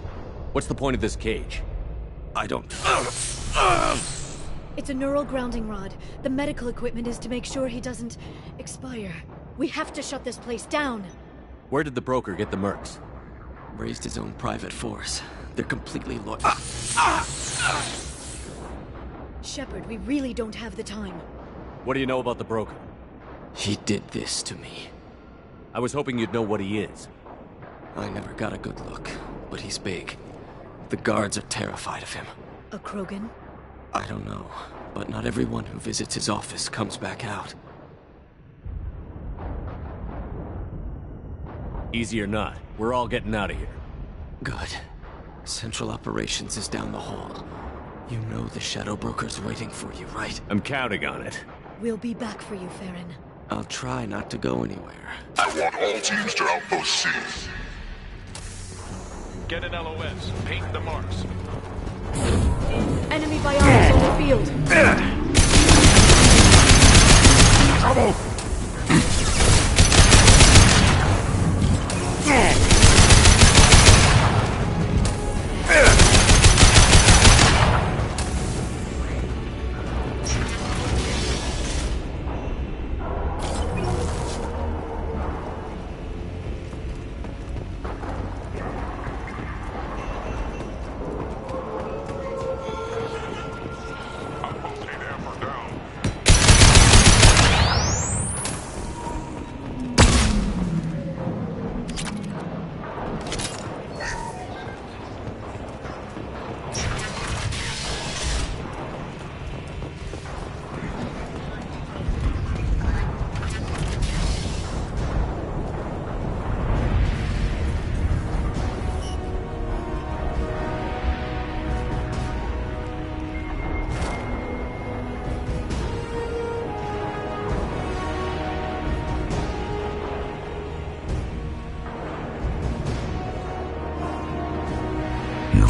What's the point of this cage? I don't... It's a neural grounding rod. The medical equipment is to make sure he doesn't expire. We have to shut this place down. Where did the broker get the mercs? Raised his own private force. They're completely loyal. Shepard, we really don't have the time. What do you know about the broker? He did this to me. I was hoping you'd know what he is. I never got a good look, but he's big. The guards are terrified of him. A Krogan? I don't know, but not everyone who visits his office comes back out. Easy or not, we're all getting out of here. Good. Central Operations is down the hall. You know the Shadow Broker's waiting for you, right? I'm counting on it. We'll be back for you, Farron. I'll try not to go anywhere. I want all teams to Outpost C. Get an LOS. Paint the marks. Enemy biotics on the field. Trouble!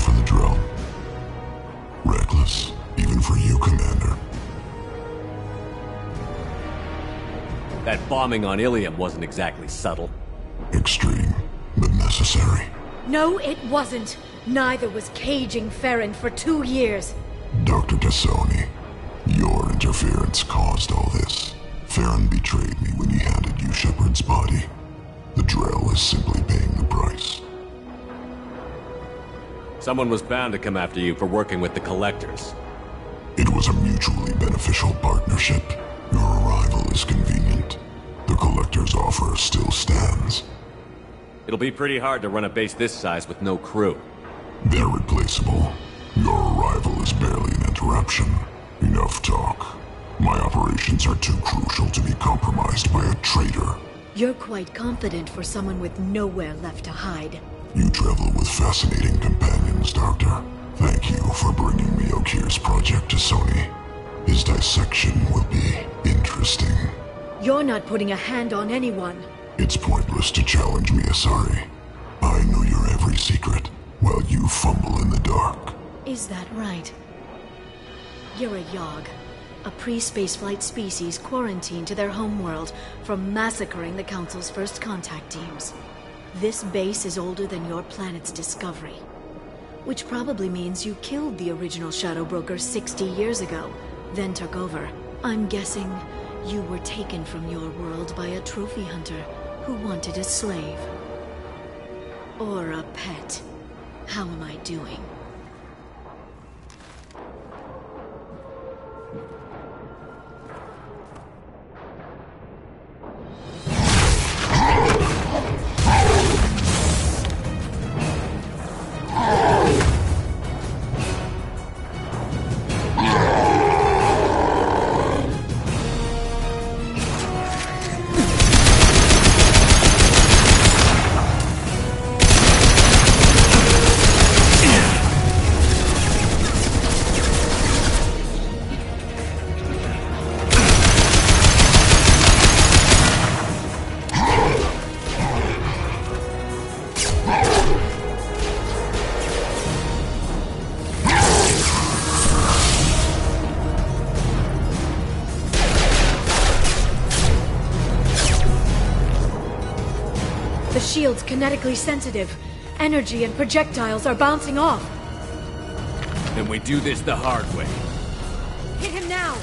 For the drill. Reckless, even for you, Commander. That bombing on Ilium wasn't exactly subtle. Extreme, but necessary. No, it wasn't. Neither was caging Farron for 2 years. Dr. T'Soni, your interference caused all this. Farron betrayed me when he handed you Shepard's body. The drill is simply paying the price. Someone was bound to come after you for working with the Collectors. It was a mutually beneficial partnership. Your arrival is convenient. The Collector's offer still stands. It'll be pretty hard to run a base this size with no crew. They're replaceable. Your arrival is barely an interruption. Enough talk. My operations are too crucial to be compromised by a traitor. You're quite confident for someone with nowhere left to hide. You travel with fascinating companions, Doctor. Thank you for bringing me Okir's project to Sony. His dissection will be interesting. You're not putting a hand on anyone. It's pointless to challenge me, Asari. I know your every secret, while you fumble in the dark. Is that right? You're a Yogg, a pre-spaceflight species quarantined to their homeworld from massacring the Council's first contact teams. This base is older than your planet's discovery. Which probably means you killed the original Shadow Broker 60 years ago, then took over. I'm guessing you were taken from your world by a trophy hunter who wanted a slave. Or a pet. How am I doing? The shield's kinetically sensitive. Energy and projectiles are bouncing off. Then we do this the hard way. Hit him now!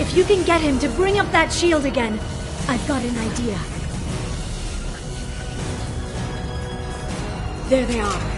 If you can get him to bring up that shield again, I've got an idea. There they are.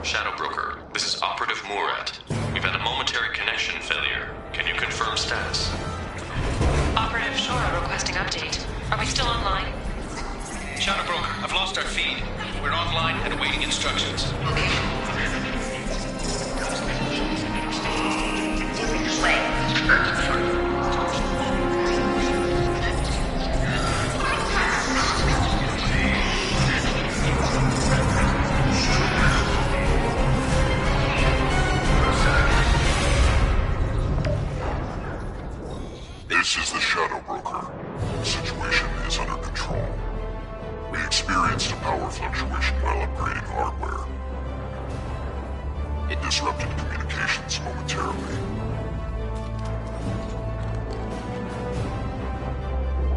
Shadow Broker, this is Operative Murat. We've had a momentary connection failure. Can you confirm status? Operative Shora requesting update. Are we still online? Shadow Broker, I've lost our feed. We're online and awaiting instructions. This is the Shadow Broker. The situation is under control. We experienced a power fluctuation while upgrading hardware. It disrupted communications momentarily.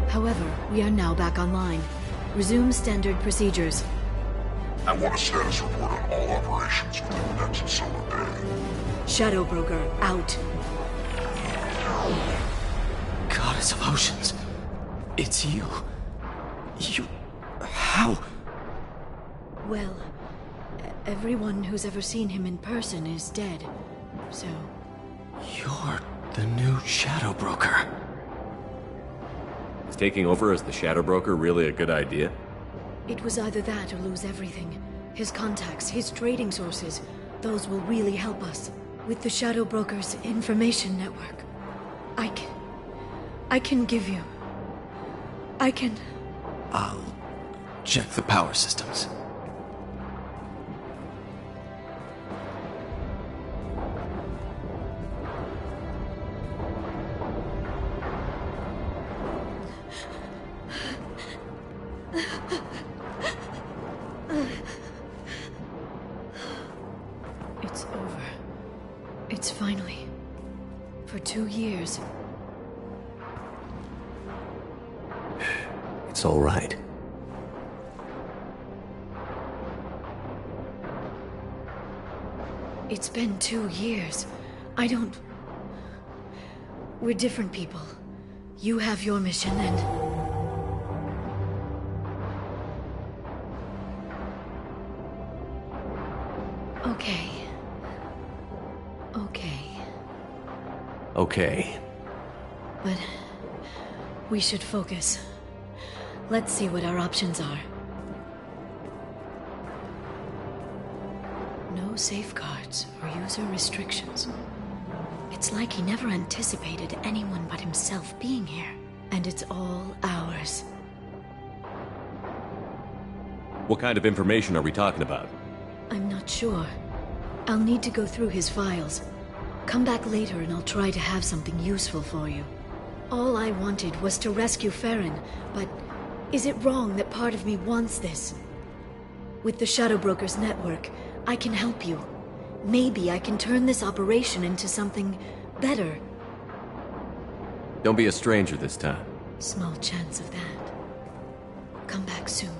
However, we are now back online. Resume standard procedures. I want a status report on all operations within the Nexus Solar Bay. Shadow Broker, out. Goddess of Oceans. It's you. You... How? Well, Everyone who's ever seen him in person is dead, so... You're the new Shadow Broker. Is taking over as the Shadow Broker really a good idea? It was either that or lose everything. His contacts, his trading sources, those will really help us. With the Shadow Broker's information network, I can give you... I'll check the power systems. It's over. It's finally... For 2 years. It's all right. It's been 2 years. I don't... We're different people. You have your mission and... Okay. Okay. But... we should focus. Let's see what our options are. No safeguards or user restrictions. It's like he never anticipated anyone but himself being here. And it's all ours. What kind of information are we talking about? I'm not sure. I'll need to go through his files. Come back later and I'll try to have something useful for you. All I wanted was to rescue Farron, but is it wrong that part of me wants this? With the Shadow Broker's network, I can help you. Maybe I can turn this operation into something better. Don't be a stranger this time. Small chance of that. Come back soon.